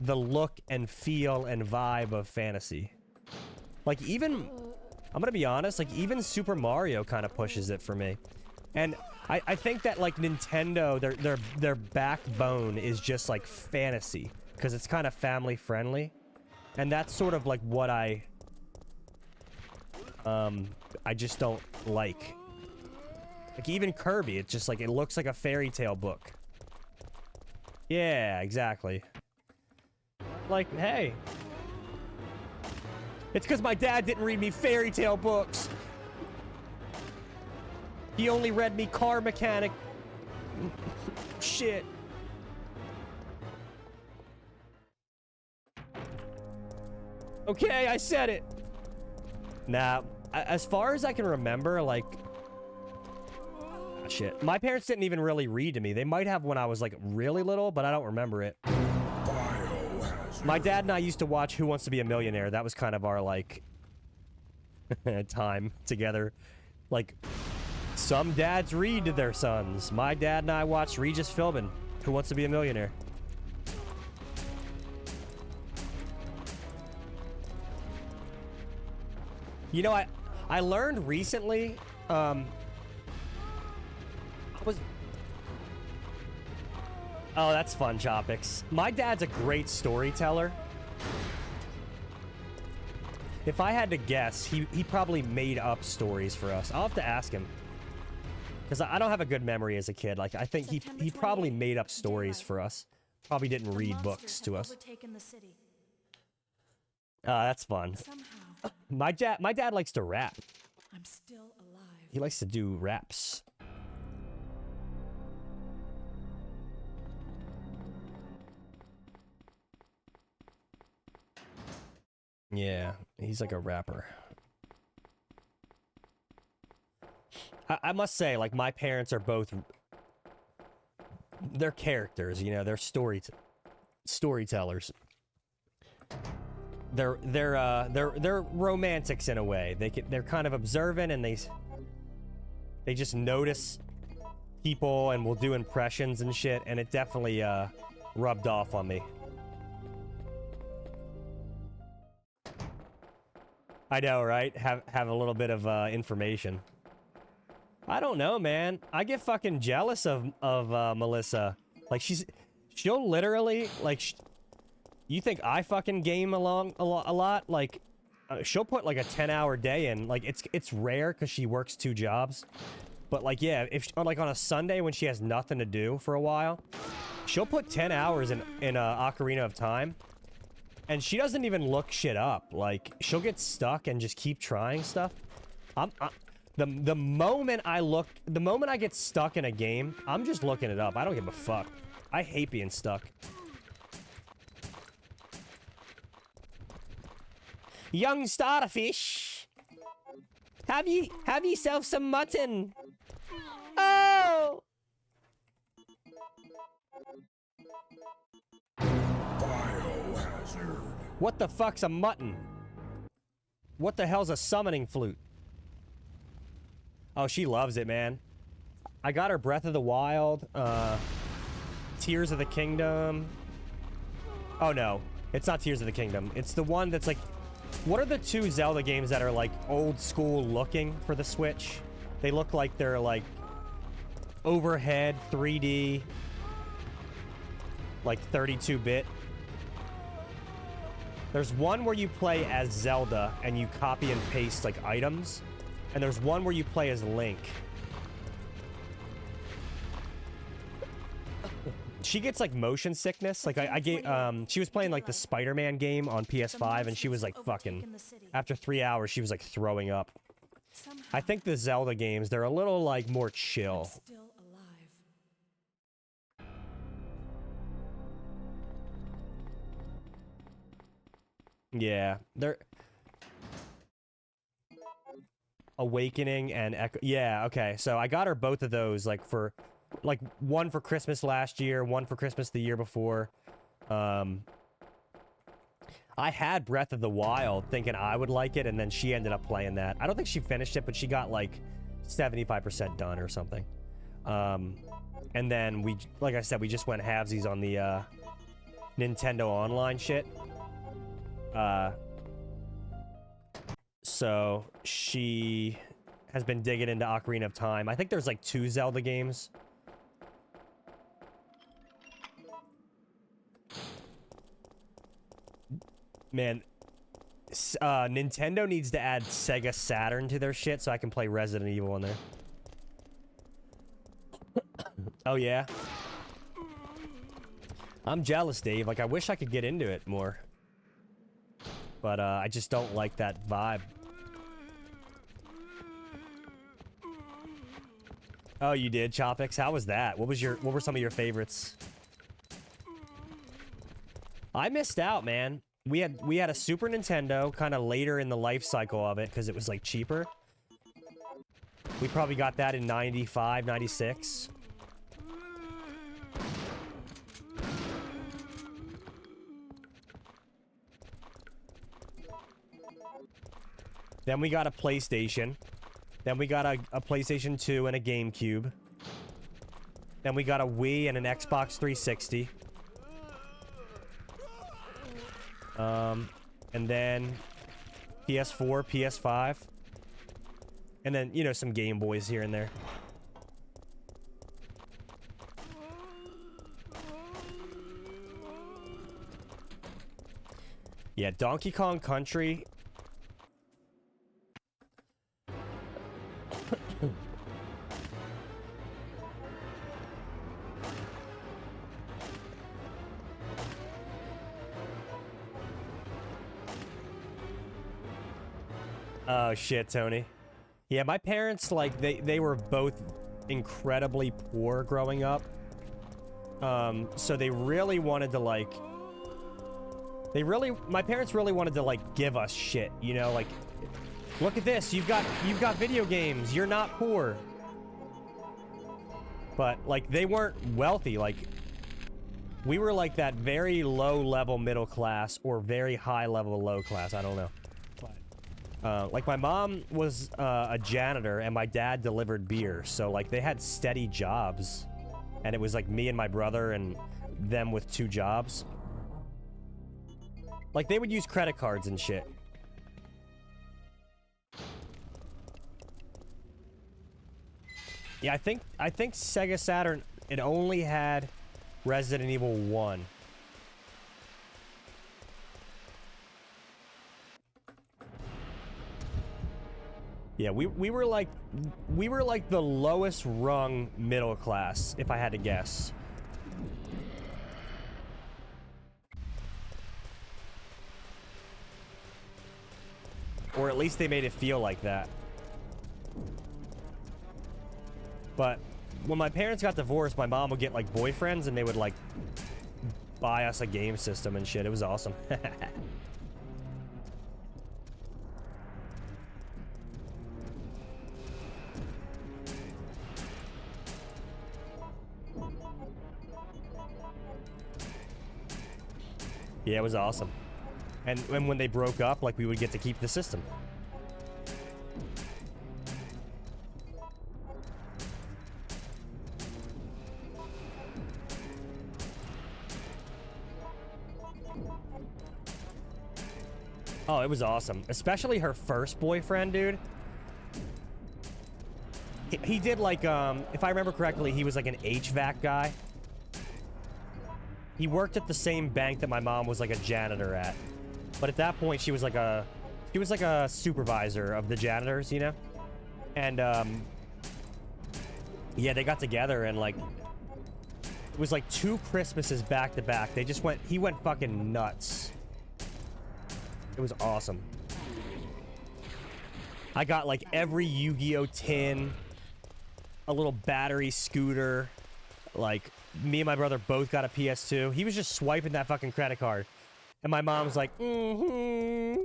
the look and feel and vibe of fantasy. Like, even... I'm gonna be honest, like, even Super Mario kind of pushes it for me. And I think that, like, Nintendo, their backbone is just, like, fantasy. Because it's kind of family-friendly. And that's sort of, like, what I just don't like. Like, even Kirby, it's just, like, it looks like a fairy tale book. Yeah, exactly. Like, hey. It's because my dad didn't read me fairy tale books. He only read me car mechanic shit. Okay, I said it. Nah, as far as I can remember, like... shit. My parents didn't even really read to me. They might have when I was, like, really little, but I don't remember it. My dad and I used to watch Who Wants to Be a Millionaire. That was kind of our, like... time together. Like, some dads read to their sons. My dad and I watched Regis Philbin, Who Wants to Be a Millionaire. You know, I learned recently, oh, that's fun, Chopix. My dad's a great storyteller. If I had to guess, he probably made up stories for us. I'll have to ask him. Because I don't have a good memory as a kid. Like, I think he probably made up stories for us. Probably didn't read books to us. That's fun. My dad likes to rap. I'm still alive. He likes to do raps. Yeah, he's like a rapper. I must say, like, my parents are both... they're characters, you know, they're storytellers. They're romantics in a way. They're kind of observant, and they just notice people and will do impressions and shit, and it definitely rubbed off on me. I know, right? Have a little bit of information. I don't know, man. I get fucking jealous of Melissa. Like, she'll literally, like, you think I fucking game along a lot? Like, she'll put like a 10-hour day in. Like, it's rare because she works 2 jobs. But like, yeah, if like on a Sunday when she has nothing to do for a while, she'll put 10 hours in Ocarina of Time. And she doesn't even look shit up. Like, she'll get stuck and just keep trying stuff. The moment I get stuck in a game, I'm just looking it up. I don't give a fuck. I hate being stuck. Young starfish, have yourself some mutton. Oh! Biohazard. What the fuck's a mutton? What the hell's a summoning flute? Oh, she loves it, man. I got her Breath of the Wild, Tears of the Kingdom. Oh, no. It's not Tears of the Kingdom. It's the one that's like... What are the 2 Zelda games that are like old school looking for the Switch? They look like they're like overhead 3D. like 32-bit. There's one where you play as Zelda and you copy and paste like items, and there's one where you play as Link. She gets like motion sickness. Like I gave she was playing like the Spider-Man game on PS5 and she was like fucking, after 3 hours she was like throwing up. I think the Zelda games, they're a little like more chill. Still alive. Yeah, they're Awakening and Echo. Yeah, okay. So I got her both of those like for like one for Christmas last year, one for Christmas the year before. I had Breath of the Wild thinking I would like it, and then she ended up playing that. I don't think she finished it, but she got like 75% done or something. And then we, like I said, we just went halvesies on the Nintendo Online shit. So she has been digging into Ocarina of Time. I think there's like 2 Zelda games. Man, Nintendo needs to add Sega Saturn to their shit so I can play Resident Evil on there. Oh, yeah? I'm jealous, Dave. Like, I wish I could get into it more. But, I just don't like that vibe. Oh, you did, Chopix? How was that? What were some of your favorites? I missed out, man. We had a Super Nintendo kind of later in the life cycle of it because it was like cheaper. We probably got that in 95, 96. Then we got a PlayStation. Then we got a PlayStation 2 and a GameCube. Then we got a Wii and an Xbox 360. And then PS4, PS5. And then, you know, some Game Boys here and there. Yeah, Donkey Kong Country. Oh shit, Tony. Yeah, my parents, like, they were both incredibly poor growing up. So they really wanted to, like... My parents really wanted to, like, give us shit, you know? Like, look at this, you've got video games, you're not poor. But, like, they weren't wealthy, like... We were, like, that very low-level middle class or very high-level low class, I don't know. Like, my mom was a janitor, and my dad delivered beer, so, like, they had steady jobs. And it was, like, me and my brother and them with 2 jobs. Like, they would use credit cards and shit. Yeah, I think Sega Saturn, it only had Resident Evil 1. Yeah, we were like the lowest rung middle class, if I had to guess. Or at least they made it feel like that. But when my parents got divorced, my mom would get like boyfriends and they would like buy us a game system and shit. It was awesome. Yeah, it was awesome. And when they broke up, like, we would get to keep the system. Oh, it was awesome. Especially her first boyfriend, dude. He did, like, if I remember correctly, he was, like, an HVAC guy. He worked at the same bank that my mom was like a janitor at. But at that point, she was like a supervisor of the janitors, you know? And, yeah, they got together and, like, it was like 2 Christmases back to back. They just went, he went fucking nuts. It was awesome. I got, like, every Yu-Gi-Oh! Tin, a little battery scooter. Like, me and my brother both got a PS2. He was just swiping that fucking credit card. And my mom was like, mm-hmm.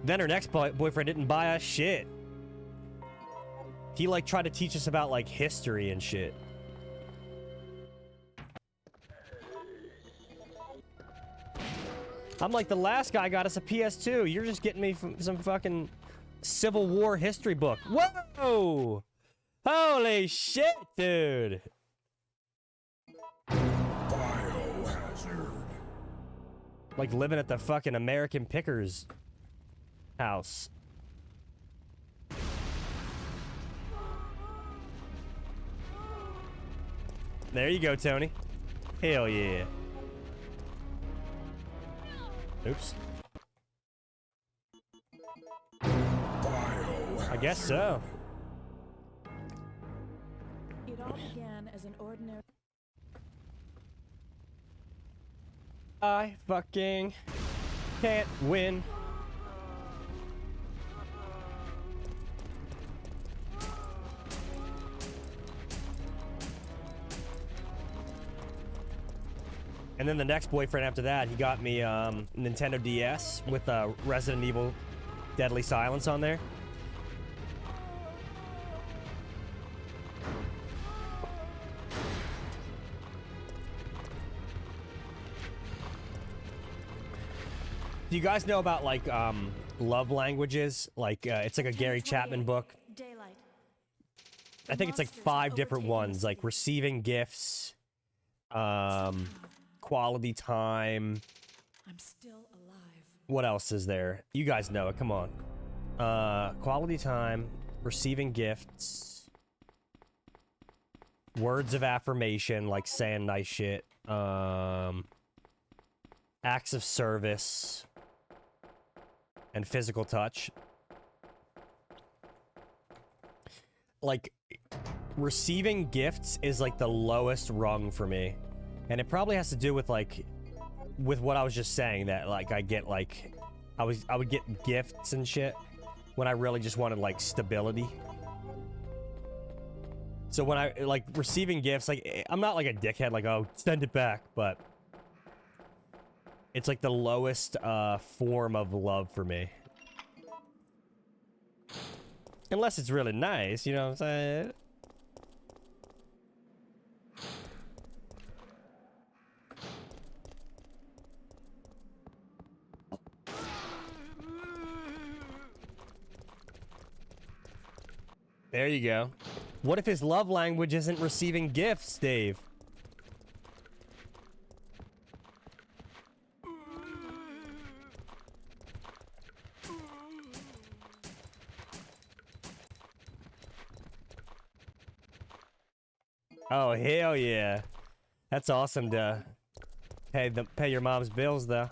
Then her next boyfriend didn't buy us shit. He, like, tried to teach us about, like, history and shit. I'm like, the last guy got us a PS2. You're just getting me from some fucking Civil War history book. Whoa! Holy shit, dude! Biohazard. Like living at the fucking American Pickers house. There you go, Tony. Hell yeah. Oops. I guess so. It all began as an ordinary... I fucking can't win. And then the next boyfriend after that, he got me Nintendo DS with Resident Evil Deadly Silence on there. Do you guys know about, like, love languages? Like, it's like a Gary Chapman book. Daylight. I think it's like 5 different ones, like receiving gifts, quality time. I'm still alive. What else is there? You guys know it, come on. Quality time, receiving gifts, words of affirmation, like saying nice shit, acts of service, and physical touch. Like, receiving gifts is like the lowest rung for me. And it probably has to do with, like, with what I was just saying, that, like, I get, like, I would get gifts and shit when I really just wanted, like, stability. So when I, like, receiving gifts, like, I'm not like a dickhead, like, oh, send it back, but it's like the lowest form of love for me. Unless it's really nice, you know what I'm saying? There you go. What if his love language isn't receiving gifts, Dave? Oh, hell yeah. That's awesome to pay your mom's bills, though.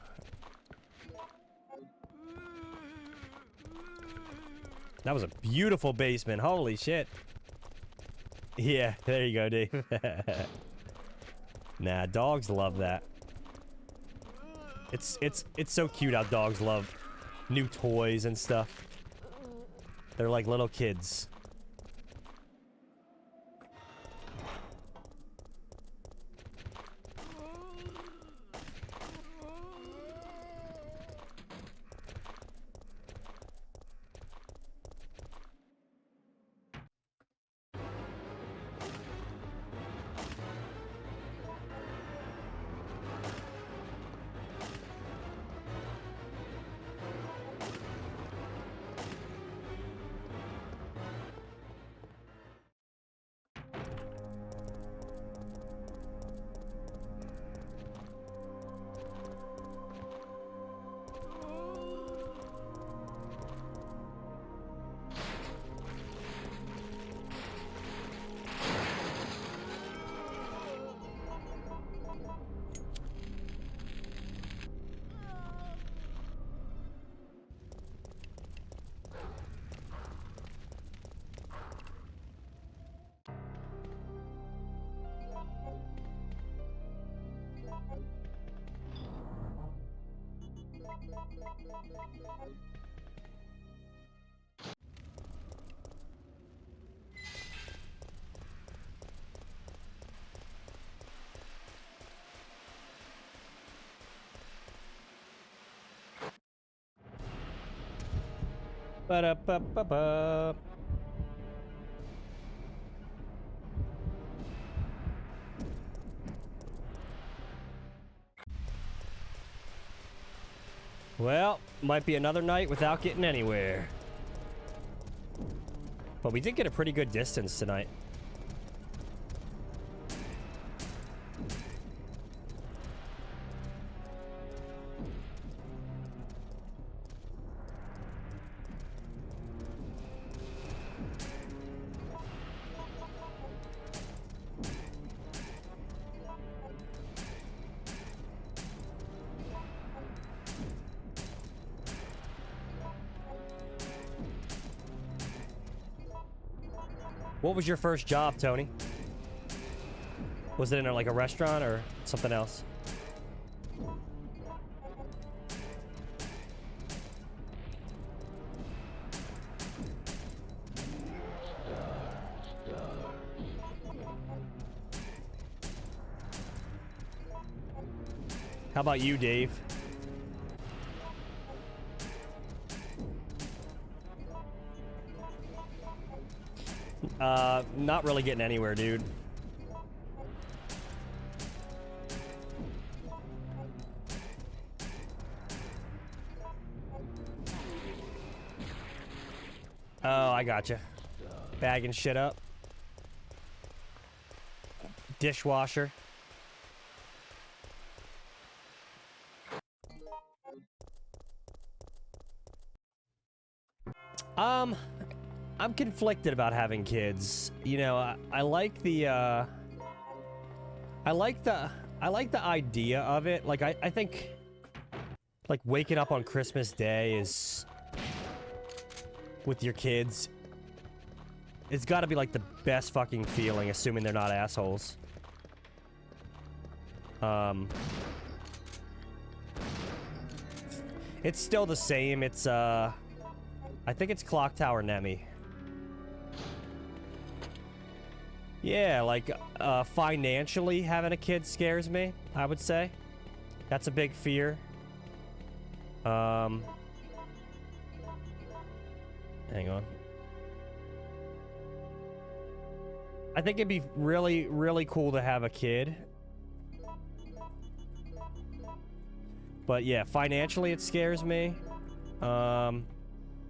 That was a beautiful basement. Holy shit. Yeah, there you go, Dave. Nah, dogs love that. It's so cute how dogs love new toys and stuff. They're like little kids. Ba-da-ba-ba-ba. Well, might be another night without getting anywhere. But we did get a pretty good distance tonight. What was your first job, Tony? Was it in like a restaurant or something else? How about you, Dave? Not really getting anywhere, dude. Oh, I gotcha. Bagging shit up. Dishwasher. I'm conflicted about having kids. You know, I like the I like the idea of it. Like I think like waking up on Christmas Day is with your kids. It's got to be like the best fucking feeling, assuming they're not assholes. It's still the same. It's I think it's Clock Tower Nemi. Yeah, like, financially having a kid scares me, I would say. That's a big fear. Hang on. I think it'd be really, really cool to have a kid. But yeah, financially it scares me. I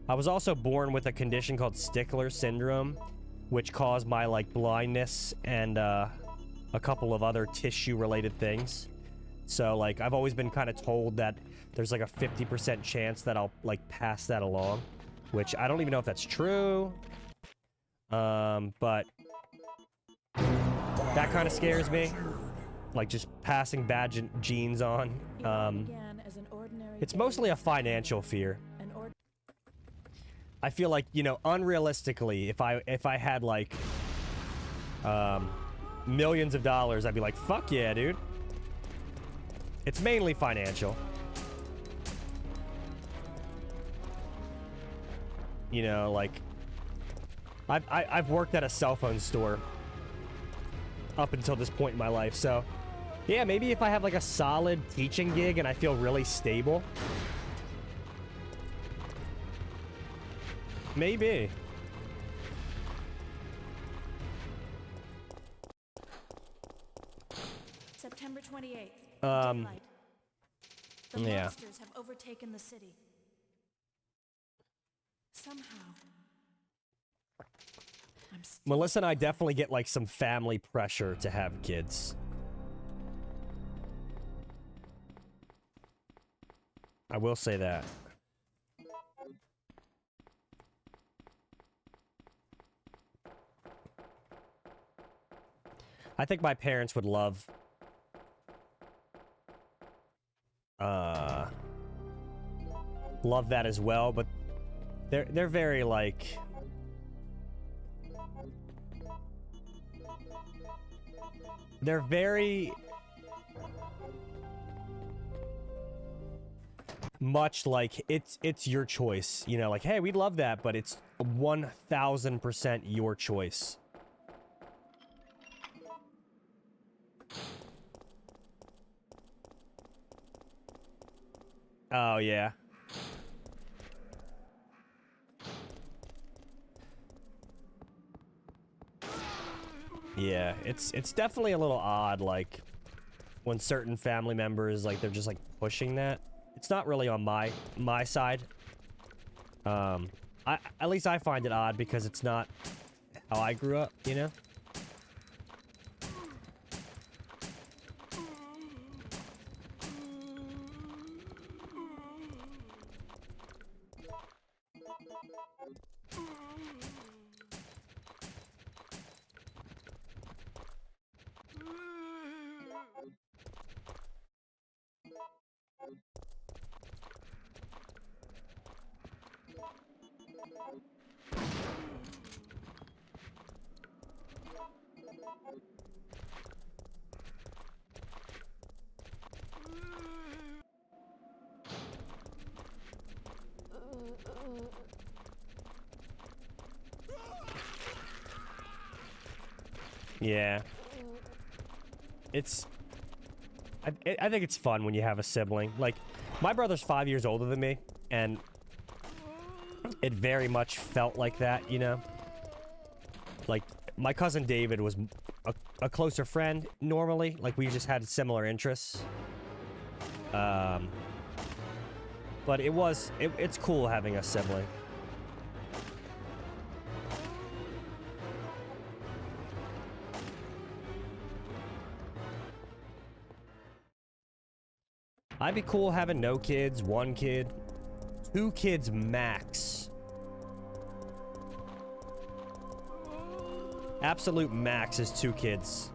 was also born with a condition called Stickler syndrome, which caused my, like, blindness and, a couple of other tissue-related things. So, like, I've always been kind of told that there's, like, a 50% chance that I'll, like, pass that along. Which, I don't even know if that's true. But... that kind of scares me. Like, just passing bad genes on. It's mostly a financial fear. I feel like, you know, unrealistically, if I had like millions of dollars, I'd be like, fuck yeah, dude. It's mainly financial. You know, like I've worked at a cell phone store up until this point in my life, so yeah, maybe if I have like a solid teaching gig and I feel really stable. Maybe. September 28th. Yeah. The monsters have overtaken the city. Somehow. Melissa and I definitely get like some family pressure to have kids. I will say that. I think my parents would love that as well, but they're very like they're very much like it's your choice. You know, like, hey, we'd love that, but it's 1000% your choice. Oh, yeah. Yeah, it's definitely a little odd, like, when certain family members, like, they're just, like, pushing that. It's not really on my side. At least I find it odd because it's not how I grew up, you know? Yeah. It's... I think it's fun when you have a sibling. Like, my brother's 5 years older than me, and it very much felt like that, you know? Like, my cousin David was a closer friend, normally. Like, we just had similar interests. But it's cool having a sibling. I'd be cool having no kids, 1 kid, 2 kids max. Absolute max is 2 kids.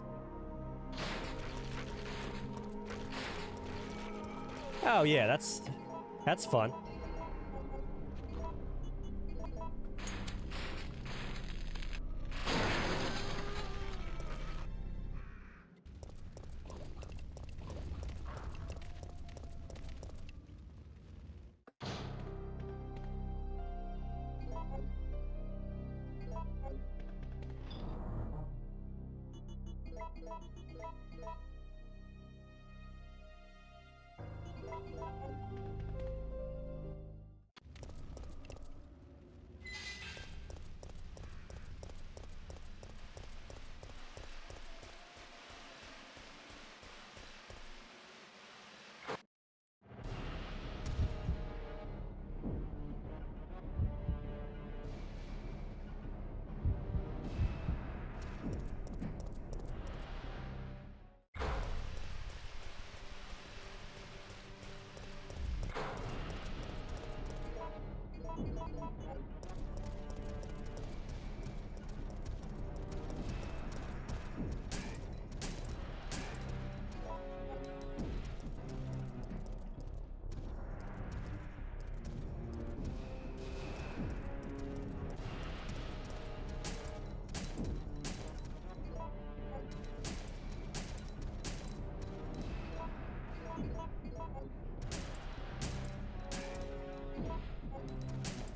Oh yeah, that's fun.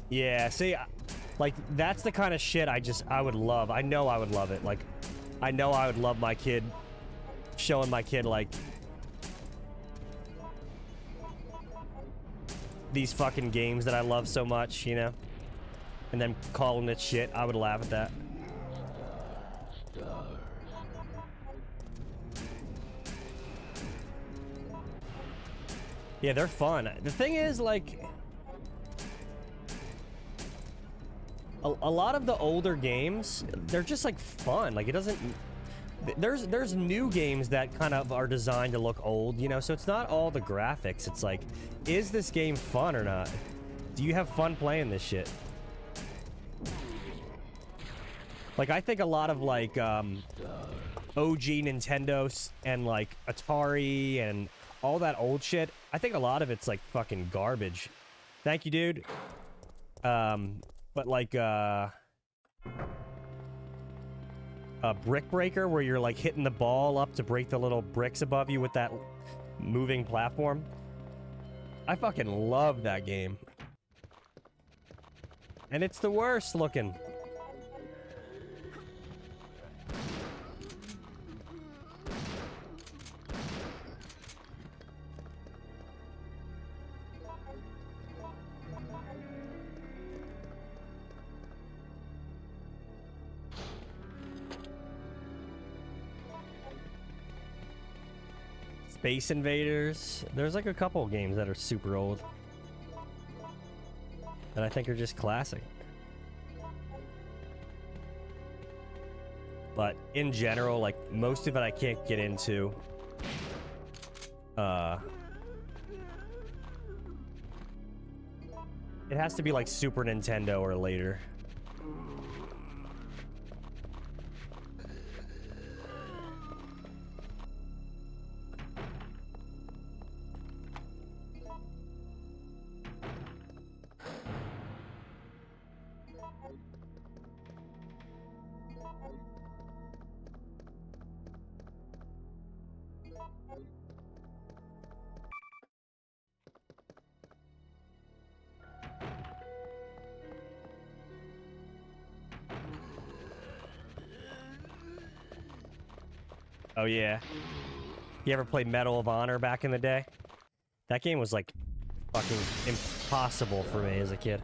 Yeah, see, like, that's the kind of shit I would love. I know I would love it. Like, I know I would love my kid, showing my kid, like, these fucking games that I love so much, you know? And then calling it shit. I would laugh at that. Yeah, they're fun. The thing is, like... A lot of the older games, they're just, like, fun. Like, it doesn't... There's new games that kind of are designed to look old, you know? So it's not all the graphics. It's like, is this game fun or not? Do you have fun playing this shit? Like, I think a lot of, like, OG Nintendos and, like, Atari and all that old shit, I think a lot of it's, like, fucking garbage. Thank you, dude. But, like, a brick breaker where you're, like, hitting the ball up to break the little bricks above you with that moving platform. I fucking love that game. And it's the worst looking. Space Invaders. There's like a couple games that are super old that I think are just classic. But in general, like most of it I can't get into. It has to be like Super Nintendo or later. Oh yeah. You ever played Medal of Honor back in the day? That game was like fucking impossible for me as a kid.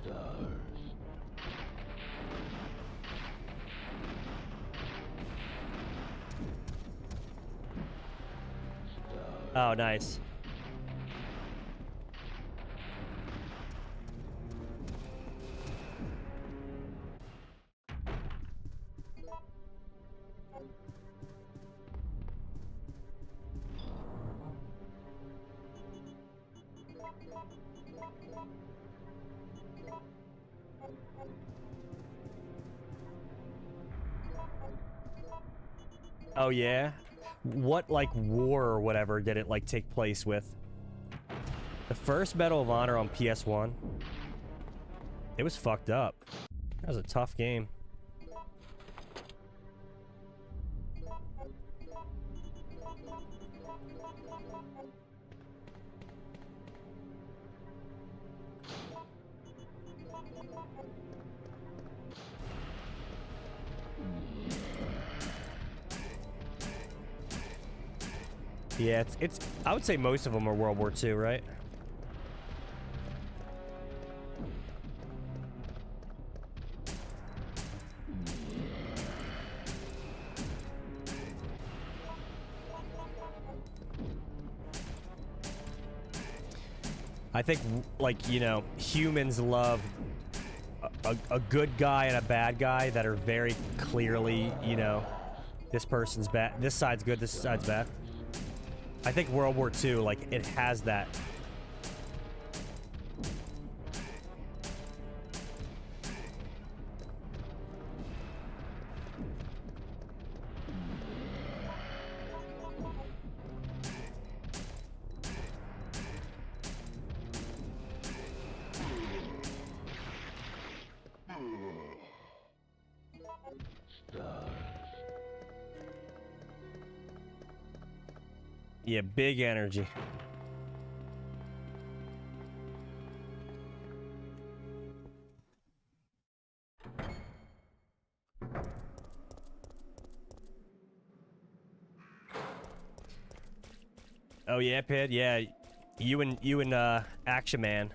Oh, nice. Oh yeah? What like war or whatever did it like take place with? The first Medal of Honor on PS1. It was fucked up. That was a tough game. Yeah, it's I would say most of them are World War II, right? I think, like, you know, humans love a good guy and a bad guy that are very clearly, you know, this person's bad, this side's good, this side's bad. I think World War II, like, it has that. Yeah, big energy. Oh yeah, Pid. Yeah, you and Action Man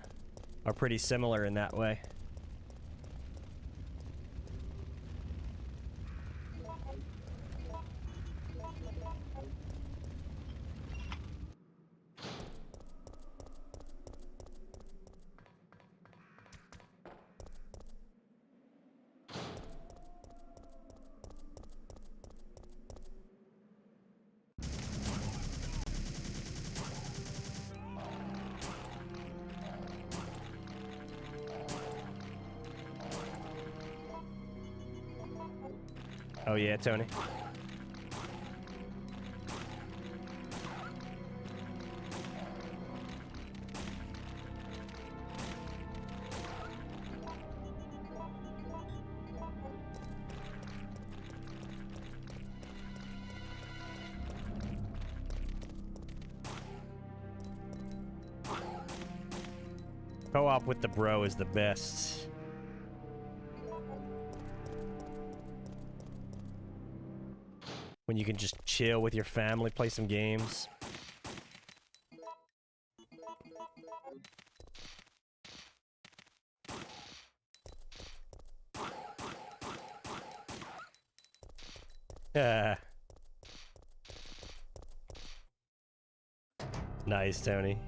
are pretty similar in that way. Oh yeah, Tony. Co-op with the bro is the best. When you can just chill with your family, play some games. Nice, Tony.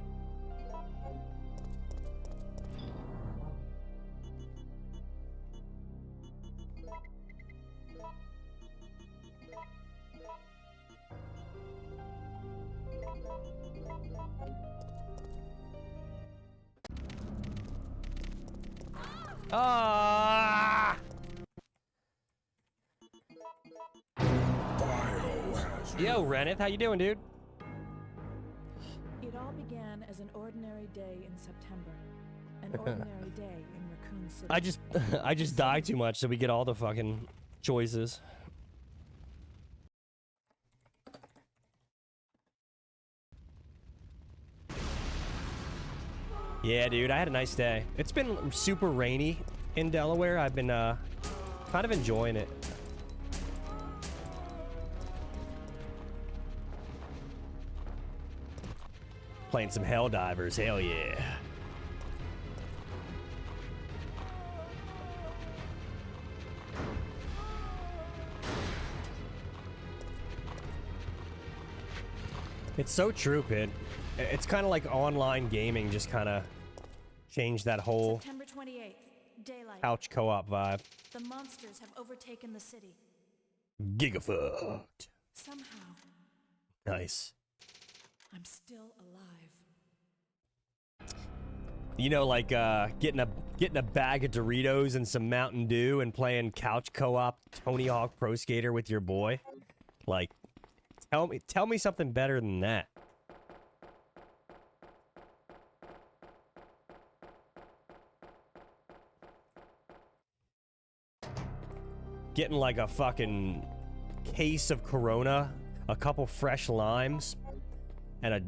Ah! Biohazard. Yo, Reneth, how you doing, dude? It all began as an ordinary day in September. An ordinary day in Raccoon City. I just die too much, so we get all the fucking choices. Yeah, dude, I had a nice day. It's been super rainy in Delaware. I've been kind of enjoying it. Playing some Helldivers, hell yeah. It's so true, Pit. It's kind of like online gaming just kind of changed that whole September 28th, daylight. couch co-op vibe. The monsters have overtaken the city. Gigafucked. Somehow, Nice. I'm still alive. You know, like getting a bag of Doritos and some Mountain Dew and playing couch co-op Tony Hawk Pro Skater with your boy. Like, tell me something better than that. Getting like a fucking case of Corona, a couple fresh limes, and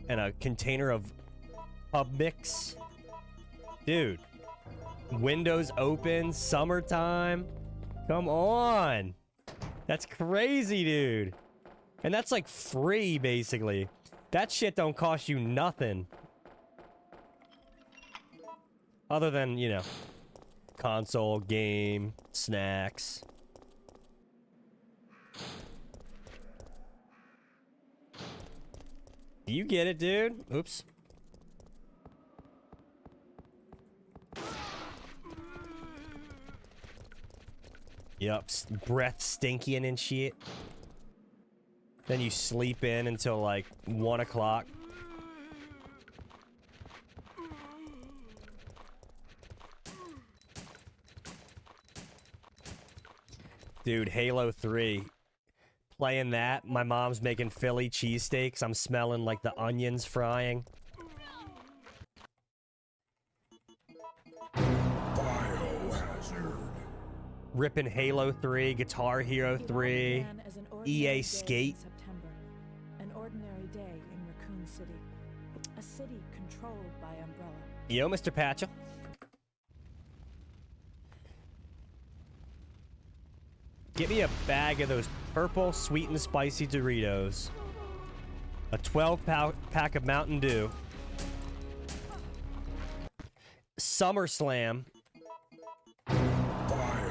a container of pub mix. Dude, windows open, summertime. Come on. That's crazy, dude. And that's like free, basically. That shit don't cost you nothing. Other than, you know, console, game, snacks. Do you get it, dude? Oops. Yup, breath stinking and shit. Then you sleep in until like 1 o'clock. Dude, Halo 3. Playing that, my mom's making Philly cheesesteaks. I'm smelling like the onions frying. Biohazard. Ripping Halo 3, Guitar Hero It all 3, began as an ordinary EA day in Skate. September. An ordinary day in Raccoon City. A city controlled by Umbrella. Yo, Mr. Patchell. Get me a bag of those purple sweet and spicy Doritos. A 12-pack of Mountain Dew. SummerSlam. Biohazard.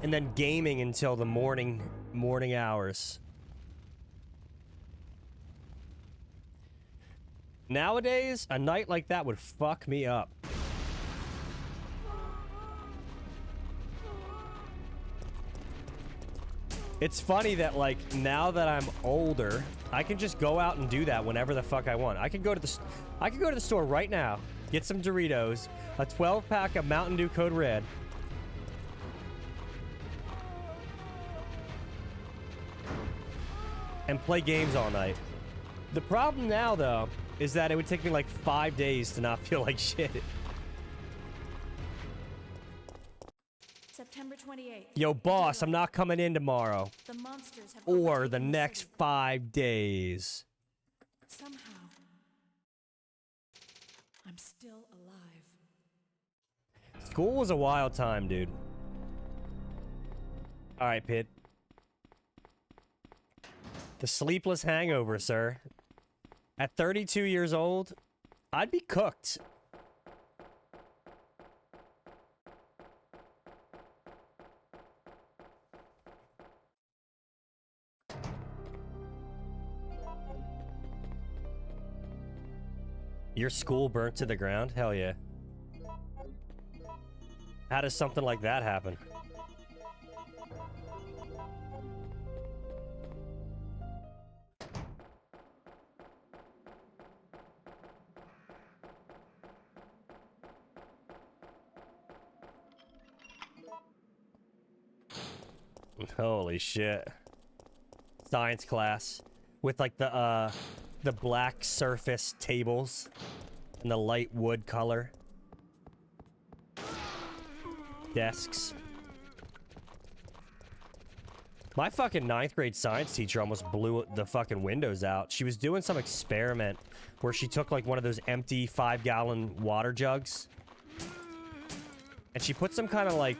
And then gaming until the morning hours. Nowadays, a night like that would fuck me up. It's funny that, like, now that I'm older, I can just go out and do that whenever the fuck I want. I could go to the store right now, get some Doritos, a 12-pack of Mountain Dew Code Red, and play games all night. The problem now, though, is that it would take me like 5 days to not feel like shit. September 28th. Yo, boss, I'm not coming in tomorrow. The monsters have Or overtaken the next city. 5 days. Somehow, I'm still alive. School was a wild time, dude. Alright, Pit. The sleepless hangover, sir. At 32 years old, I'd be cooked. Your school burnt to the ground? Hell yeah. How does something like that happen? Holy shit. Science class with like the black surface tables and the light wood color desks. My fucking 9th grade science teacher almost blew the fucking windows out. She was doing some experiment where she took like one of those empty 5-gallon water jugs and she put some kind of like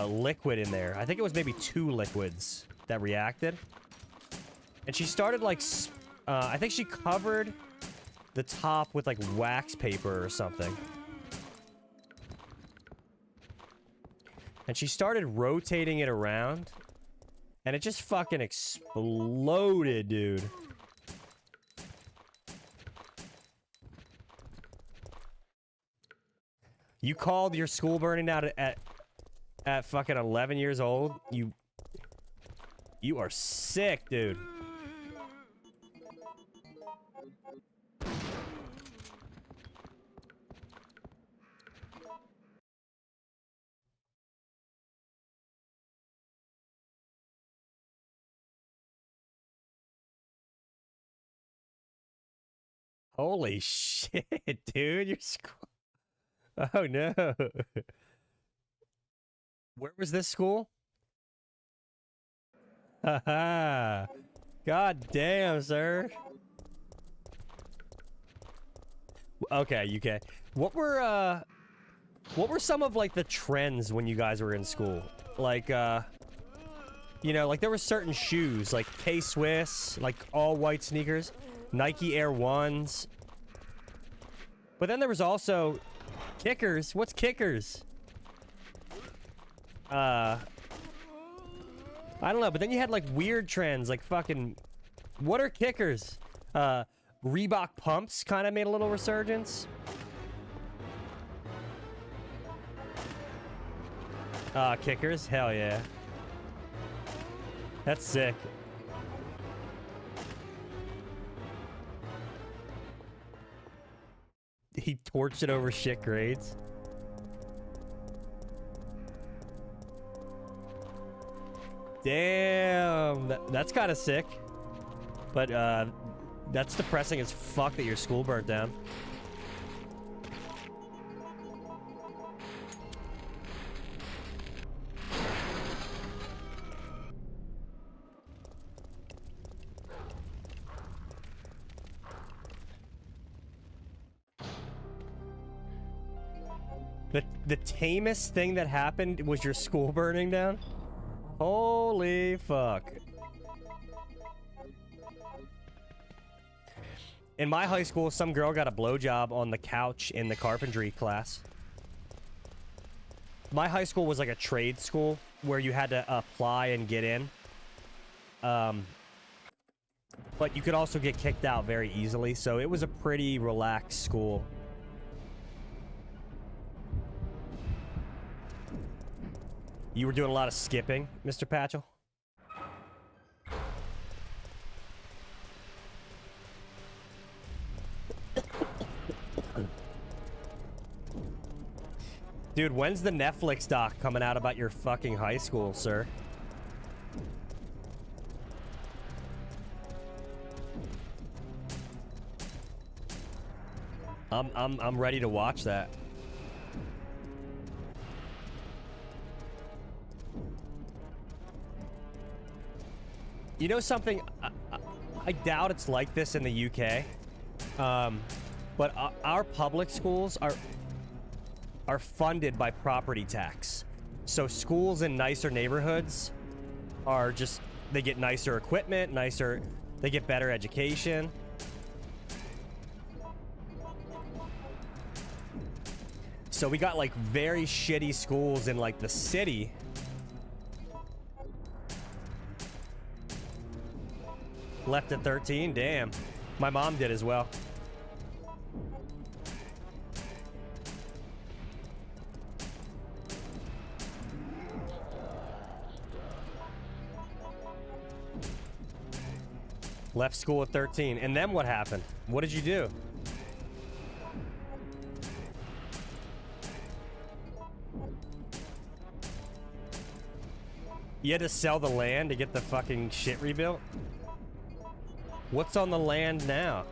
liquid in there. I think it was maybe 2 liquids that reacted. And she started like, I think she covered the top with like wax paper or something. And she started rotating it around. And it just fucking exploded, dude. You called your school burning out at fucking 11 years old? You are sick, dude. Holy shit, dude. Your school. Oh no. Where was this school? Haha. God damn, sir. Okay, UK. What were some of like the trends when you guys were in school? Like you know, like there were certain shoes, like K-Swiss, like all white sneakers, Nike Air Ones. But then there was also kickers. What's kickers? I don't know, but then you had like weird trends, like fucking, what are kickers? Reebok pumps kind of made a little resurgence. Kickers? Hell yeah. That's sick. He torched it over shit grades. Damn, that's kind of sick. But that's depressing as fuck that your school burnt down. The tamest thing that happened was your school burning down? Holy fuck. In my high school, some girl got a blowjob on the couch in the carpentry class. My high school was like a trade school where you had to apply and get in. But you could also get kicked out very easily, so it was a pretty relaxed school. You were doing a lot of skipping, Mr. Patchell? Dude, when's the Netflix doc coming out about your fucking high school, sir? I'm ready to watch that. You know something? I doubt it's like this in the UK. But our public schools are... are funded by property tax. So schools in nicer neighborhoods are just, they get nicer equipment, they get better education. So we got like very shitty schools in like the city. Left at 13, damn. My mom did as well. Left school at 13. And then what happened? What did you do? You had to sell the land to get the fucking shit rebuilt? What's on the land now?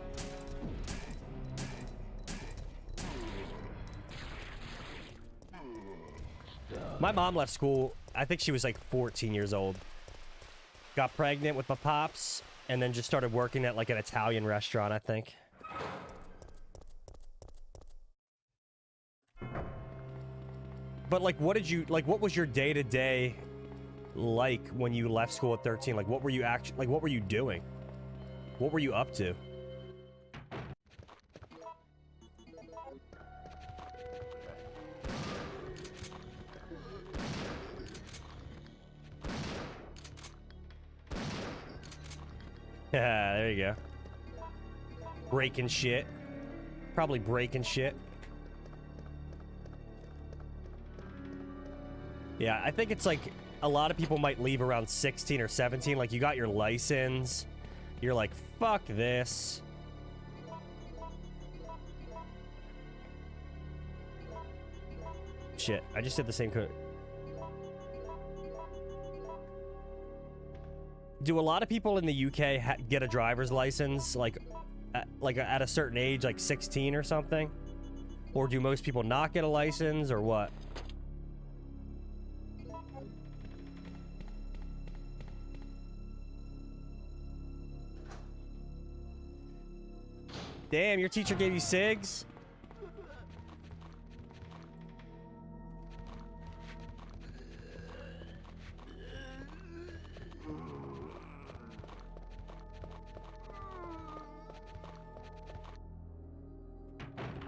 My mom left school, I think she was like 14 years old. Got pregnant with my pops, and then just started working at like an Italian restaurant, I think. But like, what was your day-to-day like when you left school at 13? Like, what were you what were you doing? What were you up to? Yeah, there you go. Breaking shit. Probably breaking shit. Yeah, I think it's like a lot of people might leave around 16 or 17. Like, you got your license. You're like, fuck this. Shit, I just did the same code. Do a lot of people in the UK get a driver's license like at a certain age, like 16 or something? Or do most people not get a license, or what? Damn, your teacher gave you cigs?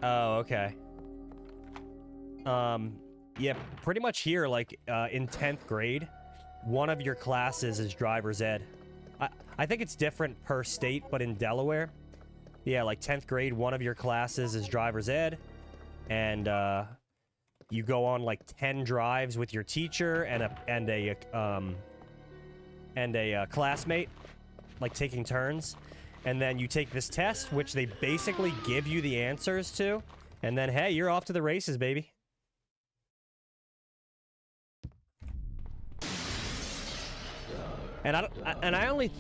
Oh, okay. Yeah, pretty much here, like, in 10th grade, one of your classes is driver's ed. I think it's different per state, but in Delaware, yeah, like 10th grade, one of your classes is driver's ed, and you go on like 10 drives with your teacher and a classmate, like taking turns, and then you take this test, which they basically give you the answers to, and then hey, you're off to the races, baby. And I only.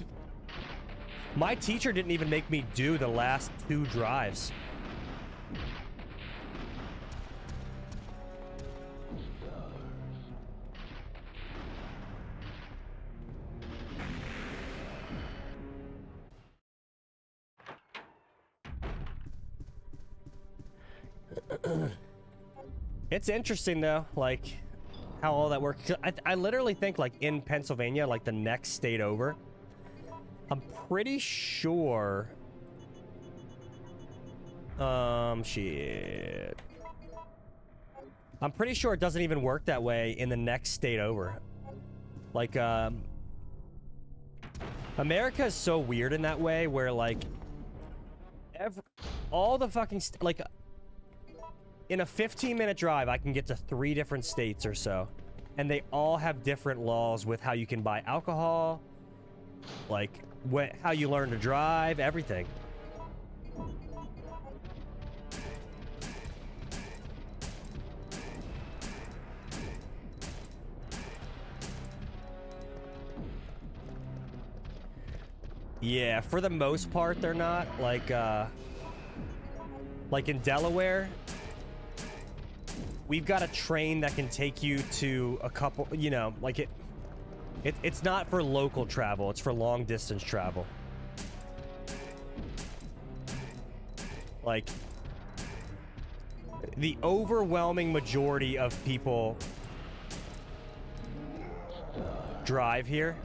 My teacher didn't even make me do the last 2 drives. It's interesting though, like how all that works. I literally think like in Pennsylvania, like the next state over, I'm pretty sure. Shit. I'm pretty sure it doesn't even work that way in the next state over. Like, America is so weird in that way where, like, all the fucking, like, in a 15-minute drive, I can get to 3 different states or so. And they all have different laws with how you can buy alcohol, like, how you learn to drive, everything. Yeah, for the most part, they're not. Like in Delaware, we've got a train that can take you to a couple, you know, like it's not for local travel, it's for long distance travel. the overwhelming majority of people drive here.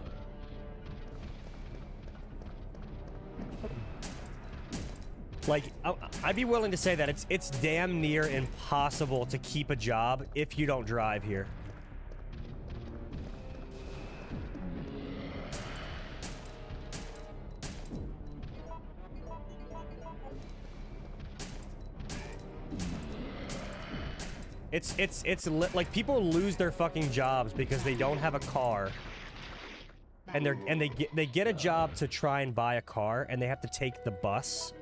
Like, I'd be willing to say that it's damn near impossible to keep a job if you don't drive here. Like, people lose their fucking jobs because they don't have a car. And they get a job to try and buy a car, and they have to take the bus.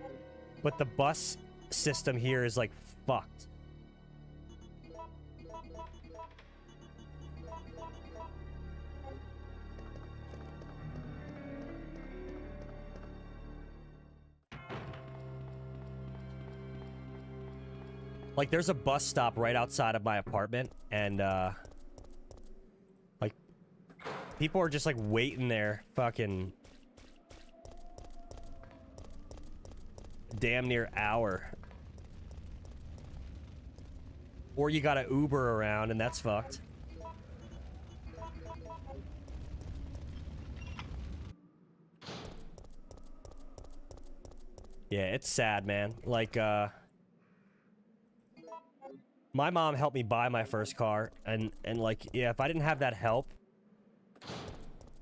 But the bus system here is like fucked. Like, there's a bus stop right outside of my apartment, and like, people are just like waiting there fucking damn near hour. Or you gotta Uber around, and that's fucked. Yeah, it's sad, man. Like, my mom helped me buy my first car, and like, yeah, if I didn't have that help,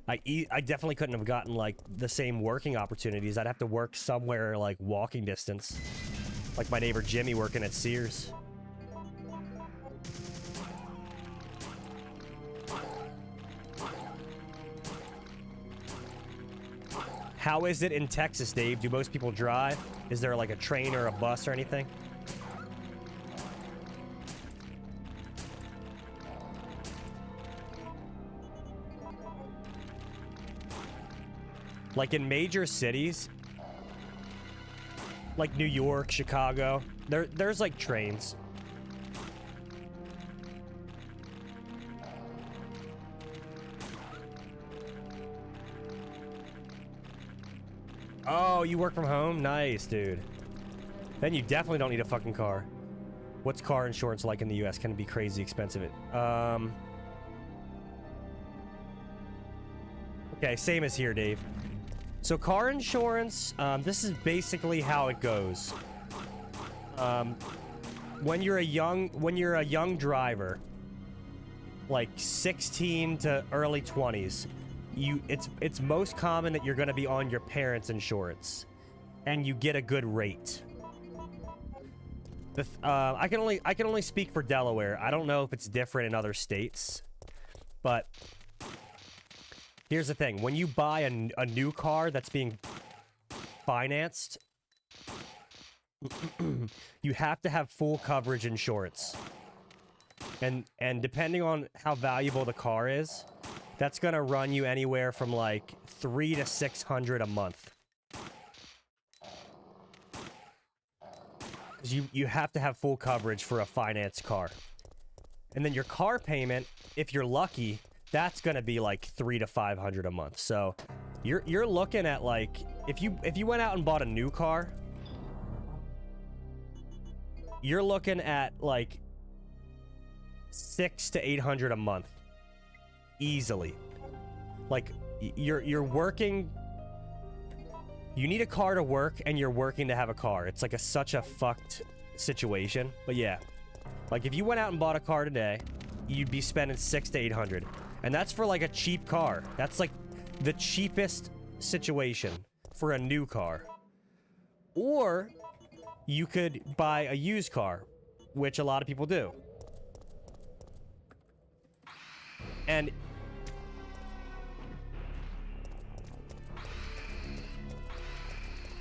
I definitely couldn't have gotten, like, the same working opportunities. I'd have to work somewhere, like, walking distance. Like my neighbor Jimmy working at Sears. How is it in Texas, Dave? Do most people drive? Is there, like, a train or a bus or anything? Like, in major cities, like New York, Chicago, there's like trains. Oh, you work from home? Nice, dude. Then you definitely don't need a fucking car. What's car insurance like in the US? Can it be crazy expensive? Okay, same as here, Dave. So car insurance, this is basically how it goes. When you're a young driver, like 16 to early 20s, it's most common that you're going to be on your parents' insurance, and you get a good rate. I can only speak for Delaware. I don't know if it's different in other states, but here's the thing. When you buy a new car that's being financed, you have to have full coverage insurance. And depending on how valuable the car is, that's going to run you anywhere from like $300 to $600 a month. You have to have full coverage for a financed car. And then your car payment, if you're lucky, that's gonna be like $300 to $500 a month. So you're looking at, like, if you went out and bought a new car, you're looking at like $600 to $800 a month, easily. Like, you're working. You need a car to work, and you're working to have a car. It's like such a fucked situation. But yeah, like, if you went out and bought a car today, you'd be spending $600 to $800. And that's for, like, a cheap car. That's, like, the cheapest situation for a new car. Or you could buy a used car, which a lot of people do. And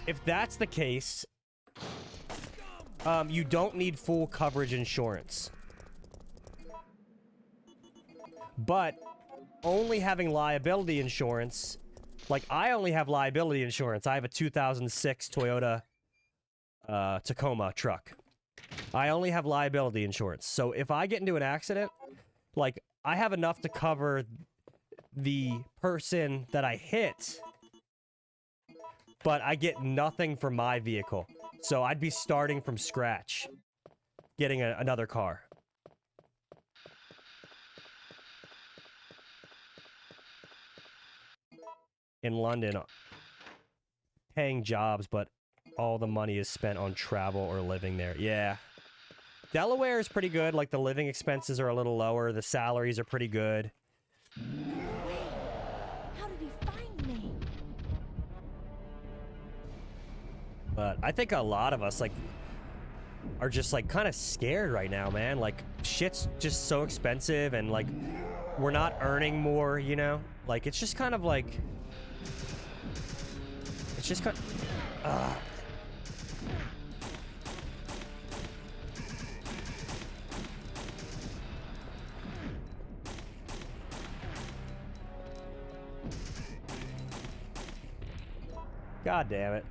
if that's the case, you don't need full coverage insurance. But only having liability insurance, like, I only have liability insurance. I have a 2006 Toyota Tacoma truck. I only have liability insurance. So if I get into an accident, like, I have enough to cover the person that I hit, but I get nothing for my vehicle. So I'd be starting from scratch. getting another car. In London, paying jobs, but all the money is spent on travel or living there. Yeah. Delaware is pretty good. Like, the living expenses are a little lower. The salaries are pretty good. How did he find me? But I think a lot of us, like, are just, like, kind of scared right now, man. Like, shit's just so expensive, and, like, we're not earning more, you know? Like, it's just kind of, like... It's just kind of... God damn it.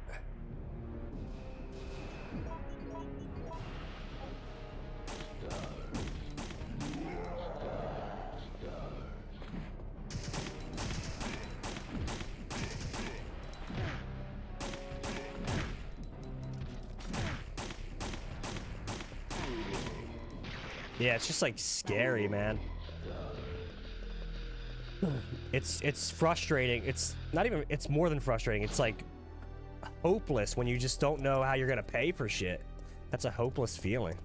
Yeah, it's just like scary, man. It's frustrating. It's not even, it's more than frustrating. It's like hopeless when you just don't know how you're gonna pay for shit. That's a hopeless feeling.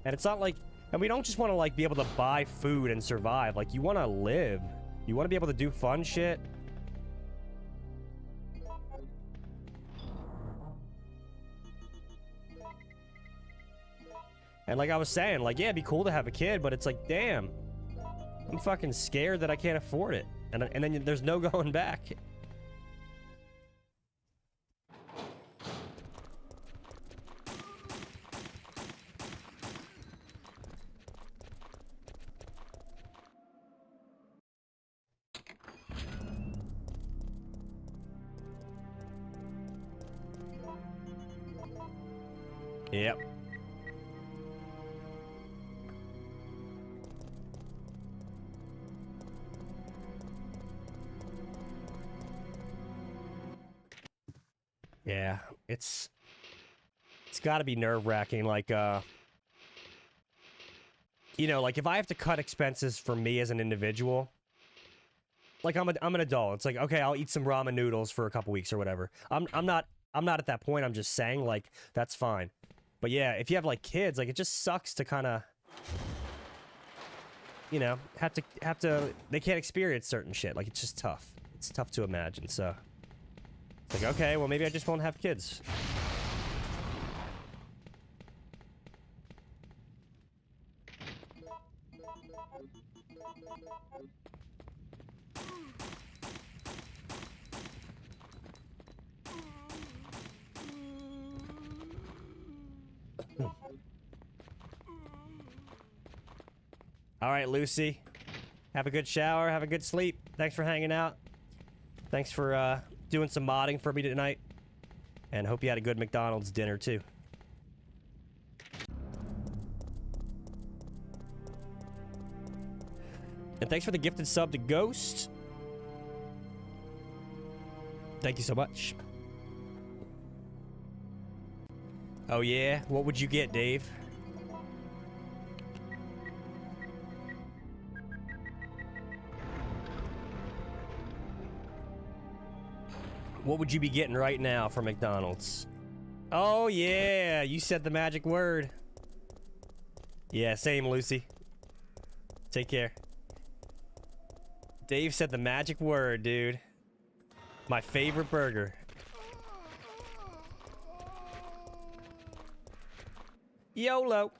And it's not like, and we don't just want to like be able to buy food and survive. Like, you want to live. You want to be able to do fun shit. And like I was saying, like, yeah, it'd be cool to have a kid, but it's like, damn, I'm fucking scared that I can't afford it. And then there's no going back. Yep. Yeah, it's got to be nerve-wracking, like, you know, like, if I have to cut expenses for me as an individual, like, I'm an adult. It's like, okay, I'll eat some ramen noodles for a couple weeks or whatever. I'm not at that point. I'm just saying, like, that's fine. But yeah, if you have like kids, like, it just sucks to kind of, you know, have to they can't experience certain shit. Like, it's just tough. It's tough to imagine. So it's like, okay, well, maybe I just won't have kids. All right, Lucy. Have a good shower. Have a good sleep. Thanks for hanging out. Thanks for doing some modding for me tonight. And hope you had a good McDonald's dinner, too. And thanks for the gifted sub to Ghost. Thank you so much. Oh, yeah? What would you get, Dave? What would you be getting right now from McDonald's? Oh, yeah. You said the magic word. Yeah, same, Lucy. Take care. Dave said the magic word, dude. My favorite burger. YOLO.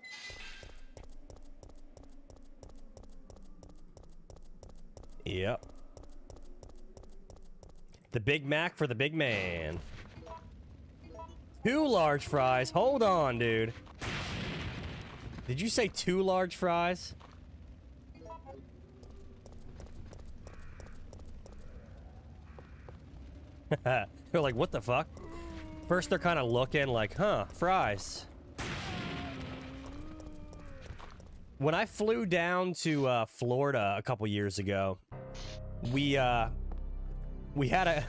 Yep. The Big Mac for the big man. 2 large fries. Hold on, dude. Did you say 2 large fries? They're like, what the fuck? First, they're kind of looking like, huh, fries. When I flew down to Florida a couple years ago, we had a...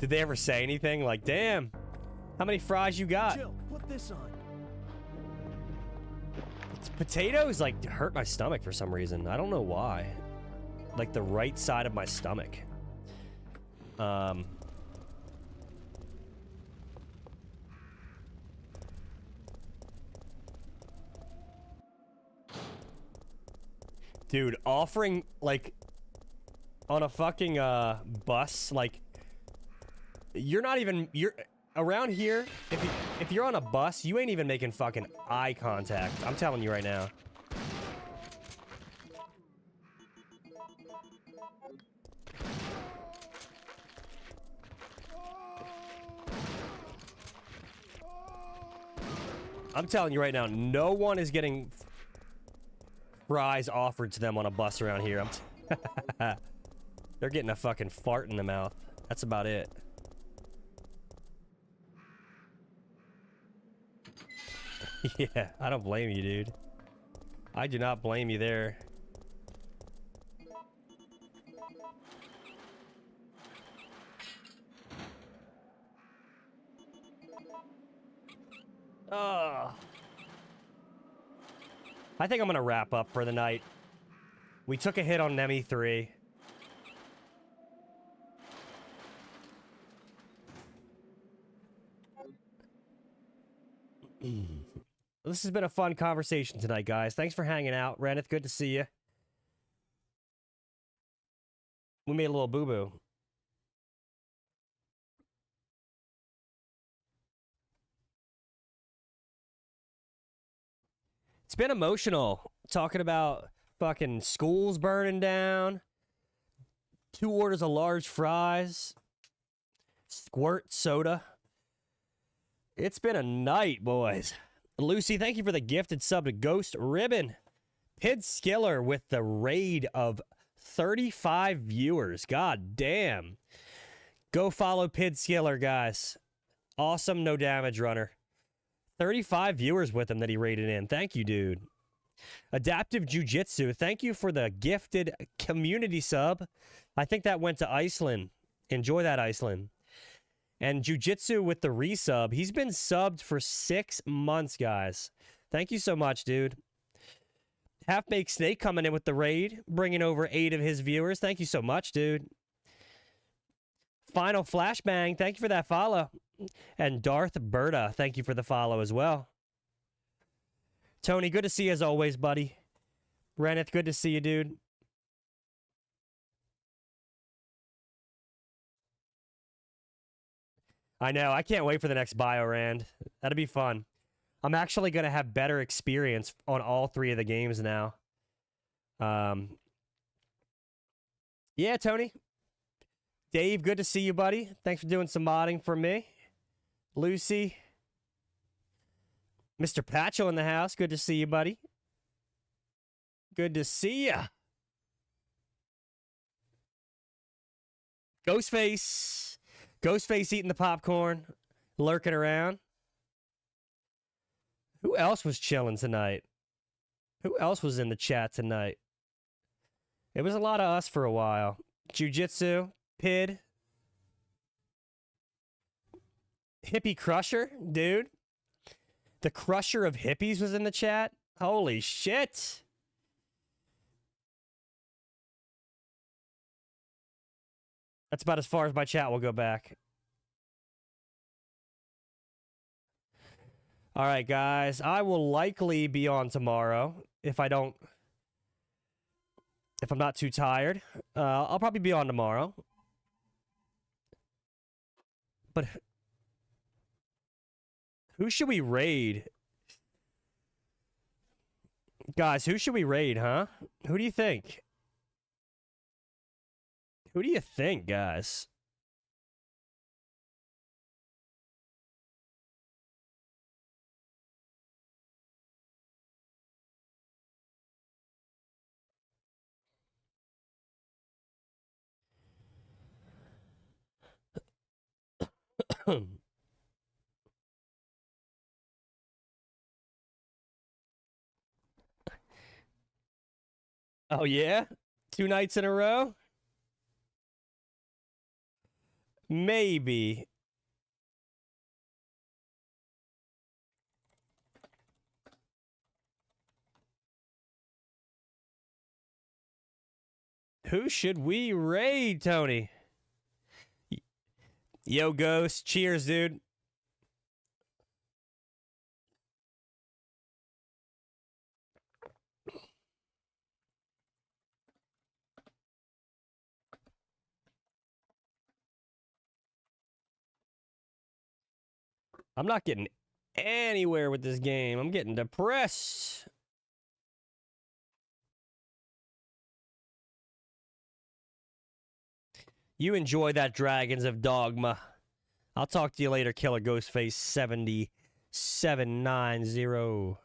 Did they ever say anything? Like, damn, how many fries you got? Chill, put this on. Potatoes, like, hurt my stomach for some reason. I don't know why. Like, the right side of my stomach. Dude, offering, like, on a fucking, bus, like, you're not even, you're, around here, if you're on a bus, you ain't even making fucking eye contact. I'm telling you right now. I'm telling you right now, no one is getting fries offered to them on a bus around here. They're getting a fucking fart in the mouth. That's about it. Yeah, I don't blame you, dude. I do not blame you there. Ugh. I think I'm gonna wrap up for the night. We took a hit on Nemesis 3. This has been a fun conversation tonight, guys. Thanks for hanging out. Reneth, good to see you. We made a little boo-boo. It's been emotional talking about fucking schools burning down, 2 orders of large fries, squirt soda. It's been a night, boys. Lucy, thank you for the gifted sub to Ghost Ribbon. Pid Skiller with the raid of 35 viewers. God damn. Go follow Pid Skiller, guys. Awesome no damage runner. 35 viewers with him that he raided in. Thank you, dude. Adaptive Jiu-Jitsu, thank you for the gifted community sub. I think that went to Iceland. Enjoy that, Iceland. And Jiu-Jitsu with the resub. He's been subbed for 6 months, guys. Thank you so much, dude. Half-Baked Snake coming in with the raid, bringing over 8 of his viewers. Thank you so much, dude. Final Flashbang, thank you for that follow. And Darth Berta, thank you for the follow as well. Tony, good to see you as always, buddy. Reneth, good to see you, dude. I know, I can't wait for the next Biorand. That'll be fun. I'm actually going to have better experience on all 3 of the games now. Yeah, Tony. Dave, good to see you, buddy. Thanks for doing some modding for me. Lucy. Mr. Patcho in the house. Good to see you, buddy. Good to see ya. Ghostface. Ghostface eating the popcorn. Lurking around. Who else was chilling tonight? Who else was in the chat tonight? It was a lot of us for a while. Jiu-Jitsu. Pid. Hippie Crusher, dude. The Crusher of Hippies was in the chat. Holy shit. That's about as far as my chat will go back. All right, guys. I will likely be on tomorrow if I'm not too tired. I'll probably be on tomorrow. But who should we raid? Guys, who should we raid, huh? Who do you think? Who do you think, guys? Oh, yeah? 2 nights in a row? Maybe. Who should we raid, Tony? Yo, Ghost. Cheers, dude. I'm not getting anywhere with this game. I'm getting depressed. You enjoy that Dragons of Dogma. I'll talk to you later, Killer Ghostface 7790.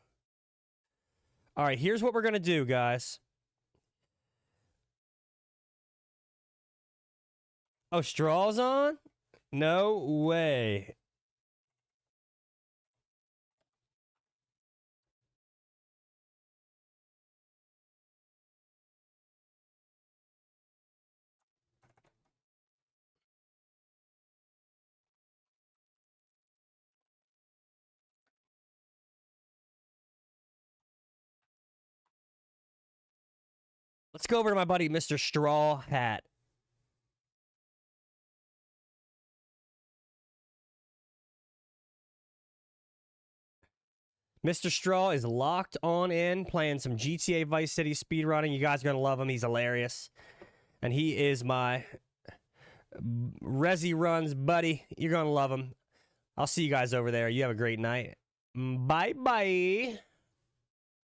All right, here's what we're going to do, guys. Oh, Straw's on? No way. Let's go over to my buddy, Mr. Straw Hat. Mr. Straw is locked on in, playing some GTA Vice City speedrunning. You guys are going to love him. He's hilarious. And he is my Resi Runs buddy. You're going to love him. I'll see you guys over there. You have a great night. Bye-bye.